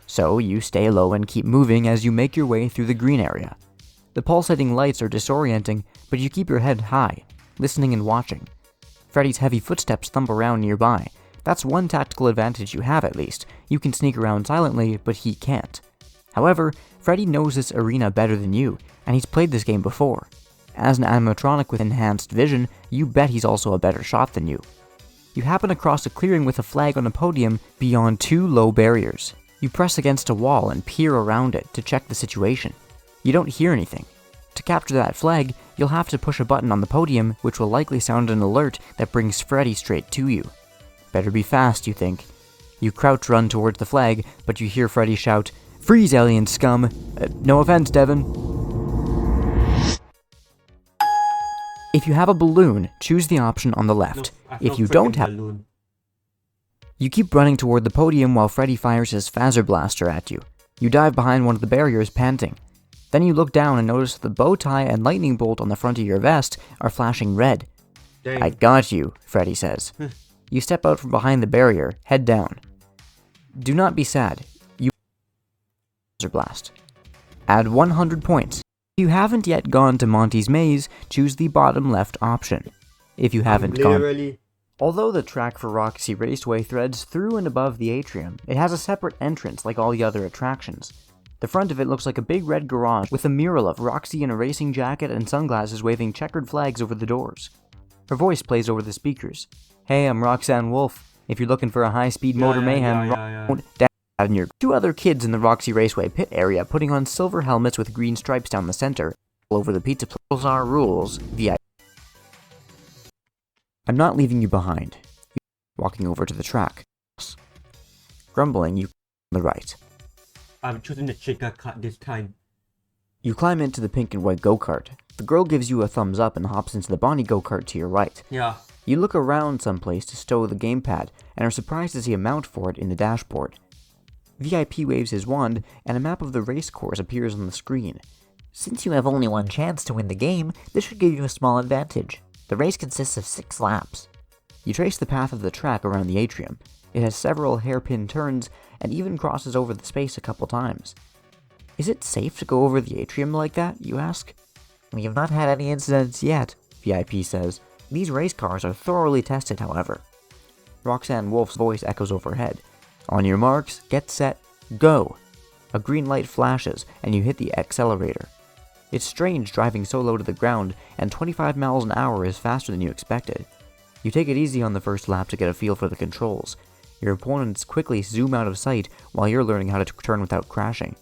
So you stay low and keep moving as you make your way through the green area. The pulsating lights are disorienting, but you keep your head high, listening and watching. Freddy's heavy footsteps thump around nearby. That's one tactical advantage you have at least. You can sneak around silently, but he can't. However, Freddy knows this arena better than you, and he's played this game before. As an animatronic with enhanced vision, you bet he's also a better shot than you. You happen across a clearing with a flag on a podium beyond two low barriers. You press against a wall and peer around it to check the situation. You don't hear anything. To capture that flag, you'll have to push a button on the podium, which will likely sound an alert that brings Freddy straight to you. Better be fast, you think. You crouch run towards the flag, but you hear Freddy shout, "Freeze, alien scum!" No offense, Devin. If you have a balloon, choose the option on the left. If you don't have... You keep running toward the podium while Freddy fires his phaser blaster at you. You dive behind one of the barriers, panting. Then you look down and notice that the bow tie and lightning bolt on the front of your vest are flashing red. Dang. I got you, Freddy says. You step out from behind the barrier, head down. Do not be sad. You phaser blast. Add 100 points. If you haven't yet gone to Monty's Maze, choose the bottom left option. If you haven't gone... Although the track for Roxy Raceway threads through and above the atrium, it has a separate entrance like all the other attractions. The front of it looks like a big red garage with a mural of Roxy in a racing jacket and sunglasses waving checkered flags over the doors. Her voice plays over the speakers. Hey, I'm Roxanne Wolf. If you're looking for a high-speed motor mayhem, down your... Two other kids in the Roxy Raceway pit area putting on silver helmets with green stripes down the center, all over the pizza place. Rules are rules, VIP. I'm not leaving you behind. Walking over to the track. Grumbling, you on the right. I'm choosing the chica cart this time. You climb into the pink and white go-kart. The girl gives you a thumbs up and hops into the Bonnie go-kart to your right. Yeah. You look around someplace to stow the gamepad and are surprised to see a mount for it in the dashboard. VIP waves his wand and a map of the race course appears on the screen. Since you have only one chance to win the game, this should give you a small advantage. The race consists of 6 laps. You trace the path of the track around the atrium. It has several hairpin turns and even crosses over the space a couple times. Is it safe to go over the atrium like that, you ask? We have not had any incidents yet, VIP says. These race cars are thoroughly tested, however. Roxanne Wolf's voice echoes overhead. On your marks, get set, go! A green light flashes and you hit the accelerator. It's strange driving so low to the ground, and 25 miles an hour is faster than you expected. You take it easy on the first lap to get a feel for the controls. Your opponents quickly zoom out of sight while you're learning how to turn without crashing.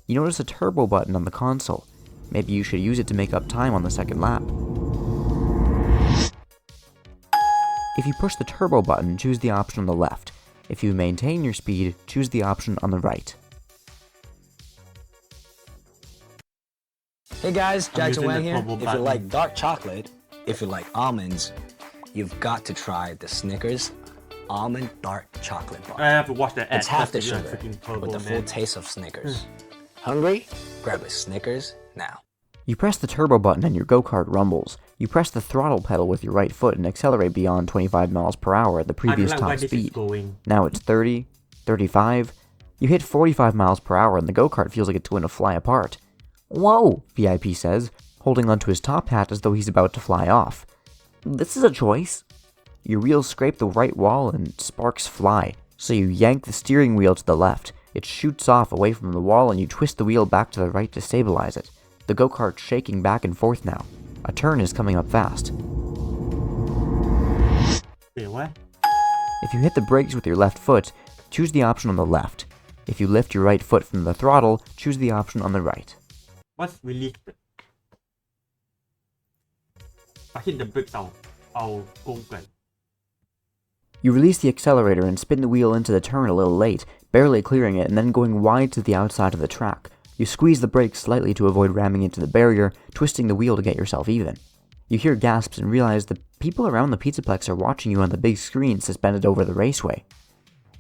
You notice a turbo button on the console. Maybe you should use it to make up time on the second lap. If you push the turbo button, choose the option on the left. If you maintain your speed, choose the option on the right. Hey guys, Jackson using Wang the here. turbo If you button. like dark chocolate, if you like almonds, you've got to try the Snickers Almond Dark Chocolate Bar. I have to watch the ad. It's half the just to be a sugar freaking turbo, with the full man. taste of Snickers. Hungry? Grab a Snickers now. You press the turbo button and your go-kart rumbles. You press the throttle pedal with your right foot and accelerate beyond 25 miles per hour at the previous I don't like top where this is speed. going. Now it's 30, 35. You hit 45 miles per hour and the go-kart feels like it's going to fly apart. Whoa, VIP says, holding onto his top hat as though he's about to fly off. This is a choice. Your wheels scrape the right wall and sparks fly, so you yank the steering wheel to the left. It shoots off away from the wall and you twist the wheel back to the right to stabilize it. The go-kart's shaking back and forth now. A turn is coming up fast. Wait, what? If you hit the brakes with your left foot, choose the option on the left. If you lift your right foot from the throttle, choose the option on the right. What's release? I hit the brakes, I'll go again. You release the accelerator and spin the wheel into the turn a little late, barely clearing it and then going wide to the outside of the track. You squeeze the brakes slightly to avoid ramming into the barrier, twisting the wheel to get yourself even. You hear gasps and realize the people around the Pizzaplex are watching you on the big screen suspended over the raceway.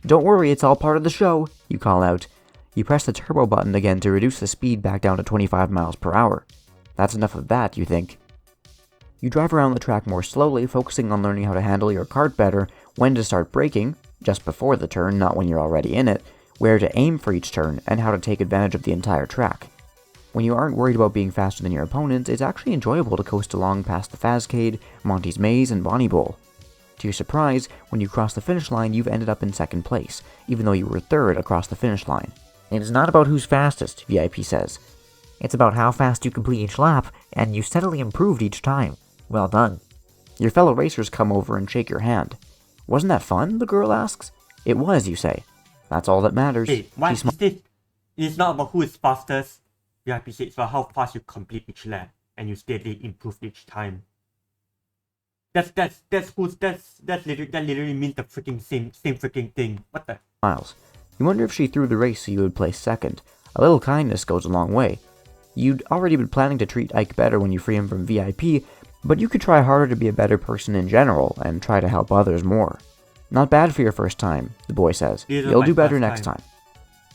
Don't worry, it's all part of the show, you call out. You press the turbo button again to reduce the speed back down to 25 miles per hour. That's enough of that, you think. You drive around the track more slowly, focusing on learning how to handle your kart better, when to start braking, just before the turn, not when you're already in it, where to aim for each turn, and how to take advantage of the entire track. When you aren't worried about being faster than your opponents, it's actually enjoyable to coast along past the Fazcade, Monty's Maze, and Bonnie Bowl. To your surprise, when you cross the finish line, you've ended up in second place, even though you were third across the finish line. It's not about who's fastest, VIP says. It's about how fast you complete each lap, and you steadily improved each time. Well done. Your fellow racers come over and shake your hand. Wasn't that fun? The girl asks. It was, you say. That's all that matters. Hey, why is this? It's not about who is fastest. VIP says it's about how fast you complete each lap and you steadily improve each time. That literally means the freaking same freaking thing. What the? Miles. You wonder if she threw the race so you would place second. A little kindness goes a long way. You'd already been planning to treat Ike better when you free him from VIP, but you could try harder to be a better person in general and try to help others more. Not bad for your first time, the boy says. You'll do better next time.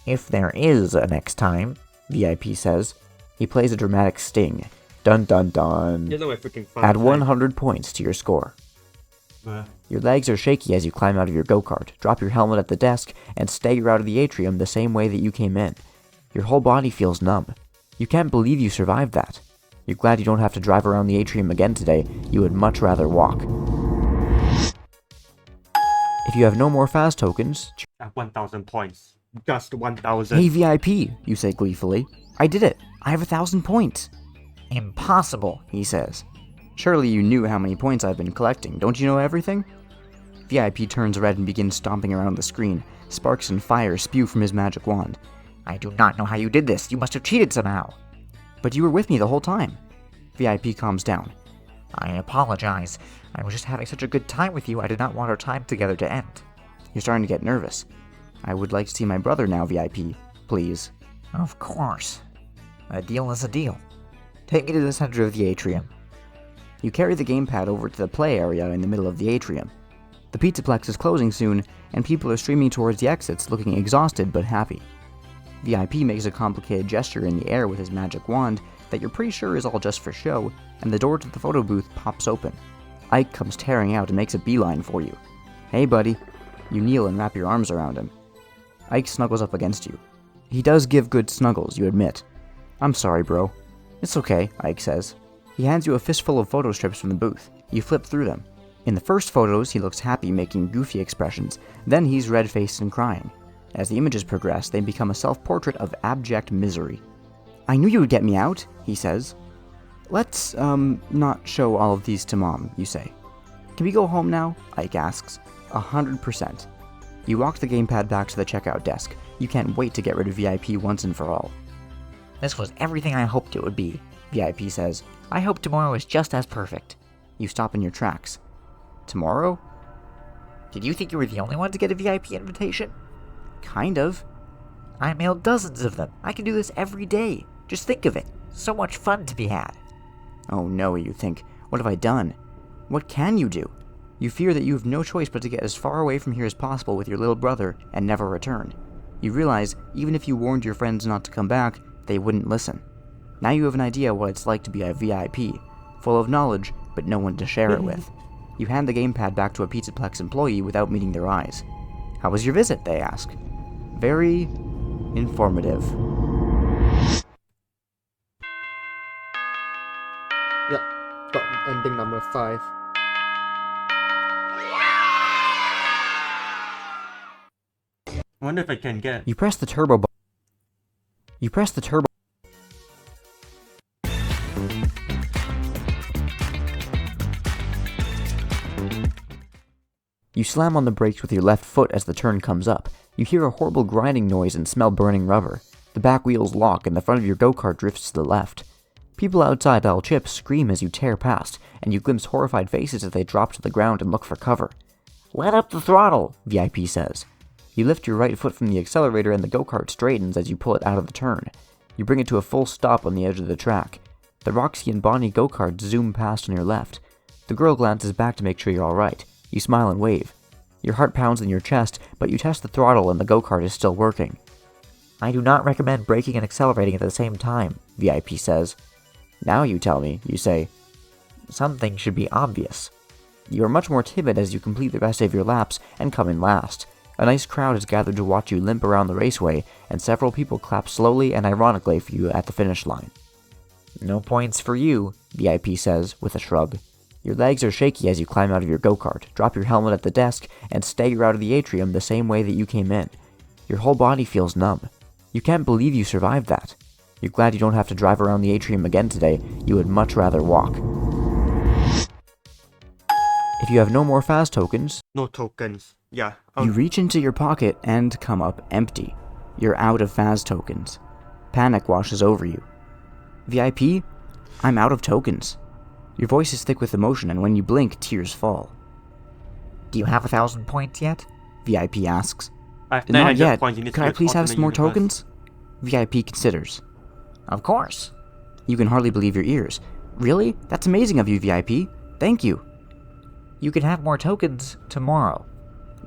If there is a next time, VIP says. He plays a dramatic sting. Dun dun dun. You know my freaking fun Add time. 100 points to your score. Your legs are shaky as you climb out of your go-kart, drop your helmet at the desk, and stagger out of the atrium the same way that you came in. Your whole body feels numb. You can't believe you survived that. You're glad you don't have to drive around the atrium again today. You would much rather walk. If you have no more fast tokens... At 1,000 points. Just 1,000. Hey VIP, you say gleefully. I did it. I have 1,000 points. Impossible, he says. Surely you knew how many points I've been collecting. Don't you know everything? VIP turns red and begins stomping around the screen. Sparks and fire spew from his magic wand. I do not know how you did this. You must have cheated somehow. But you were with me the whole time. VIP calms down. I apologize. I was just having such a good time with you, I did not want our time together to end. You're starting to get nervous. I would like to see my brother now, VIP. Please. Of course. A deal is a deal. Take me to the center of the atrium. You carry the gamepad over to the play area in the middle of the atrium. The Pizzaplex is closing soon, and people are streaming towards the exits looking exhausted but happy. VIP makes a complicated gesture in the air with his magic wand that you're pretty sure is all just for show, and the door to the photo booth pops open. Ike comes tearing out and makes a beeline for you. Hey buddy. You kneel and wrap your arms around him. Ike snuggles up against you. He does give good snuggles, you admit. I'm sorry, bro. It's okay, Ike says. He hands you a fistful of photo strips from the booth. You flip through them. In the first photos, he looks happy, making goofy expressions. Then he's red-faced and crying. As the images progress, they become a self-portrait of abject misery. I knew you would get me out, he says. Let's, not show all of these to Mom, you say. Can we go home now? Ike asks. 100%. You walk the gamepad back to the checkout desk. You can't wait to get rid of VIP once and for all. This was everything I hoped it would be, VIP says. I hope tomorrow is just as perfect. You stop in your tracks. Tomorrow? Did you think you were the only one to get a VIP invitation? Kind of. I mailed dozens of them. I can do this every day. Just think of it. So much fun to be had. Oh no, you think. What have I done? What can you do? You fear that you have no choice but to get as far away from here as possible with your little brother and never return. You realize, even if you warned your friends not to come back, they wouldn't listen. Now you have an idea what it's like to be a VIP, full of knowledge, but no one to share it with. You hand the gamepad back to a Pizzaplex employee without meeting their eyes. How was your visit, they ask. Very informative. Yeah, got ending number 5. I wonder if I can get... You press the turbo button. You slam on the brakes with your left foot as the turn comes up. You hear a horrible grinding noise and smell burning rubber. The back wheels lock and the front of your go-kart drifts to the left. People outside El Chip scream as you tear past, and you glimpse horrified faces as they drop to the ground and look for cover. Let up the throttle, VIP says. You lift your right foot from the accelerator and the go-kart straightens as you pull it out of the turn. You bring it to a full stop on the edge of the track. The Roxy and Bonnie go-karts zoom past on your left. The girl glances back to make sure you're alright. You smile and wave. Your heart pounds in your chest, but you test the throttle and the go-kart is still working. I do not recommend braking and accelerating at the same time, VIP says. Now you tell me, you say. Something should be obvious. You are much more timid as you complete the rest of your laps and come in last. A nice crowd has gathered to watch you limp around the raceway, and several people clap slowly and ironically for you at the finish line. No points for you, VIP says with a shrug. Your legs are shaky as you climb out of your go-kart, drop your helmet at the desk, and stagger out of the atrium the same way that you came in. Your whole body feels numb. You can't believe you survived that. You're glad you don't have to drive around the atrium again today. You would much rather walk. If you have no more fast tokens... No tokens. Yeah. You reach into your pocket and come up empty. You're out of fast tokens. Panic washes over you. VIP? I'm out of tokens. Your voice is thick with emotion, and when you blink, tears fall. Do you have 1,000 points yet? VIP asks. Not yet. Could I please have some more tokens? VIP considers. Of course. You can hardly believe your ears. Really? That's amazing of you, VIP. Thank you. You can have more tokens tomorrow.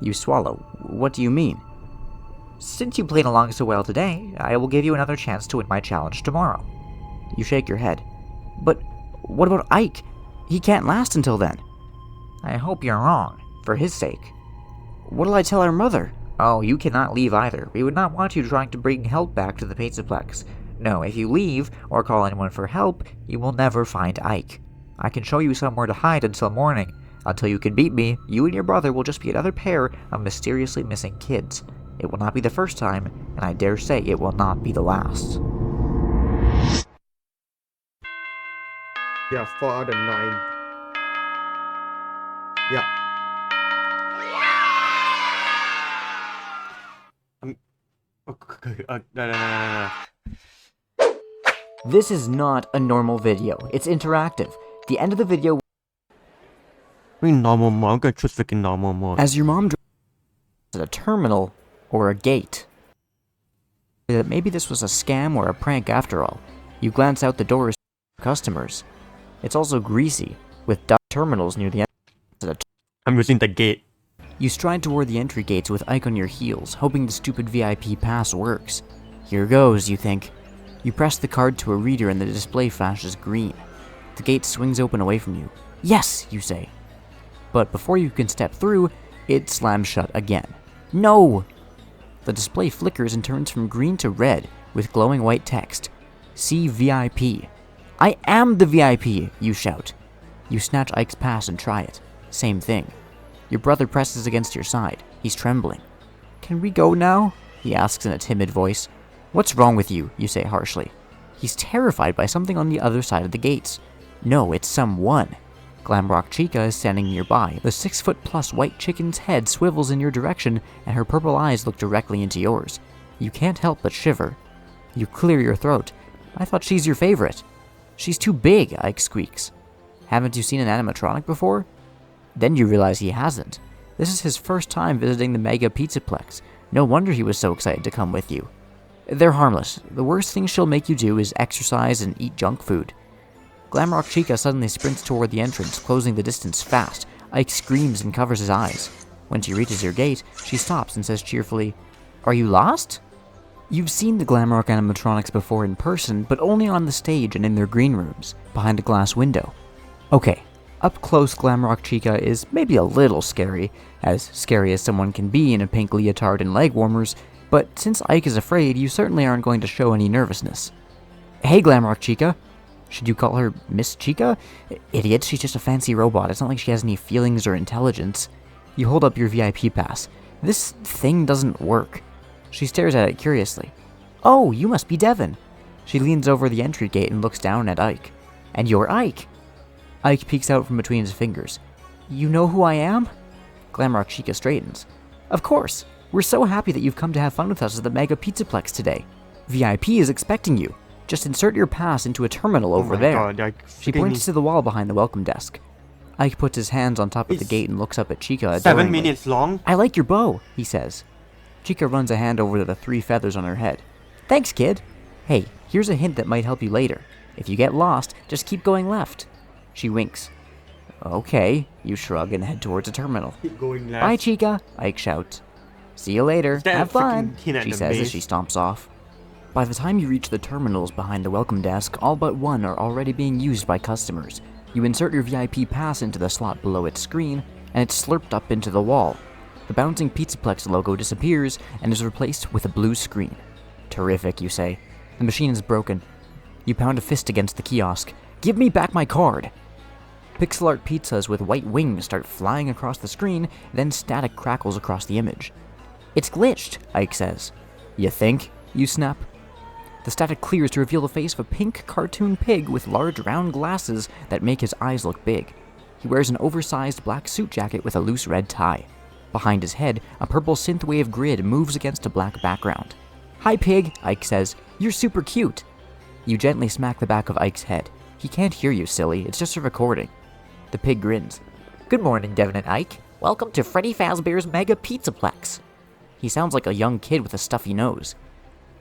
You swallow. What do you mean? Since you played along so well today, I will give you another chance to win my challenge tomorrow. You shake your head. But what about Ike? He can't last until then. I hope you're wrong, for his sake. What'll I tell our mother? Oh, you cannot leave either. We would not want you trying to bring help back to the Pizzaplex. No, if you leave, or call anyone for help, you will never find Ike. I can show you somewhere to hide until morning. Until you can beat me, you and your brother will just be another pair of mysteriously missing kids. It will not be the first time, and I dare say it will not be the last. Yeah, 4 out of 9. Yeah. No. This is not a normal video. It's interactive. The end of the video... Normal mode. I'm gonna choose freaking normal mode. As your mom drives at a terminal or a gate. That maybe this was a scam or a prank after all. You glance out the doors to customers. It's also greasy, with terminals near the end. I'm using the gate. You stride toward the entry gates with Ike on your heels, hoping the stupid VIP pass works. Here goes, you think. You press the card to a reader and the display flashes green. The gate swings open away from you. Yes, you say. But before you can step through, it slams shut again. No! The display flickers and turns from green to red with glowing white text. See VIP. I am the VIP, you shout. You snatch Ike's pass and try it. Same thing. Your brother presses against your side. He's trembling. Can we go now? He asks in a timid voice. What's wrong with you? You say harshly. He's terrified by something on the other side of the gates. No, it's someone. Glamrock Chica is standing nearby. The 6-foot-plus white chicken's head swivels in your direction, and her purple eyes look directly into yours. You can't help but shiver. You clear your throat. I thought she's your favorite. She's too big, Ike squeaks. Haven't you seen an animatronic before? Then you realize he hasn't. This is his first time visiting the Mega Pizzaplex. No wonder he was so excited to come with you. They're harmless. The worst thing she'll make you do is exercise and eat junk food. Glamrock Chica suddenly sprints toward the entrance, closing the distance fast. Ike screams and covers his eyes. When she reaches your gate, she stops and says cheerfully, "Are you lost?" You've seen the Glamrock animatronics before in person, but only on the stage and in their green rooms, behind a glass window. Okay, up close Glamrock Chica is maybe a little scary as someone can be in a pink leotard and leg warmers, but since Ike is afraid, you certainly aren't going to show any nervousness. "Hey Glamrock Chica." Should you call her Miss Chica? Idiot, she's just a fancy robot. It's not like she has any feelings or intelligence. You hold up your VIP pass. This thing doesn't work. She stares at it curiously. "Oh, you must be Devin." She leans over the entry gate and looks down at Ike. "And you're Ike." Ike peeks out from between his fingers. "You know who I am?" Glamrock Chica straightens. "Of course. We're so happy that you've come to have fun with us at the Mega Pizzaplex today. VIP is expecting you. Just insert your pass into a terminal over there." God, She points to the wall behind the welcome desk. Ike puts his hands on top of the gate and looks up at Chica. 7 minutes long? "I like your bow," he says. Chica runs a hand over the 3 feathers on her head. "Thanks, kid. Hey, here's a hint that might help you later. If you get lost, just keep going left." She winks. "Okay," you shrug and head towards a terminal. Keep going left. "Bye, Chica," Ike shouts. "See you later. that Have a fun," freaking she says as she stomps off. By the time you reach the terminals behind the welcome desk, all but one are already being used by customers. You insert your VIP pass into the slot below its screen, and it's slurped up into the wall. The bouncing Pizzaplex logo disappears and is replaced with a blue screen. "Terrific," you say. The machine is broken. You pound a fist against the kiosk. "Give me back my card!" Pixel art pizzas with white wings start flying across the screen, then static crackles across the image. "It's glitched," Ike says. "You think?" you snap. The static clears to reveal the face of a pink cartoon pig with large round glasses that make his eyes look big. He wears an oversized black suit jacket with a loose red tie. Behind his head, a purple synthwave grid moves against a black background. "Hi, pig," Ike says. "You're super cute." You gently smack the back of Ike's head. "He can't hear you, silly. It's just a recording." The pig grins. "Good morning, Devin and Ike. Welcome to Freddy Fazbear's Mega Pizzaplex." He sounds like a young kid with a stuffy nose.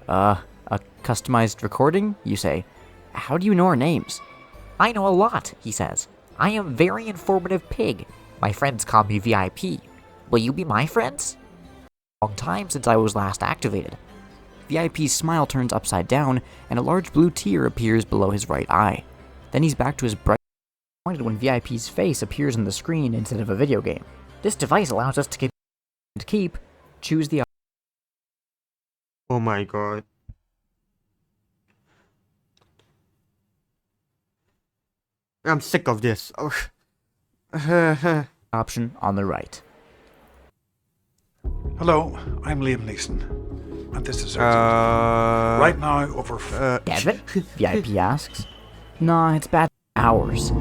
A customized recording, you say. "How do you know our names?" "I know a lot," he says. "I am very informative pig. My friends call me VIP. Will you be my friends?" "Long time since I was last activated." VIP's smile turns upside down, and a large blue tear appears below his right eye. Then he's back to his bright pointed when VIP's face appears on the screen instead of a video game. "This device allows us to keep. Choose the Oh my god. I'm sick of this. option on the right. Hello, I'm Liam Neeson, and this is right now over. Devin? VIP asks. "Nah, it's bad hours."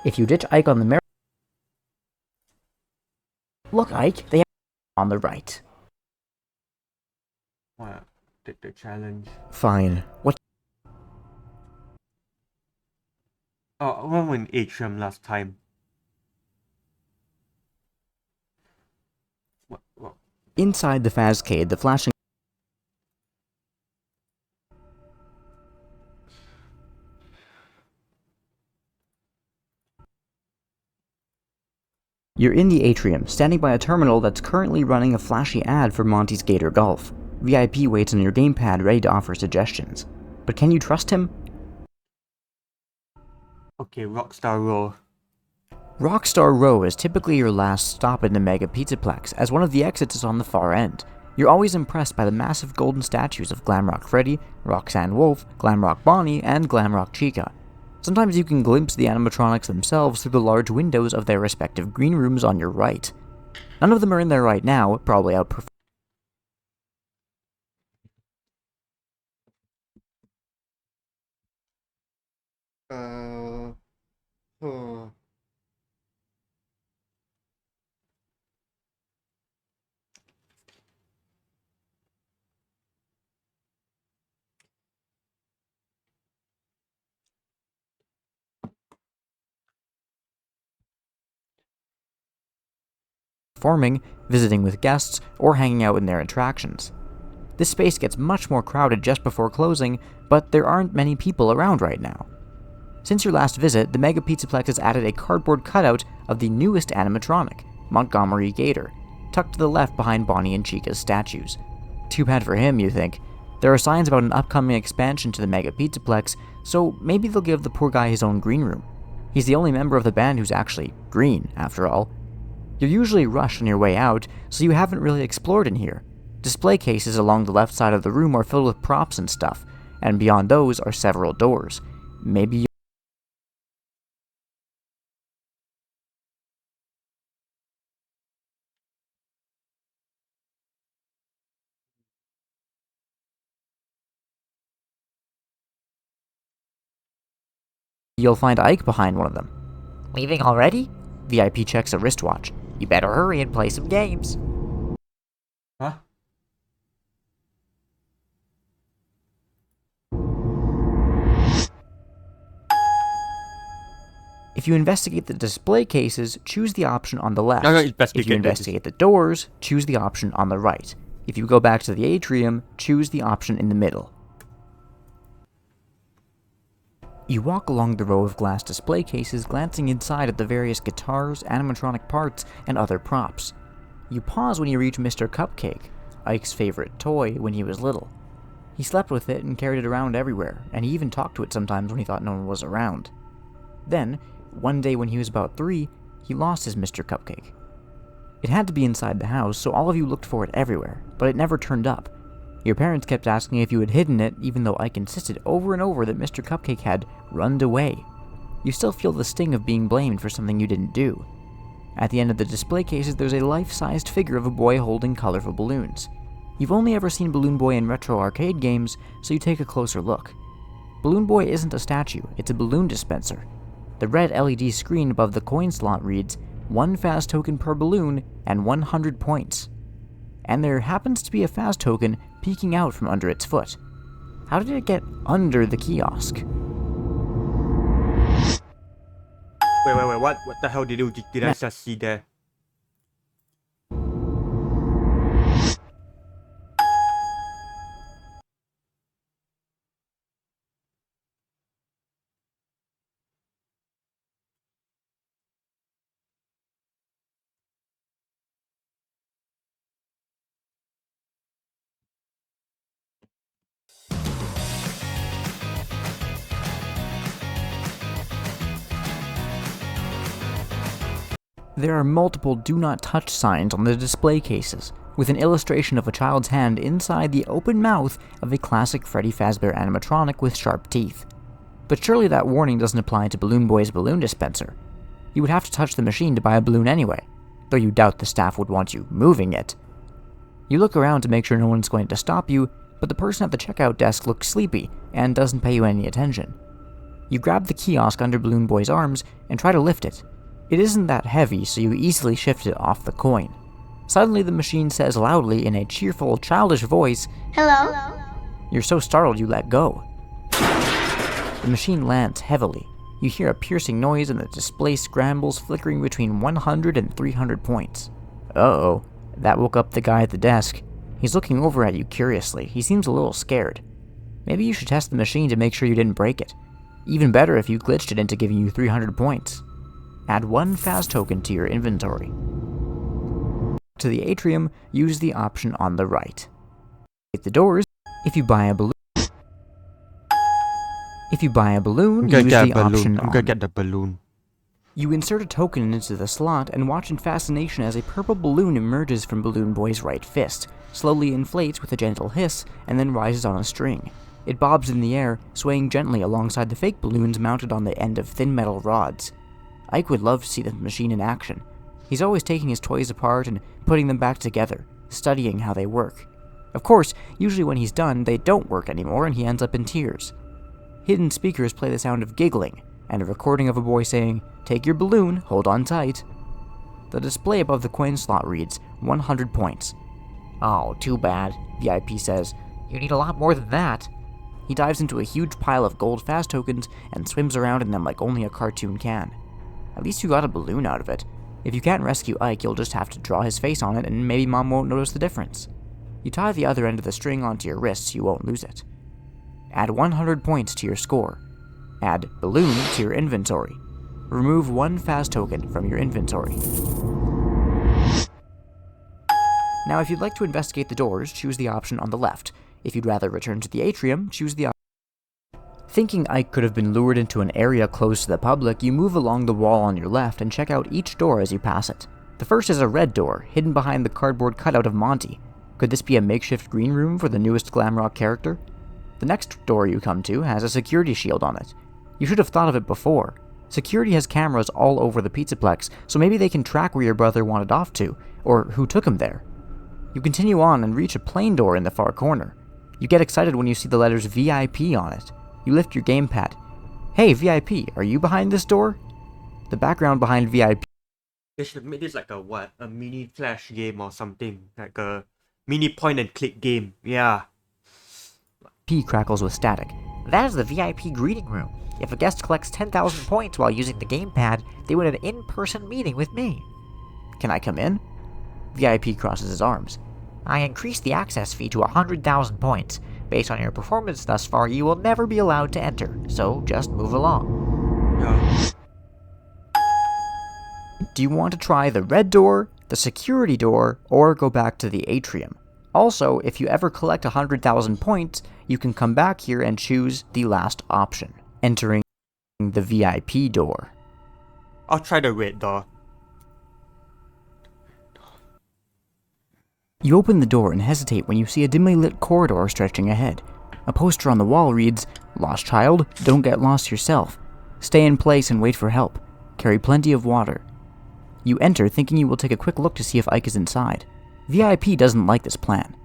If you ditch Ike on the mirror, look, Ike, they have on the right. What? Take the challenge. Fine. What? Oh, I went Atrium last time. What? Inside the Fazcade, the flashing. You're in the atrium, standing by a terminal that's currently running a flashy ad for Monty's Gator Golf. VIP waits on your gamepad ready to offer suggestions. But can you trust him? Okay, Rockstar Row. Rockstar Row is typically your last stop in the Mega Pizzaplex, as one of the exits is on the far end. You're always impressed by the massive golden statues of Glamrock Freddy, Roxanne Wolf, Glamrock Bonnie, and Glamrock Chica. Sometimes you can glimpse the animatronics themselves through the large windows of their respective green rooms on your right. None of them are in there right now, probably out performing. performing, visiting with guests, or hanging out in their attractions. This space gets much more crowded just before closing, but there aren't many people around right now. Since your last visit, the Mega Pizzaplex has added a cardboard cutout of the newest animatronic, Montgomery Gator, tucked to the left behind Bonnie and Chica's statues. Too bad for him, you think. There are signs about an upcoming expansion to the Mega Pizzaplex, so maybe they'll give the poor guy his own green room. He's the only member of the band who's actually green, after all. You're usually rushed on your way out, so you haven't really explored in here. Display cases along the left side of the room are filled with props and stuff, and beyond those are several doors. Maybe you'll find Ike behind one of them. Leaving already? VIP checks a wristwatch. You better hurry and play some games. Huh? If you investigate the display cases, choose the option on the left. No, If you investigate the doors, choose the option on the right. If you go back to the atrium, choose the option in the middle. You walk along the row of glass display cases, glancing inside at the various guitars, animatronic parts, and other props. You pause when you reach Mr. Cupcake, Ike's favorite toy when he was little. He slept with it and carried it around everywhere, and he even talked to it sometimes when he thought no one was around. Then, one day when he was about 3, he lost his Mr. Cupcake. It had to be inside the house, so all of you looked for it everywhere, but it never turned up. Your parents kept asking if you had hidden it, even though Ike insisted over and over that Mr. Cupcake had runned away. You still feel the sting of being blamed for something you didn't do. At the end of the display cases, there's a life-sized figure of a boy holding colorful balloons. You've only ever seen Balloon Boy in retro arcade games, so you take a closer look. Balloon Boy isn't a statue, it's a balloon dispenser. The red LED screen above the coin slot reads, 1 fast token per balloon and 100 points. And there happens to be a fast token peeking out from under its foot. How did it get under the kiosk? Wait, what the hell did I just see there? There are multiple do not touch signs on the display cases, with an illustration of a child's hand inside the open mouth of a classic Freddy Fazbear animatronic with sharp teeth. But surely that warning doesn't apply to Balloon Boy's balloon dispenser. You would have to touch the machine to buy a balloon anyway, though you doubt the staff would want you moving it. You look around to make sure no one's going to stop you, but the person at the checkout desk looks sleepy and doesn't pay you any attention. You grab the kiosk under Balloon Boy's arms and try to lift it. It isn't that heavy, so you easily shift it off the coin. Suddenly the machine says loudly in a cheerful, childish voice, "Hello?" You're so startled you let go. The machine lands heavily. You hear a piercing noise and the display scrambles, flickering between 100 and 300 points. Uh-oh, that woke up the guy at the desk. He's looking over at you curiously. He seems a little scared. Maybe you should test the machine to make sure you didn't break it. Even better if you glitched it into giving you 300 points. Add 1 fast token to your inventory. To the atrium, use the option on the right. At the doors, if you buy a balloon, use the option I'm gonna get the balloon. You insert a token into the slot and watch in fascination as a purple balloon emerges from Balloon Boy's right fist, slowly inflates with a gentle hiss, and then rises on a string. It bobs in the air, swaying gently alongside the fake balloons mounted on the end of thin metal rods. Ike would love to see the machine in action. He's always taking his toys apart and putting them back together, studying how they work. Of course, usually when he's done, they don't work anymore and he ends up in tears. Hidden speakers play the sound of giggling, and a recording of a boy saying, "Take your balloon, hold on tight." The display above the coin slot reads, 100 points. Oh, too bad, VIP says. You need a lot more than that. He dives into a huge pile of gold fast tokens and swims around in them like only a cartoon can. At least you got a balloon out of it. If you can't rescue Ike, you'll just have to draw his face on it and maybe Mom won't notice the difference. You tie the other end of the string onto your wrist so you won't lose it. Add 100 points to your score. Add balloon to your inventory. Remove one fast token from your inventory. Now if you'd like to investigate the doors, choose the option on the left. If you'd rather return to the atrium, choose the option. Thinking Ike could have been lured into an area closed to the public, you move along the wall on your left and check out each door as you pass it. The first is a red door, hidden behind the cardboard cutout of Monty. Could this be a makeshift green room for the newest glam rock character? The next door you come to has a security shield on it. You should have thought of it before. Security has cameras all over the Pizzaplex, so maybe they can track where your brother wandered off to, or who took him there. You continue on and reach a plain door in the far corner. You get excited when you see the letters VIP on it. You lift your gamepad. Hey, VIP, are you behind this door? The background behind VIP... They should make this like a what? A mini flash game or something. Like a mini point and click game. Yeah. P crackles with static. That is the VIP greeting room. If a guest collects 10,000 points while using the gamepad, they win an in-person meeting with me. Can I come in? VIP crosses his arms. I increased the access fee to 100,000 points. Based on your performance thus far, you will never be allowed to enter, so just move along. Yeah. Do you want to try the red door, the security door, or go back to the atrium? Also, if you ever collect 100,000 points, you can come back here and choose the last option, entering the VIP door. I'll try the red door. You open the door and hesitate when you see a dimly lit corridor stretching ahead. A poster on the wall reads, "Lost child, don't get lost yourself. Stay in place and wait for help. Carry plenty of water." You enter thinking you will take a quick look to see if Ike is inside. VIP doesn't like this plan.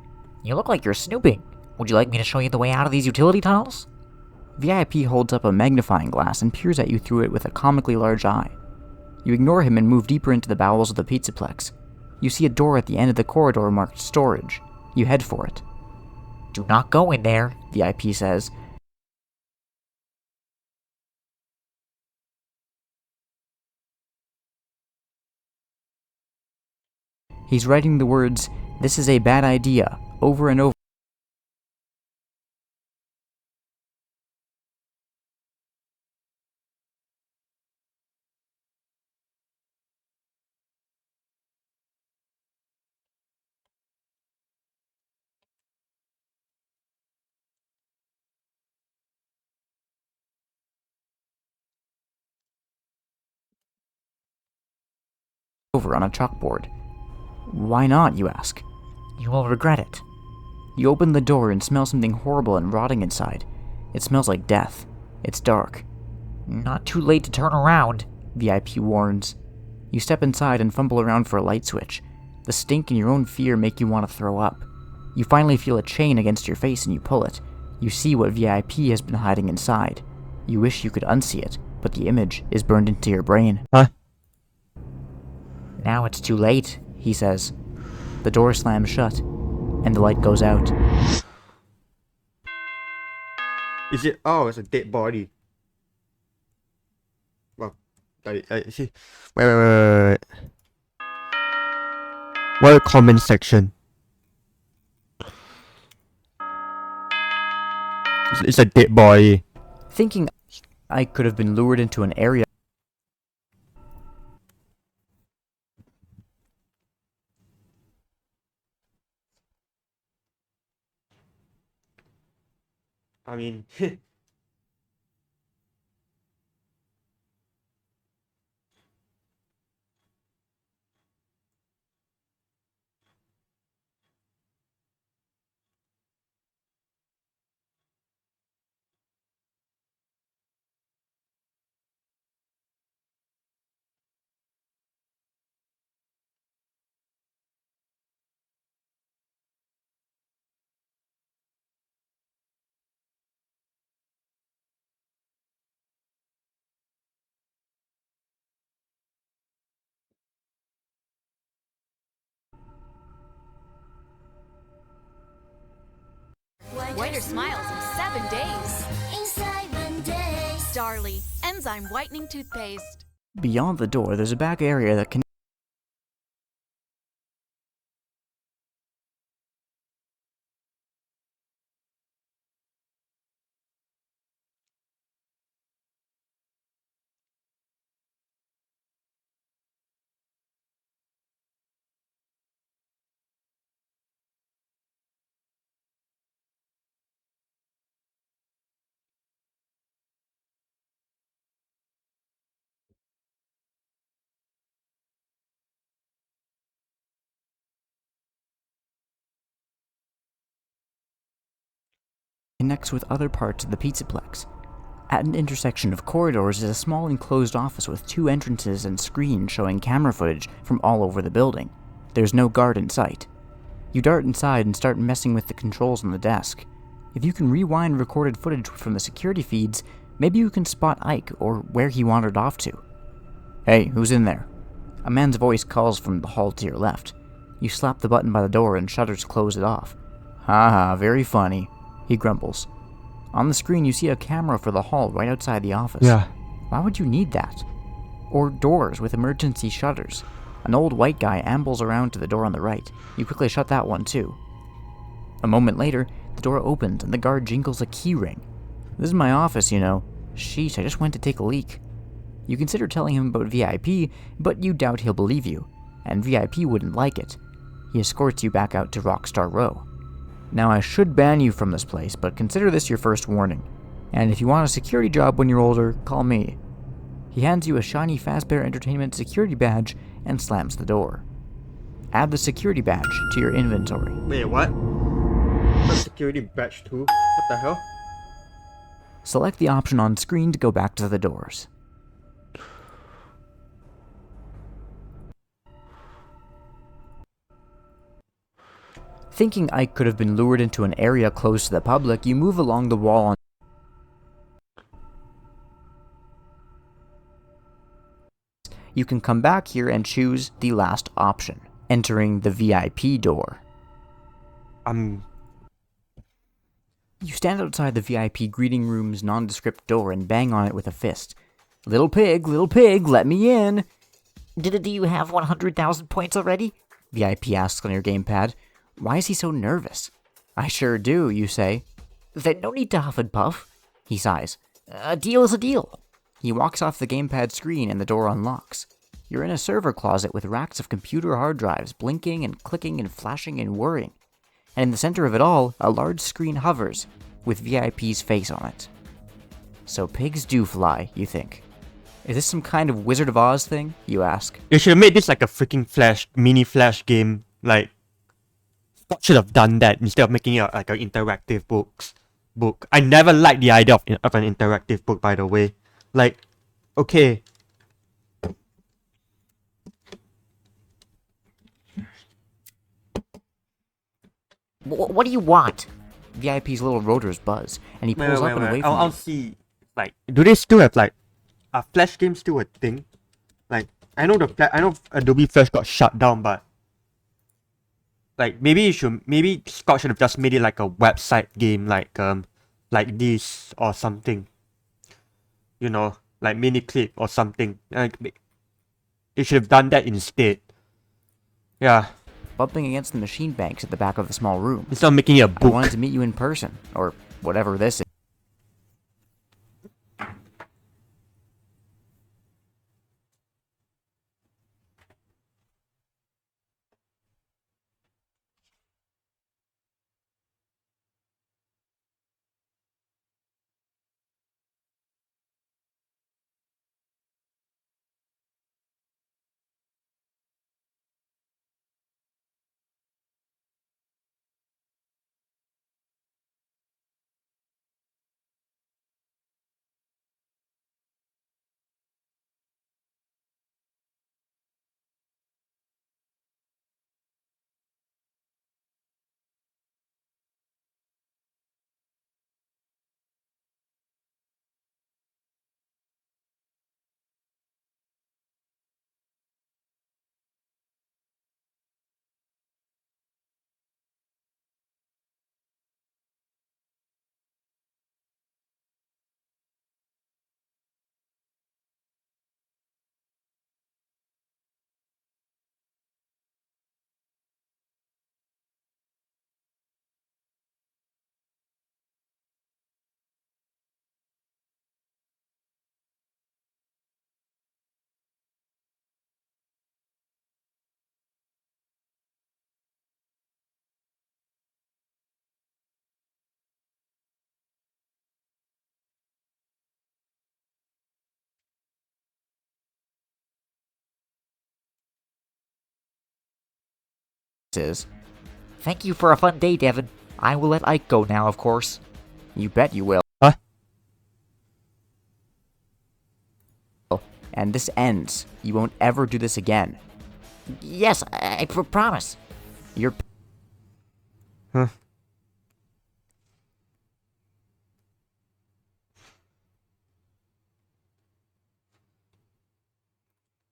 You look like you're snooping. Would you like me to show you the way out of these utility tunnels? VIP holds up a magnifying glass and peers at you through it with a comically large eye. You ignore him and move deeper into the bowels of the Pizzaplex. You see a door at the end of the corridor marked storage. You head for it. Do not go in there, VIP says. He's writing the words, "This is a bad idea," over and over. Over on a chalkboard. Why not, you ask? You will regret it. You open the door and smell something horrible and rotting inside. It smells like death. It's dark. Not too late to turn around, VIP warns. You step inside and fumble around for a light switch. The stink and your own fear make you want to throw up. You finally feel a chain against your face and you pull it. You see what VIP has been hiding inside. You wish you could unsee it, but the image is burned into your brain. Huh? Now it's too late, he says. The door slams shut, and the light goes out. Is it? Oh, it's a dead body. Well, I see. Wait. What comment section? It's a dead body. Thinking I could have been lured into an area. I mean, Whiter smiles in 7 days. In 7 days. Darlie, enzyme whitening toothpaste. Beyond the door, there's a back area that can connects with other parts of the Pizzaplex. At an intersection of corridors is a small enclosed office with 2 entrances and screens showing camera footage from all over the building. There's no guard in sight. You dart inside and start messing with the controls on the desk. If you can rewind recorded footage from the security feeds, maybe you can spot Ike or where he wandered off to. "Hey, who's in there?" A man's voice calls from the hall to your left. You slap the button by the door and shutters close it off. "Haha, very funny," he grumbles. On the screen you see a camera for the hall right outside the office. Yeah. Why would you need that? Or doors with emergency shutters. An old white guy ambles around to the door on the right. You quickly shut that one too. A moment later, the door opens and the guard jingles a key ring. "This is my office, you know. Sheesh, I just went to take a leak." You consider telling him about VIP, but you doubt he'll believe you, and VIP wouldn't like it. He escorts you back out to Rockstar Row. "Now I should ban you from this place, but consider this your first warning. And if you want a security job when you're older, call me." He hands you a shiny Fazbear Entertainment security badge and slams the door. Add the security badge to your inventory. Wait, what? A security badge too? What the hell? Select the option on screen to go back to the doors. Thinking Ike could have been lured into an area close to the public, you move along the wall on. You can come back here and choose the last option, entering the VIP door. You stand outside the VIP greeting room's nondescript door and bang on it with a fist. Little pig, let me in!" Do you have 100,000 points already?" VIP asks on your gamepad. Why is he so nervous? "I sure do," you say. "Then no need to huff and puff," he sighs. "A deal is a deal." He walks off the gamepad screen and the door unlocks. You're in a server closet with racks of computer hard drives blinking and clicking and flashing and whirring. And in the center of it all, a large screen hovers, with VIP's face on it. So pigs do fly, you think. Is this some kind of Wizard of Oz thing, you ask? They should have made this like a freaking mini flash game. Like, Scott should have done that instead of making it like an interactive book. I never liked the idea of an interactive book, by the way. Like, okay. What do you want? VIP's little rotors buzz, and he pulls up and away from I'll see. Like, do they still have like, are Flash games still a thing? Like, I know Adobe Flash got shut down, but like maybe Scott should have just made it like a website game, like this or something. You know, like Miniclip or something. Like, they should have done that instead. Yeah. Bumping against the machine banks at the back of the small room. Instead of making it a book. I wanted to meet you in person, or whatever this is. Thank you for a fun day, Devin. I will let Ike go now, of course. You bet you will. Huh? And this ends. You won't ever do this again. Yes, I promise. You're... Huh?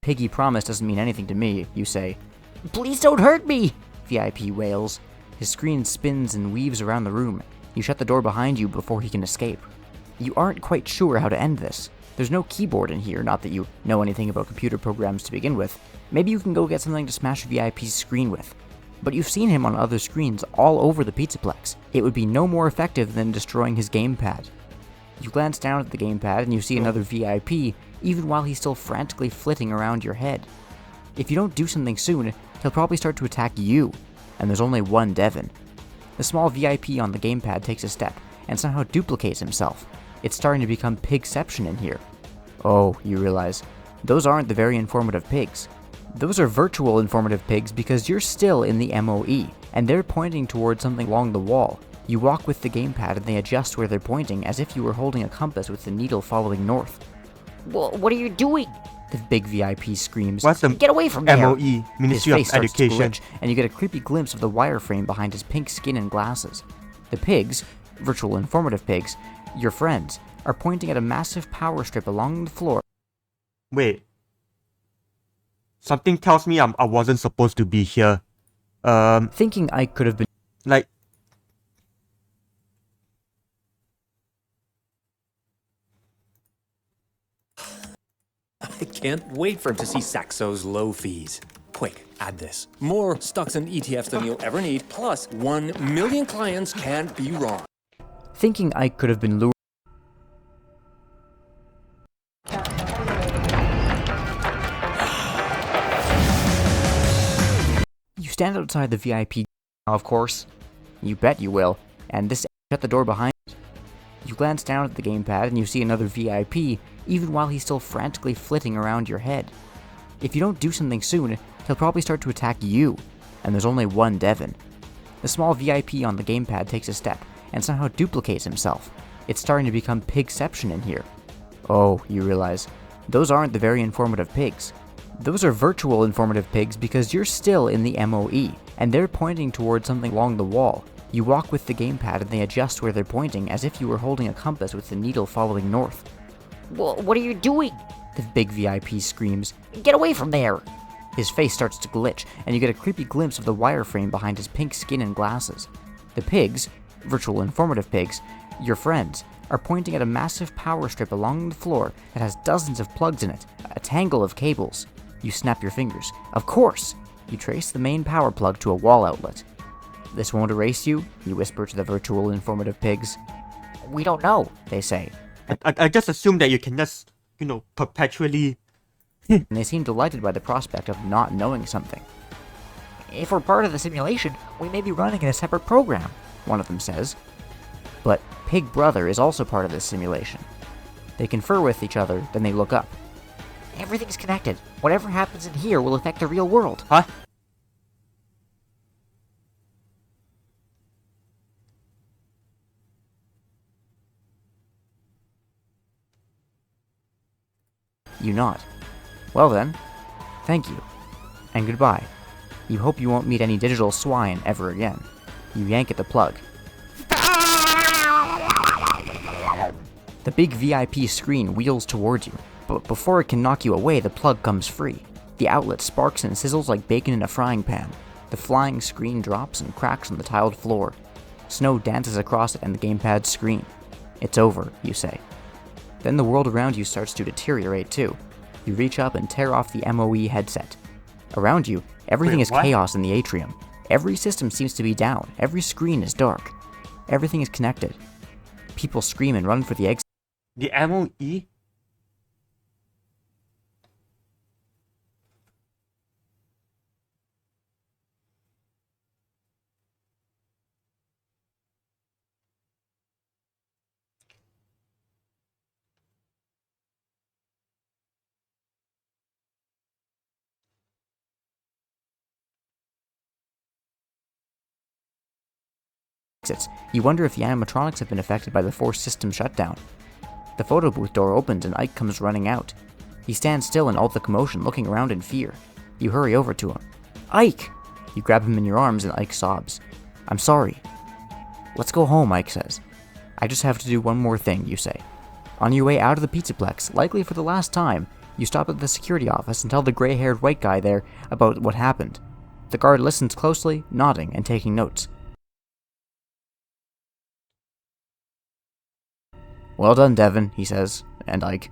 Piggy promise doesn't mean anything to me, you say. Please don't hurt me! VIP wails. His screen spins and weaves around the room. You shut the door behind you before he can escape. You aren't quite sure how to end this. There's no keyboard in here, not that you know anything about computer programs to begin with. Maybe you can go get something to smash VIP's screen with. But you've seen him on other screens all over the Pizzaplex. It would be no more effective than destroying his gamepad. You glance down at the gamepad and you see another VIP, even while he's still frantically flitting around your head. If you don't do something soon, he'll probably start to attack you, and there's only one Devin. The small VIP on the gamepad takes a step, and somehow duplicates himself. It's starting to become pigception in here. Oh, you realize, those aren't the very informative pigs. Those are virtual informative pigs because you're still in the MOE, and they're pointing towards something along the wall. You walk with the gamepad and they adjust where they're pointing as if you were holding a compass with the needle following north. What are you doing? The big VIP screams. What's the Get away from there! MOE, Ministry of His face starts to Education? glitch, and you get a creepy glimpse of the wireframe behind his pink skin and glasses. The pigs, virtual informative pigs, your friends, are pointing at a massive power strip along the floor. Wait. Something tells me I wasn't supposed to be here. Thinking I could have been... Like... I can't wait for him to see Saxo's low fees. Quick, add this. More stocks and ETFs than you'll ever need, plus 1 million clients can't be wrong. Thinking I could have been lured... You stand outside the VIP, of course. You bet you will, and this shut the door behind you. You glance down at the gamepad and you see another VIP, even while he's still frantically flitting around your head. If you don't do something soon, he'll probably start to attack you, and there's only one Devin. The small VIP on the gamepad takes a step, and somehow duplicates himself. It's starting to become pigception in here. Oh, you realize, those aren't the very informative pigs. Those are virtual informative pigs because you're still in the MOE, and they're pointing towards something along the wall. You walk with the gamepad and they adjust where they're pointing as if you were holding a compass with the needle following north. What are you doing? The big VIP screams. Get away from there! His face starts to glitch, and you get a creepy glimpse of the wireframe behind his pink skin and glasses. The pigs, virtual informative pigs, your friends, are pointing at a massive power strip along the floor that has dozens of plugs in it, a tangle of cables. You snap your fingers. Of course! You trace the main power plug to a wall outlet. This won't erase you, you whisper to the virtual informative pigs. We don't know, They say. I just assume that you can just, perpetually... And they seem delighted by the prospect of not knowing something. If we're part of the simulation, we may be running in a separate program, one of them says. But Pig Brother is also part of this simulation. They confer with each other, then they look up. Everything's connected. Whatever happens in here will affect the real world. Huh? You nod. Well then, thank you. And goodbye. You hope you won't meet any digital swine ever again. You yank at the plug. The big VIP screen wheels towards you, but before it can knock you away, the plug comes free. The outlet sparks and sizzles like bacon in a frying pan. The flying screen drops and cracks on the tiled floor. Snow dances across it and the gamepad's screen. It's over, you say. Then the world around you starts to deteriorate too. You reach up and tear off the MOE headset. Around you, everything is chaos in the atrium. Every system seems to be down. Every screen is dark. Everything is connected. People scream and run for the exit. The MOE? exits. You wonder if the animatronics have been affected by the forced system shutdown. The photo booth door opens and Ike comes running out. He stands still in all the commotion, looking around in fear. You hurry over to him. Ike! You grab him in your arms and Ike sobs. I'm sorry. Let's go home, Ike says. I just have to do one more thing, you say. On your way out of the Pizzaplex, likely for the last time, you stop at the security office and tell the gray-haired white guy there about what happened. The guard listens closely, nodding and taking notes. Well done, Devin, he says, and Ike.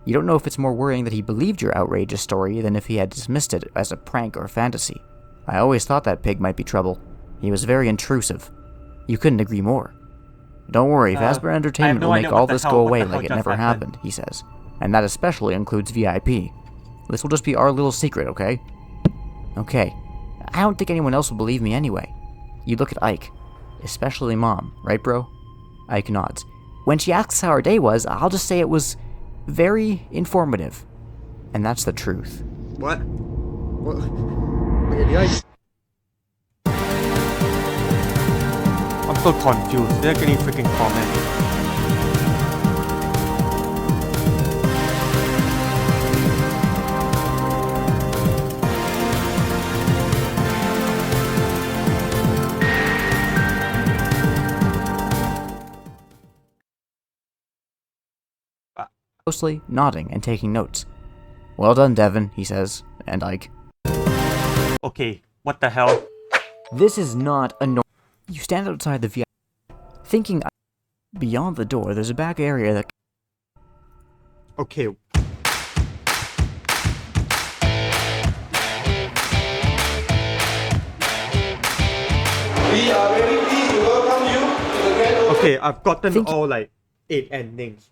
You don't know if it's more worrying that he believed your outrageous story than if he had dismissed it as a prank or fantasy. I always thought that pig might be trouble. He was very intrusive. You couldn't agree more. Don't worry, Fazbear Entertainment will make all this go away like it never happened, he says. And that especially includes VIP. This will just be our little secret, okay? Okay. I don't think anyone else will believe me anyway. You look at Ike. Especially Mom, right bro? Ike nods. When she asks how our day was, I'll just say it was very informative. And that's the truth. What? Wait, the Ike? I'm so confused. They're getting freaking comments. Closely, nodding and taking notes. Well done, Devin, he says, and Ike. Okay, what the hell? This is not a normal. You stand outside the VIP, thinking beyond the door there's a back area that... Okay. We are very pleased to welcome you to the grand... Okay, I've gotten all like 8 endings.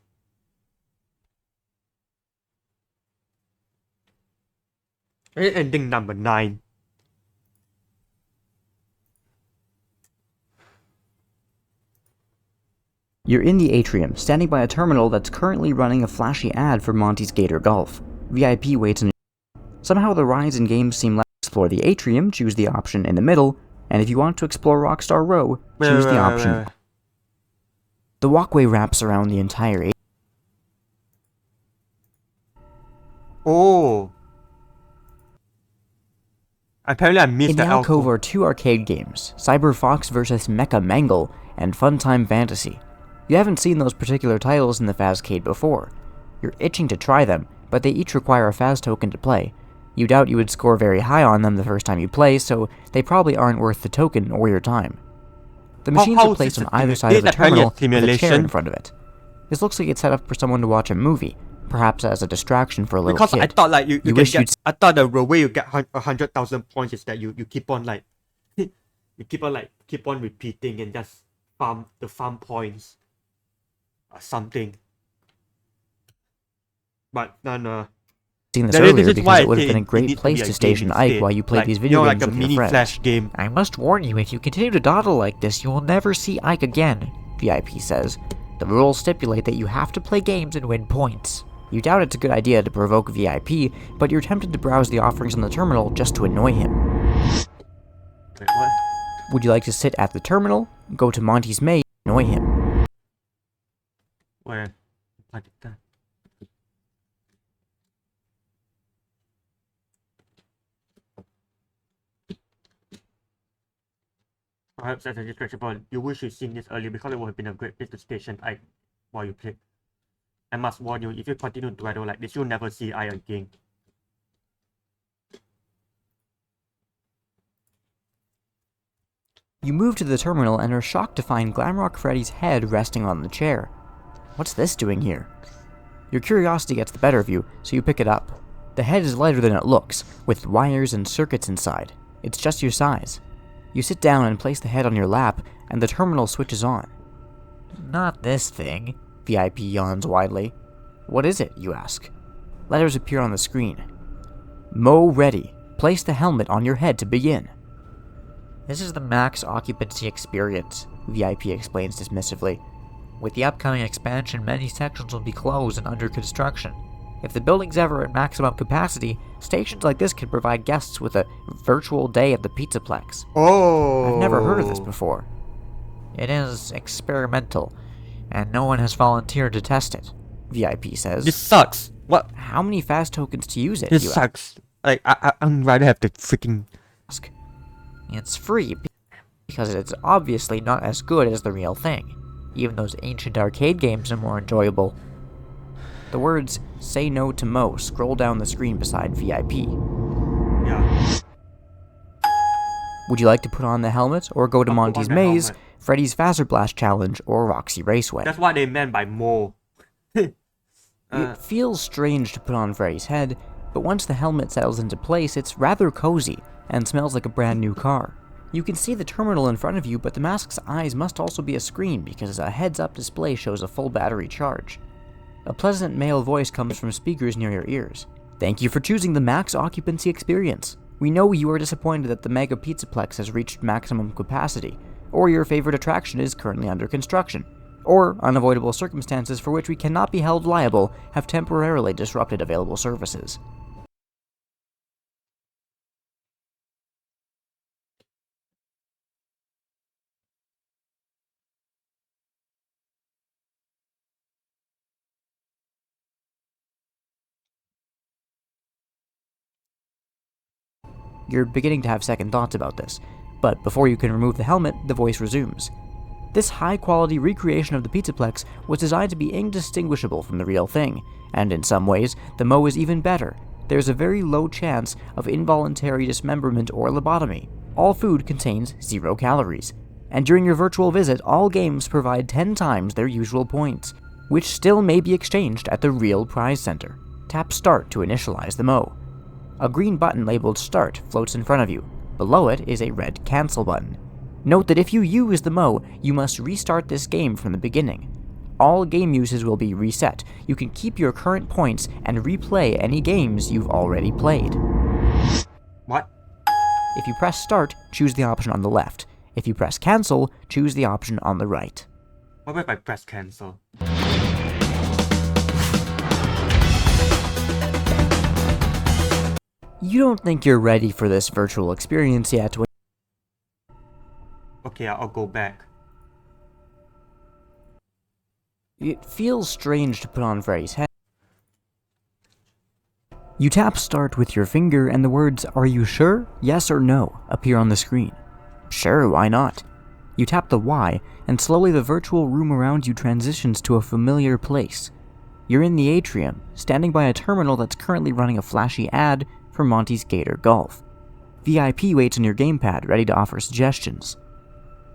Ending number 9. You're in the atrium, standing by a terminal that's currently running a flashy ad for Monty's Gator Golf. VIP waits in. Somehow the rides and games seem like explore the atrium, choose the option in the middle, and if you want to explore Rockstar Row, choose the option. The walkway wraps around the entire atrium. Oh. Apparently I missed the alcove. In the alcove are 2 arcade games, Cyber Fox vs. Mecha Mangle and Funtime Fantasy. You haven't seen those particular titles in the Fazcade before. You're itching to try them, but they each require a Faz token to play. You doubt you would score very high on them the first time you play, so they probably aren't worth the token or your time. The machines are placed on either side of the terminal with a chair in front of it. This looks like it's set up for someone to watch a movie, perhaps as a distraction for a little kid. Because I thought like you can get, I thought the way you get 100,000 points is that you keep on like you keep on repeating and just farm points or something. But no. Seen this earlier because it would have been a great place to station Ike while you played these video games with your friends. Flash game. I must warn you, if you continue to dawdle like this, you will never see Ike again, VIP says. The rules stipulate that you have to play games and win points. You doubt it's a good idea to provoke VIP, but you're tempted to browse the offerings on the terminal just to annoy him. Wait, what? Would you like to sit at the terminal, go to Monty's maze, and annoy him? Where? Perhaps as a distraction, but you wish you'd seen this earlier because it would have been a great place to station Ike while you played. I must warn you, if you continue to dawdle like this, you'll never see Ike again. You move to the terminal and are shocked to find Glamrock Freddy's head resting on the chair. What's this doing here? Your curiosity gets the better of you, so you pick it up. The head is lighter than it looks, with wires and circuits inside. It's just your size. You sit down and place the head on your lap, and the terminal switches on. Not this thing. VIP yawns widely. What is it, you ask? Letters appear on the screen. Mo ready. Place the helmet on your head to begin. This is the max occupancy experience, VIP explains dismissively. With the upcoming expansion, many sections will be closed and under construction. If the building's ever at maximum capacity, stations like this can provide guests with a virtual day at the Pizzaplex. Oh! I've never heard of this before. It is experimental, and no one has volunteered to test it, VIP says. This sucks. What? How many fast tokens to use it? This sucks. Like, I'd rather have the freaking... It's free, because it's obviously not as good as the real thing. Even those ancient arcade games are more enjoyable. The words, "Say no to Mo," scroll down the screen beside VIP. Yeah. Would you like to put on the helmet, or go to Monty's Maze, Freddy's Faster Blast Challenge, or Roxy Raceway? That's what they meant by more. It feels strange to put on Freddy's head, but once the helmet settles into place, it's rather cozy, and smells like a brand new car. You can see the terminal in front of you, but the mask's eyes must also be a screen, because a heads-up display shows a full battery charge. A pleasant male voice comes from speakers near your ears. Thank you for choosing the max occupancy experience. We know you are disappointed that the Mega Pizzaplex has reached maximum capacity, or your favorite attraction is currently under construction, or unavoidable circumstances for which we cannot be held liable have temporarily disrupted available services. You're beginning to have second thoughts about this, but before you can remove the helmet, the voice resumes. This high-quality recreation of the Pizzaplex was designed to be indistinguishable from the real thing, and in some ways, the Mo is even better. There's a very low chance of involuntary dismemberment or lobotomy. All food contains 0 calories, and during your virtual visit, all games provide 10 times their usual points, which still may be exchanged at the real prize center. Tap Start to initialize the Mo. A green button labeled Start floats in front of you. Below it is a red Cancel button. Note that if you use the Mo, you must restart this game from the beginning. All game uses will be reset. You can keep your current points and replay any games you've already played. What? If you press Start, choose the option on the left. If you press Cancel, choose the option on the right. What if I press cancel? You don't think you're ready for this virtual experience yet. Okay, I'll go back. It feels strange to put on Freddy's head. You tap Start with your finger and the words, "Are you sure? Yes or no?" appear on the screen. Sure, why not? You tap the Y, and slowly the virtual room around you transitions to a familiar place. You're in the atrium, standing by a terminal that's currently running a flashy ad for Monty's Gator Golf. VIP waits on your gamepad, ready to offer suggestions.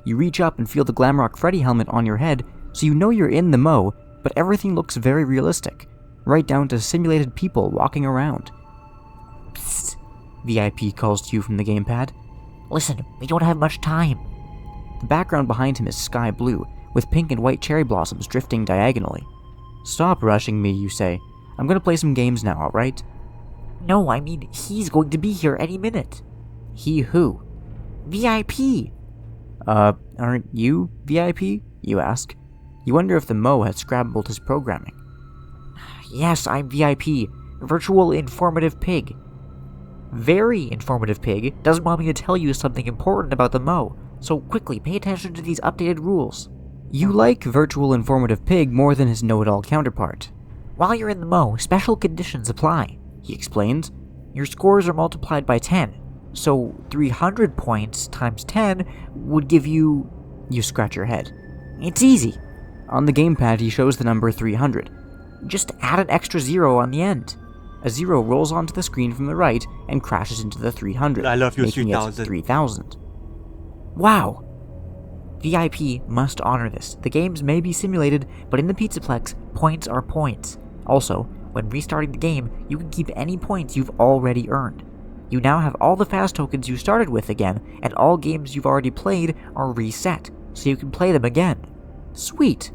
You reach up and feel the Glamrock Freddy helmet on your head, so you know you're in the Mo, but everything looks very realistic, right down to simulated people walking around. Psst, VIP calls to you from the gamepad. Listen, we don't have much time. The background behind him is sky blue, with pink and white cherry blossoms drifting diagonally. Stop rushing me, you say. I'm gonna play some games now, alright? No, I mean, he's going to be here any minute. He who? VIP! Aren't you VIP? You ask. You wonder if the Mo had scrambled his programming. Yes, I'm VIP. Virtual Informative Pig. Very Informative Pig doesn't want me to tell you something important about the Mo, so quickly pay attention to these updated rules. You like Virtual Informative Pig more than his know-it-all counterpart. While you're in the Mo, special conditions apply, he explains. Your scores are multiplied by 10, so 300 points times 10 would give you... You scratch your head. It's easy. On the gamepad, he shows the number 300. Just add an extra 0 on the end. A 0 rolls onto the screen from the right and crashes into the 300, I love you, making 3000. it 3000. Wow! VIP must honor this. The games may be simulated, but in the Pizzaplex, points are points. Also, when restarting the game, you can keep any points you've already earned. You now have all the fast tokens you started with again, and all games you've already played are reset, so you can play them again. Sweet!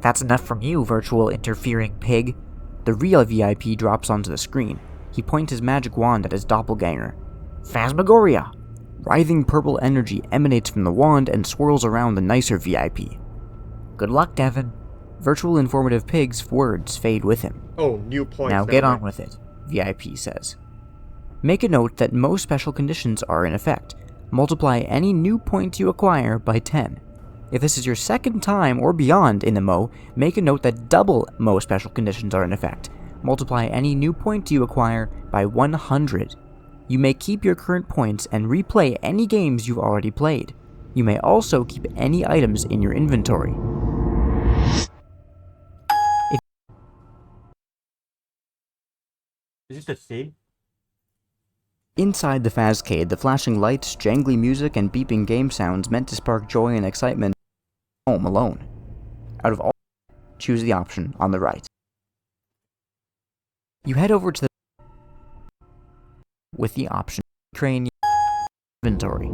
That's enough from you, virtual interfering pig. The real VIP drops onto the screen. He points his magic wand at his doppelganger. Phasmagoria! Writhing purple energy emanates from the wand and swirls around the nicer VIP. Good luck, Devin. Virtual Informative Pig's words fade with him. Oh, new points. Now get on with it, VIP says. Make a note that most special conditions are in effect. Multiply any new points you acquire by 10. If this is your second time or beyond in the Mo, make a note that double Mo special conditions are in effect. Multiply any new point you acquire by 100. You may keep your current points and replay any games you've already played. You may also keep any items in your inventory. Is this the same? Inside the Fazcade, the flashing lights, jangly music, and beeping game sounds meant to spark joy and excitement. Home alone. Out of all, choose the option on the right. You head over to the with the option crane inventory.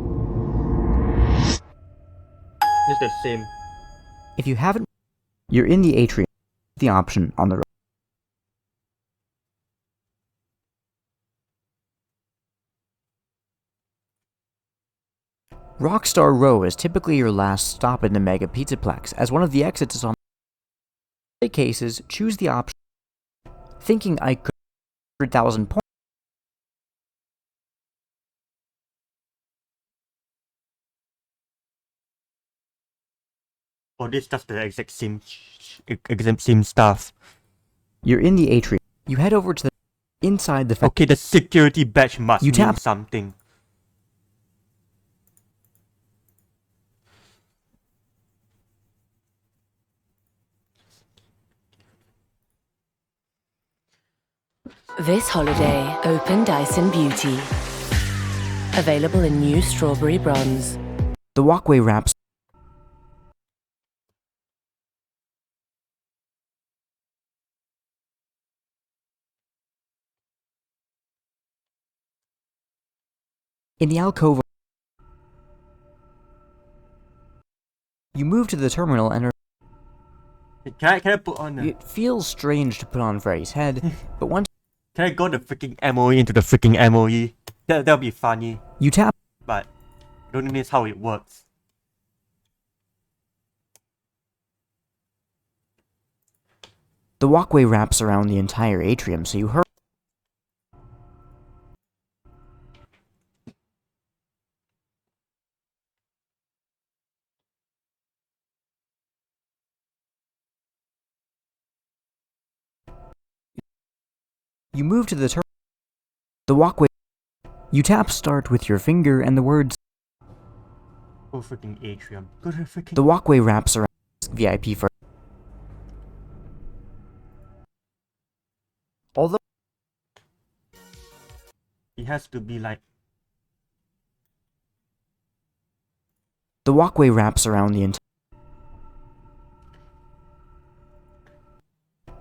It's the same. If you haven't, you're in the atrium. The option on the right. Rockstar Row is typically your last stop in the Mega Pizzaplex, as one of the exits is on. In cases, choose the option. Thinking I could 100,000 points. Oh, this just the exact same stuff. You're in the atrium. You head over to the inside the. Okay, the security badge must You mean tap something. This holiday, open Dyson Beauty. Available in new strawberry bronze. The walkway wraps. In the alcove, you move to the terminal and are. Can I put on It feels strange to put on Freddy's head, but once. Can I go the freaking MOE into the freaking MOE? That'll be funny. You tap. But I don't think that's how it works. The walkway wraps around the entire atrium, so you hurry. You move to the walkway. You tap start with your finger and the words. Oh, freaking atrium. Go to freaking. The walkway wraps around VIP for. Although it has to be like. The walkway wraps around the entire.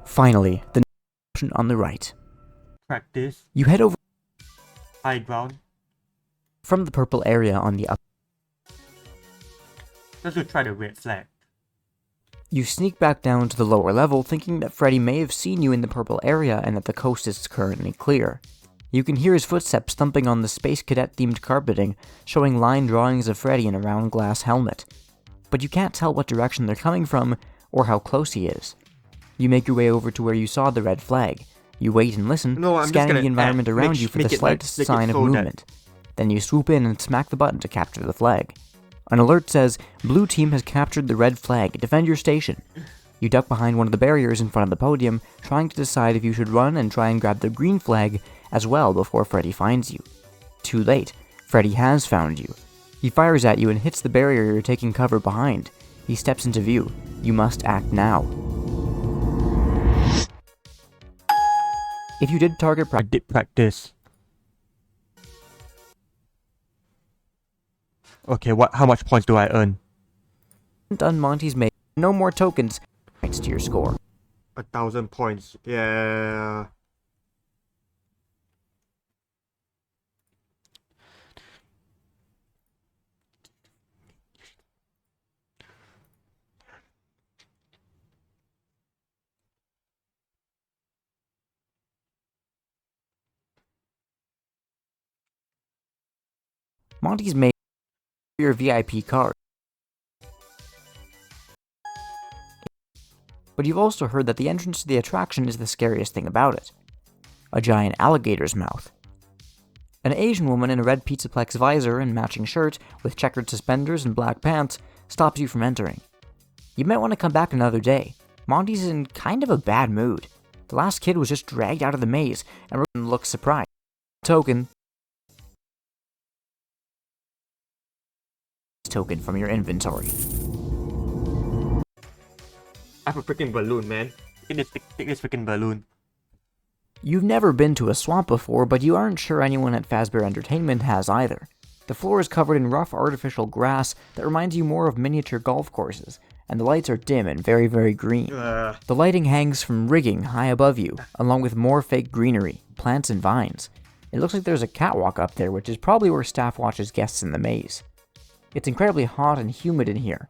Finally, the option on the right. Practice. You head over high ground from the purple area on the up. Let's go try the red flag. You sneak back down to the lower level, thinking that Freddy may have seen you in the purple area and that the coast is currently clear. You can hear his footsteps thumping on the Space Cadet themed carpeting, showing line drawings of Freddy in a round glass helmet. But you can't tell what direction they're coming from or how close he is. You make your way over to where you saw the red flag. You wait and listen, scanning the environment around you for the slightest sign of movement. Then you swoop in and smack the button to capture the flag. An alert says, Blue Team has captured the red flag, defend your station. You duck behind one of the barriers in front of the podium, trying to decide if you should run and try and grab the green flag as well before Freddy finds you. Too late, Freddy has found you. He fires at you and hits the barrier you're taking cover behind. He steps into view. You must act now. If you did target I did practice. Okay, how much points do I earn? Done Monty's made. No more tokens. Points to your score. 1,000 points. Yeah. Monty's made your VIP card. But you've also heard that the entrance to the attraction is the scariest thing about it. A giant alligator's mouth. An Asian woman in a red Pizzaplex visor and matching shirt, with checkered suspenders and black pants, stops you from entering. You might want to come back another day. Monty's in kind of a bad mood. The last kid was just dragged out of the maze and looks surprised. Token from your inventory. I have a freaking balloon, man. Take this freaking balloon. You've never been to a swamp before, but you aren't sure anyone at Fazbear Entertainment has either. The floor is covered in rough artificial grass that reminds you more of miniature golf courses, and the lights are dim and very, very green. The lighting hangs from rigging high above you, along with more fake greenery, plants and vines. It looks like there's a catwalk up there, which is probably where staff watches guests in the maze. It's incredibly hot and humid in here.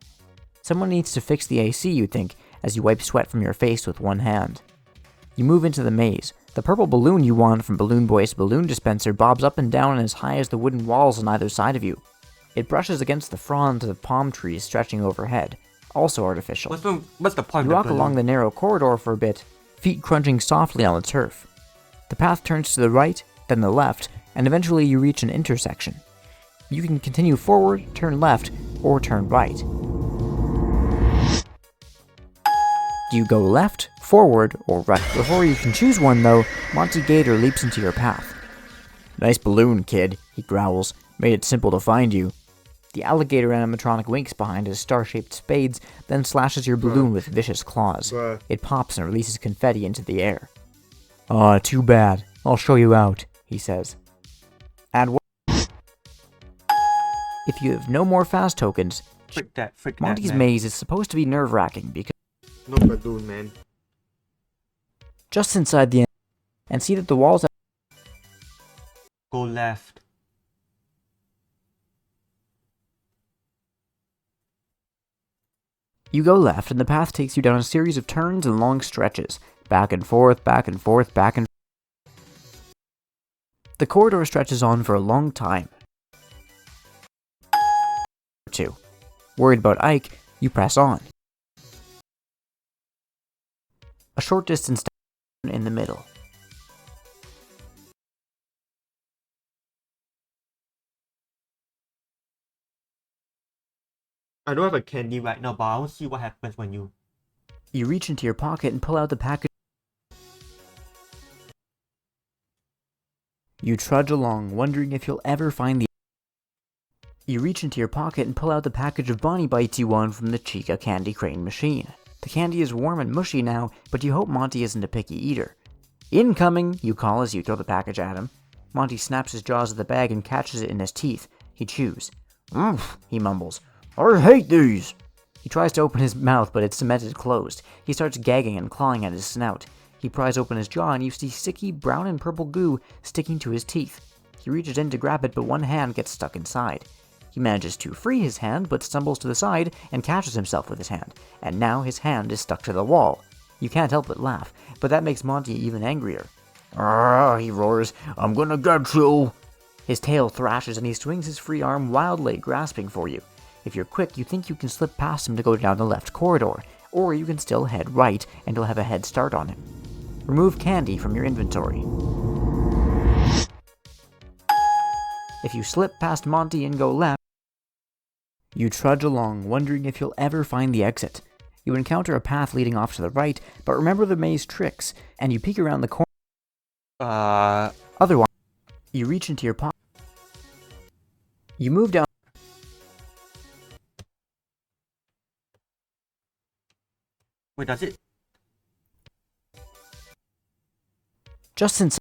Someone needs to fix the AC, you think, as you wipe sweat from your face with one hand. You move into the maze. The purple balloon you won from Balloon Boy's balloon dispenser bobs up and down as high as the wooden walls on either side of you. It brushes against the fronds of palm trees stretching overhead, also artificial. What's the point? You walk along the narrow corridor for a bit, feet crunching softly on the turf. The path turns to the right, then the left, and eventually you reach an intersection. You can continue forward, turn left, or turn right. Do you go left, forward, or right? Before you can choose one, though, Monty Gator leaps into your path. "Nice balloon, kid," he growls. "Made it simple to find you." The alligator animatronic winks behind his star-shaped spades, then slashes your balloon with vicious claws. It pops and releases confetti into the air. "Aw, too bad. I'll show you out," he says. Add one. If you have no more fast tokens, Monty's maze is supposed to be nerve-wracking because no balloon, man. Just inside the end, and see that the walls go left. You go left, and the path takes you down a series of turns and long stretches, back and forth, back and forth, back and forth. The corridor stretches on for a long time. Two. Worried about Ike, you press on. A short distance down in the middle. I don't have a candy right now, but I want to see what happens when you... You reach into your pocket and pull out the package. You trudge along, wondering if you'll ever find the... You reach into your pocket and pull out the package of Bonnie Bites you won from the Chica Candy Crane machine. The candy is warm and mushy now, but you hope Monty isn't a picky eater. "Incoming," you call as you throw the package at him. Monty snaps his jaws at the bag and catches it in his teeth. He chews. "Oomph," he mumbles. "I hate these." He tries to open his mouth, but it's cemented closed. He starts gagging and clawing at his snout. He pries open his jaw and you see sticky brown and purple goo sticking to his teeth. He reaches in to grab it, but one hand gets stuck inside. He manages to free his hand, but stumbles to the side and catches himself with his hand, and now his hand is stuck to the wall. You can't help but laugh, but that makes Monty even angrier. "Arrgh," he roars, "I'm gonna get you!" His tail thrashes and he swings his free arm wildly, grasping for you. If you're quick, you think you can slip past him to go down the left corridor, or you can still head right and you'll have a head start on him. Remove candy from your inventory. If you slip past Monty and go left, you trudge along, wondering if you'll ever find the exit. You encounter a path leading off to the right, but remember the maze tricks, and you peek around the corner. Otherwise, you reach into your pocket. You move down. Wait, does it? Just inside.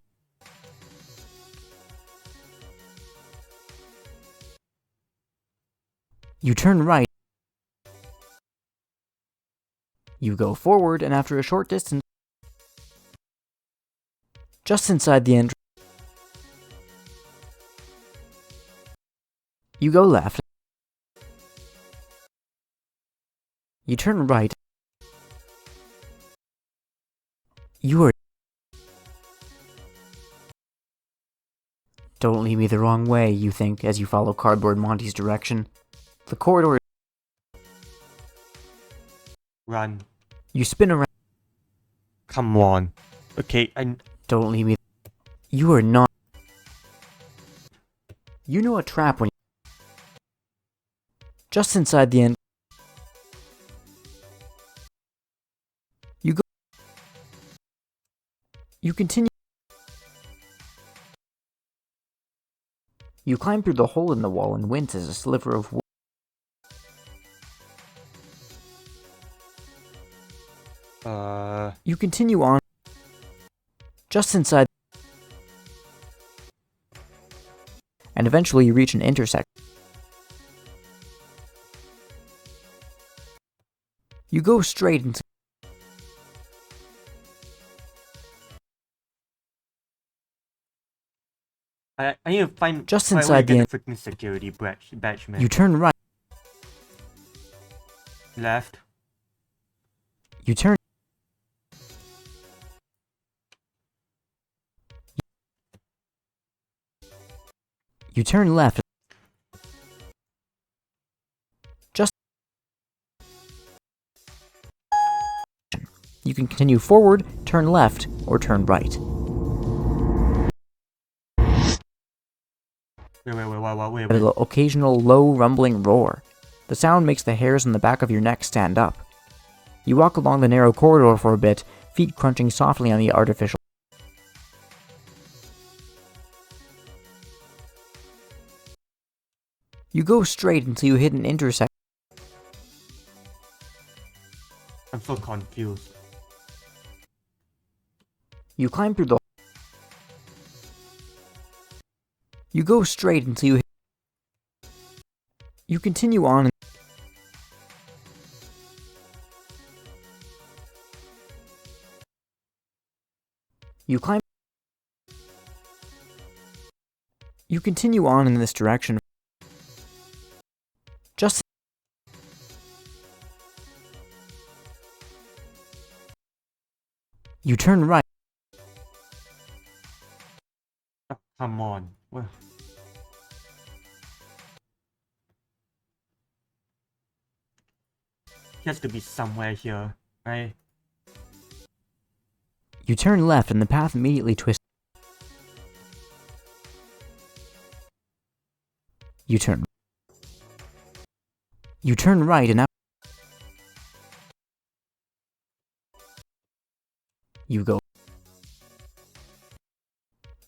You turn right. You go forward, and after a short distance, just inside the entrance, you go left. You turn right. You are... Don't lead me the wrong way, you think, as you follow Cardboard Monty's direction. The corridor... Run. You spin around. Come on. Okay, Don't leave me... You are not... You know a trap when... Just inside the end... You continue. You climb through the hole in the wall and wince as a sliver of wood. You continue on. Just inside. And eventually you reach an intersection. You go straight into. I need to find Just why inside get the freaking security badge, man. You turn right. Left. You turn. You turn left. Just. You can continue forward, turn left, or turn right. Wait. An occasional low rumbling roar. The sound makes the hairs on the back of your neck stand up. You walk along the narrow corridor for a bit, feet crunching softly on the artificial. You go straight until you hit an intersection. I'm so confused. You climb through the. You go straight until you hit. You continue on. You climb. You continue on in this direction. Just. You turn right. Oh, come on. Well. He has to be somewhere here, right? You turn left and the path immediately twists. You turn. You turn right and up. You go.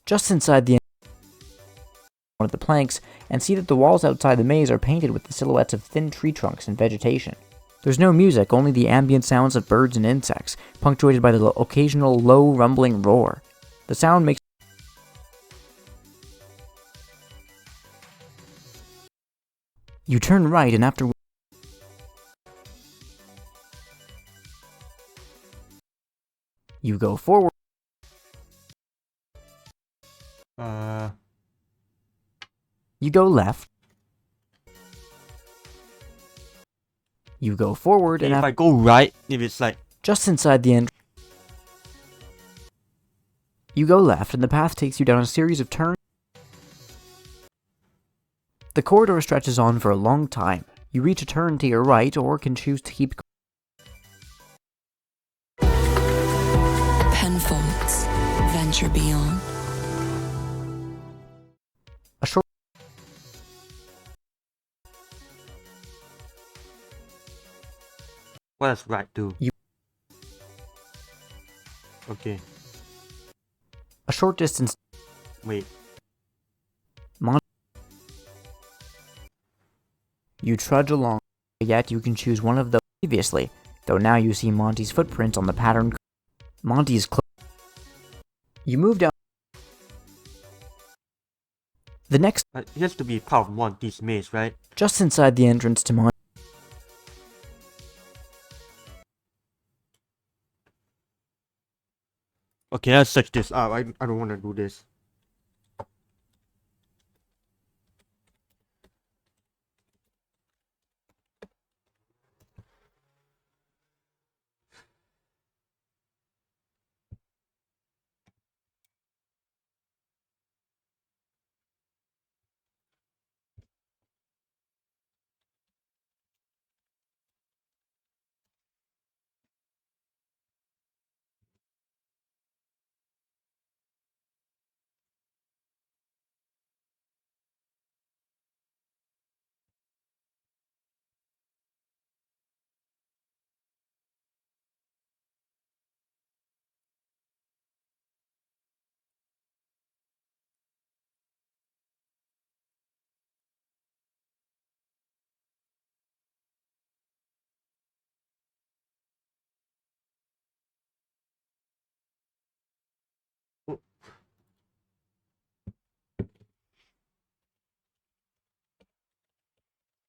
Just inside the one of the planks and see that the walls outside the maze are painted with the silhouettes of thin tree trunks and vegetation. There's no music, only the ambient sounds of birds and insects, punctuated by the occasional low rumbling roar. The sound makes. You turn right and after. You go forward. You go left. You go forward and if I go right, if it's like just inside the end. You go left and the path takes you down a series of turns. The corridor stretches on for a long time. You reach a turn to your right or can choose to keep. Penfolds, venture beyond. A short. What does right do? You. Okay. A short distance. Wait. You trudge along, yet you can choose one of those previously, though now you see Monty's footprint on the pattern. Monty's close. You move down. The next. It has to be part of Monty's maze, right? Just inside the entrance to Monty. Okay, let's search this up. I don't want to do this.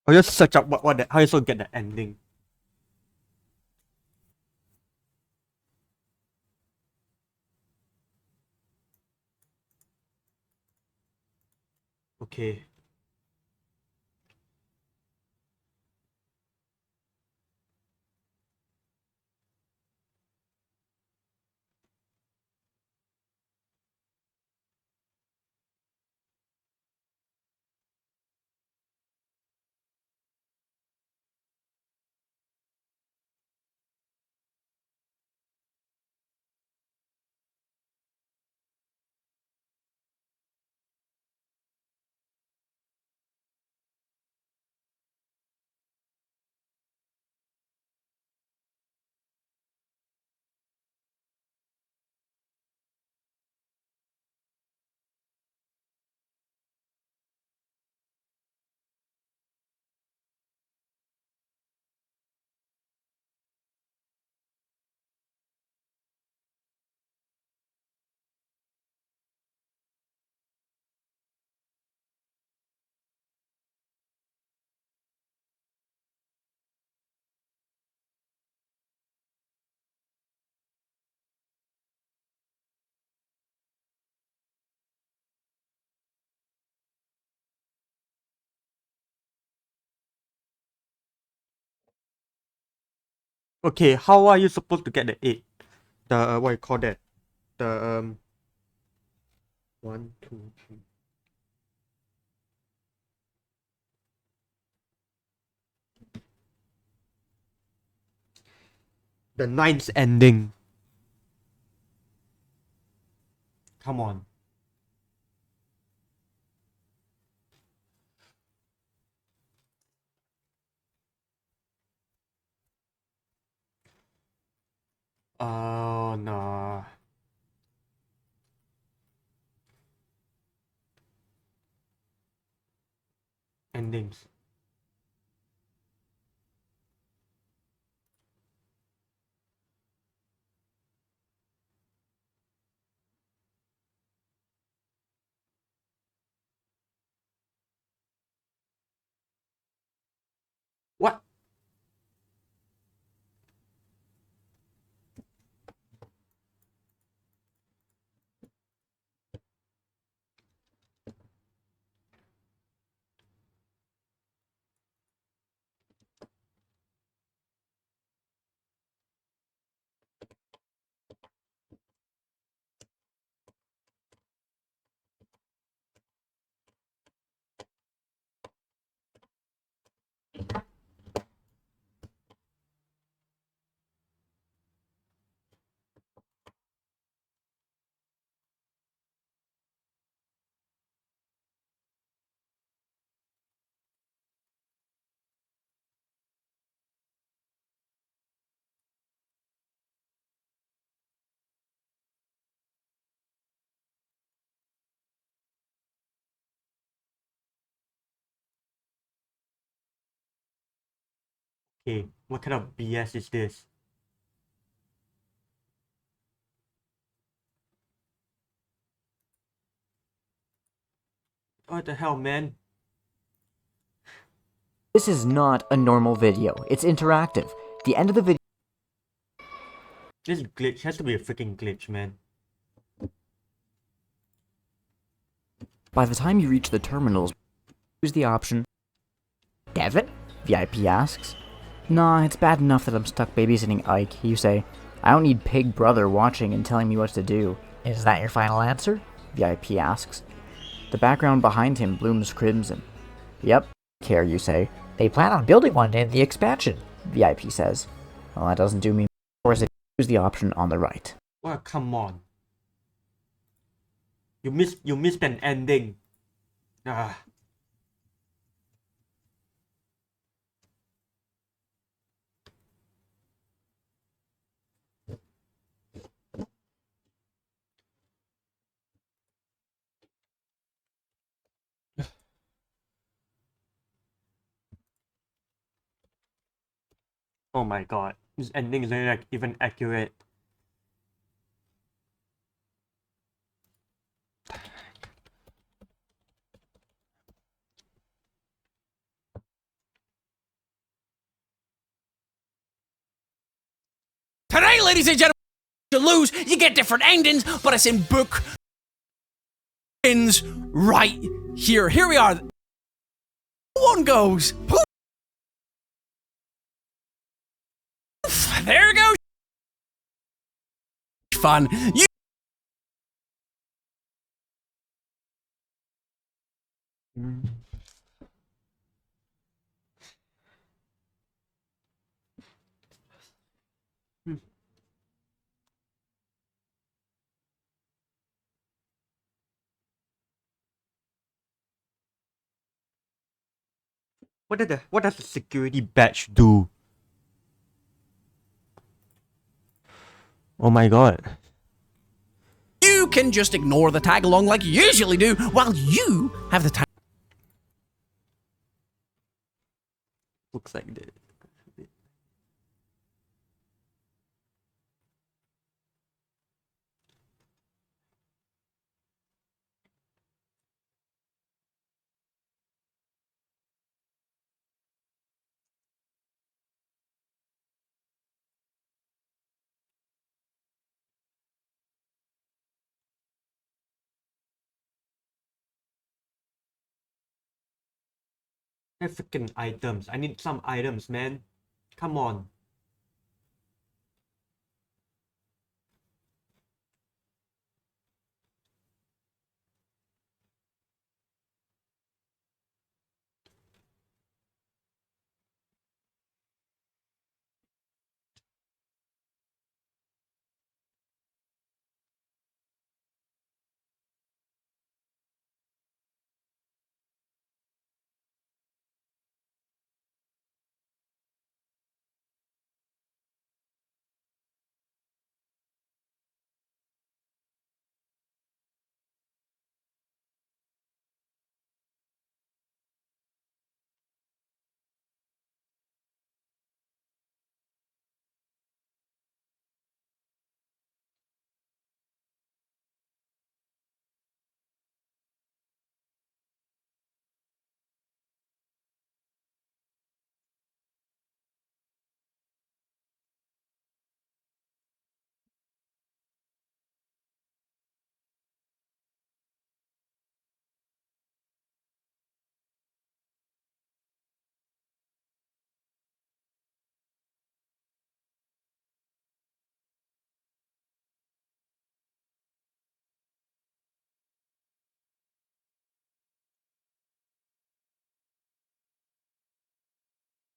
I'll just search up what the, how you so get the ending. Okay. Okay, how are you supposed to get the 8? The, what you call that? The, 1, 2, 3. The 9th ending. Come on. Oh, no. Endings. What? Okay, what kind of BS is this? What the hell, man? This is not a normal video. It's interactive. The end of the video. This glitch has to be a freaking glitch, man. By the time you reach the terminals, choose the option. Devin? VIP asks. Nah, it's bad enough that I'm stuck babysitting Ike, you say. I don't need Pig Brother watching and telling me what to do. Is that your final answer? VIP asks. The background behind him blooms crimson. Yep, care, you say. They plan on building one in the expansion, VIP says. Well, that doesn't do me. Or is it? Choose the option on the right. Well, come on. You missed an ending. Ah. Oh my god. This ending is not like even accurate. Today, ladies and gentlemen, you lose, you get different endings, but it's in book ends right here. Here we are. One goes. Poof. There it goes. Fun. You What does the security badge do? Oh my god. You can just ignore the tag along like you usually do, while you have the tag. Looks like this. They're freaking items. I need some items, man. Come on.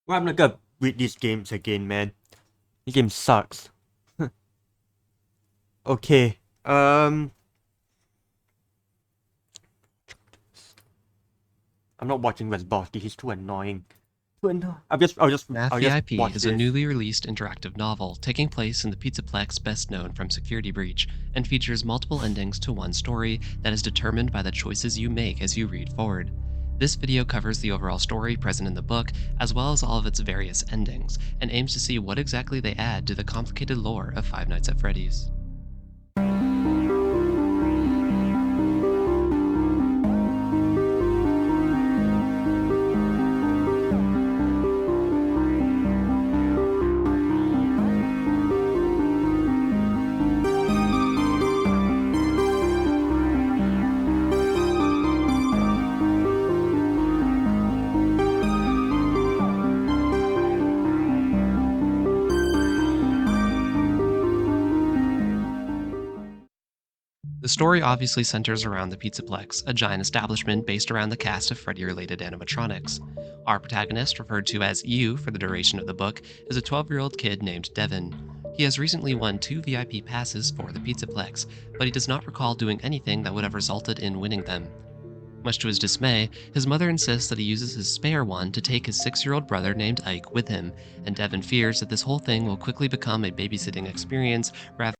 Well, I'm not gonna read these games again, man. This game sucks. Okay. I'm not watching Resbowski. He's too annoying. I'll just fnaf watch is a this. newly released interactive novel taking place in the Pizzaplex best known from Security Breach and features multiple endings to one story that is determined by the choices you make as you read forward. This video covers the overall story present in the book, as well as all of its various endings, and aims to see what exactly they add to the complicated lore of Five Nights at Freddy's. The story obviously centers around the Pizzaplex, a giant establishment based around the cast of Freddy-related animatronics. Our protagonist, referred to as You for the duration of the book, is a 12-year-old kid named Devin. He has recently won 2 VIP passes for the Pizzaplex, but he does not recall doing anything that would have resulted in winning them. Much to his dismay, his mother insists that he uses his spare one to take his 6-year-old brother named Ike with him, and Devin fears that this whole thing will quickly become a babysitting experience rather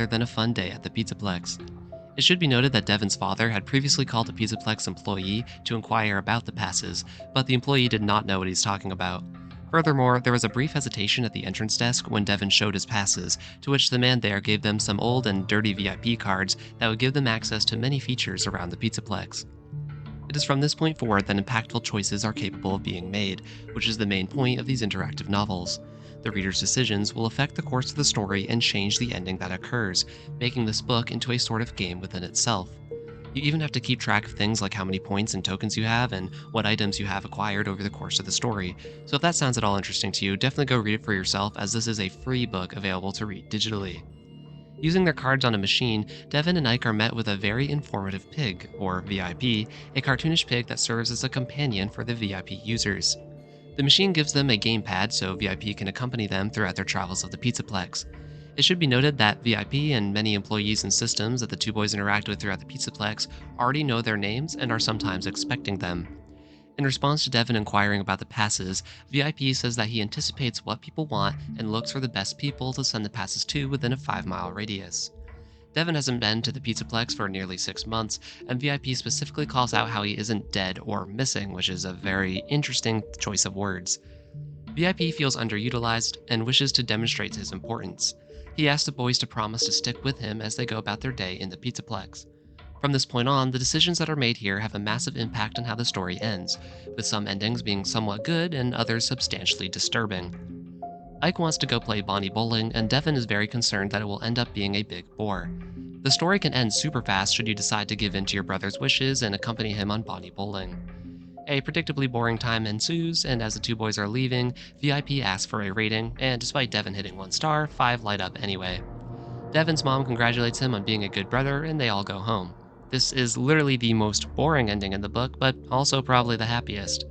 rather than a fun day at the Pizzaplex. It should be noted that Devin's father had previously called a Pizzaplex employee to inquire about the passes, but the employee did not know what he's talking about. Furthermore, there was a brief hesitation at the entrance desk when Devin showed his passes, to which the man there gave them some old and dirty VIP cards that would give them access to many features around the Pizzaplex. It is from this point forward that impactful choices are capable of being made, which is the main point of these interactive novels. The reader's decisions will affect the course of the story and change the ending that occurs, making this book into a sort of game within itself. You even have to keep track of things like how many points and tokens you have and what items you have acquired over the course of the story. So if that sounds at all interesting to you, definitely go read it for yourself, as this is a free book available to read digitally. Using their cards on a machine, Devin and Ike are met with a very informative pig, or VIP, a cartoonish pig that serves as a companion for the VIP users. The machine gives them a gamepad so VIP can accompany them throughout their travels of the Pizzaplex. It should be noted that VIP and many employees and systems that the two boys interact with throughout the Pizzaplex already know their names and are sometimes expecting them. In response to Devin inquiring about the passes, VIP says that he anticipates what people want and looks for the best people to send the passes to within a 5-mile radius. Devin hasn't been to the Pizzaplex for nearly 6 months, and VIP specifically calls out how he isn't dead or missing, which is a very interesting choice of words. VIP feels underutilized and wishes to demonstrate his importance. He asks the boys to promise to stick with him as they go about their day in the Pizzaplex. From this point on, the decisions that are made here have a massive impact on how the story ends, with some endings being somewhat good and others substantially disturbing. Ike wants to go play Bonnie bowling, and Devin is very concerned that it will end up being a big bore. The story can end super fast should you decide to give in to your brother's wishes and accompany him on Bonnie bowling. A predictably boring time ensues, and as the two boys are leaving, VIP asks for a rating, and despite Devin hitting 1 star, 5 light up anyway. Devin's mom congratulates him on being a good brother, and they all go home. This is literally the most boring ending in the book, but also probably the happiest.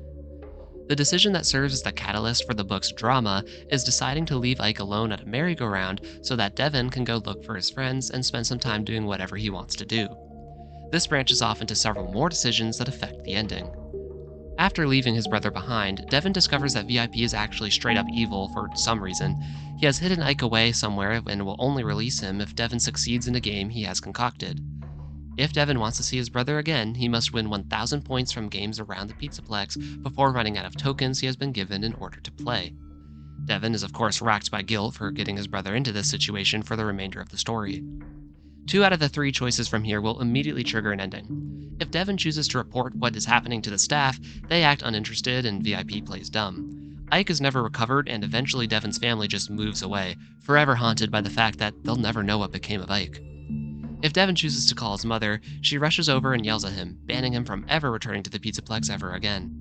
The decision that serves as the catalyst for the book's drama is deciding to leave Ike alone at a merry-go-round so that Devin can go look for his friends and spend some time doing whatever he wants to do. This branches off into several more decisions that affect the ending. After leaving his brother behind, Devin discovers that VIP is actually straight up evil for some reason. He has hidden Ike away somewhere and will only release him if Devin succeeds in a game he has concocted. If Devin wants to see his brother again, he must win 1,000 points from games around the Pizzaplex before running out of tokens he has been given in order to play. Devin is of course racked by guilt for getting his brother into this situation for the remainder of the story. 2 out of the 3 choices from here will immediately trigger an ending. If Devin chooses to report what is happening to the staff, they act uninterested and VIP plays dumb. Ike is never recovered, and eventually Devin's family just moves away, forever haunted by the fact that they'll never know what became of Ike. If Devin chooses to call his mother, she rushes over and yells at him, banning him from ever returning to the Pizzaplex ever again.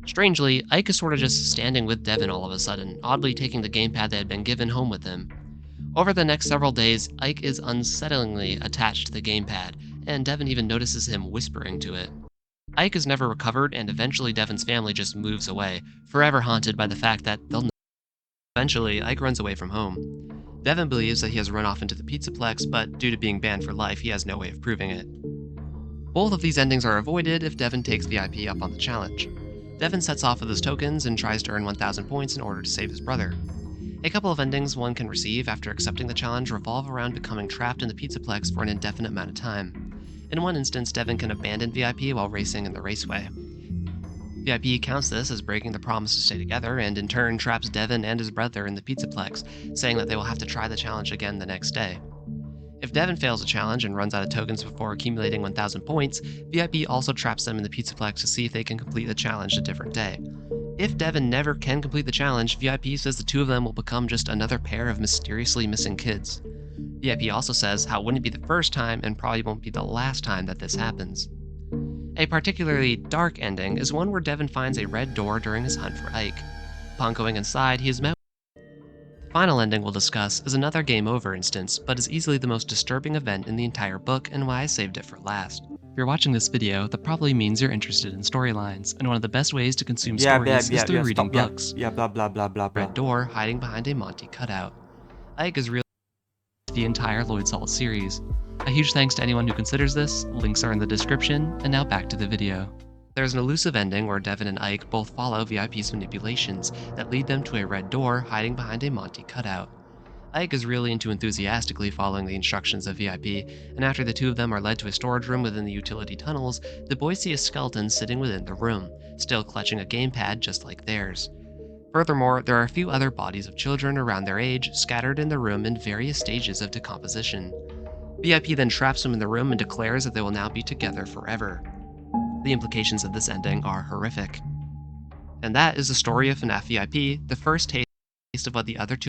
Strangely, Ike is sort of just standing with Devin all of a sudden, oddly taking the gamepad they had been given home with him. Over the next several days, Ike is unsettlingly attached to the gamepad, and Devin even notices him whispering to it. Ike is never recovered, and eventually Devin's family just moves away, forever haunted by the fact that they'll never. Eventually, Ike runs away from home. Devin believes that he has run off into the Pizzaplex, but due to being banned for life, he has no way of proving it. Both of these endings are avoided if Devin takes VIP up on the challenge. Devin sets off with his tokens and tries to earn 1,000 points in order to save his brother. A couple of endings one can receive after accepting the challenge revolve around becoming trapped in the Pizzaplex for an indefinite amount of time. In one instance, Devin can abandon VIP while racing in the raceway. VIP counts this as breaking the promise to stay together, and in turn traps Devin and his brother in the Pizzaplex, saying that they will have to try the challenge again the next day. If Devin fails the challenge and runs out of tokens before accumulating 1,000 points, VIP also traps them in the Pizzaplex to see if they can complete the challenge a different day. If Devin never can complete the challenge, VIP says the two of them will become just another pair of mysteriously missing kids. VIP also says how it wouldn't be the first time and probably won't be the last time that this happens. A particularly dark ending is one where Devin finds a red door during his hunt for Ike. Upon going inside, he is met. The final ending we'll discuss is another game over instance, but is easily the most disturbing event in the entire book and why I saved it for last. If you're watching this video, that probably means you're interested in storylines, and one of the best ways to consume stories is through reading books. Blah blah blah blah blah. Red door hiding behind a Monty cutout. Ike is really the entire Lloyd Salt series. A huge thanks to anyone who considers this, links are in the description, and now back to the video. There's an elusive ending where Devin and Ike both follow VIP's manipulations that lead them to a red door hiding behind a Monty cutout. Ike is really into enthusiastically following the instructions of VIP, and after the two of them are led to a storage room within the utility tunnels, the boys see a skeleton sitting within the room, still clutching a gamepad just like theirs. Furthermore, there are a few other bodies of children around their age scattered in the room in various stages of decomposition. VIP then traps them in the room and declares that they will now be together forever. The implications of this ending are horrific. And that is the story of FNAF VIP, the first taste of what the other two.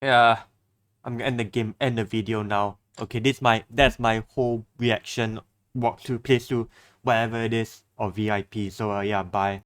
Yeah, I'm gonna end the video now. Okay, that's my whole reaction walkthrough, playthrough, whatever it is, of VIP. So yeah, bye.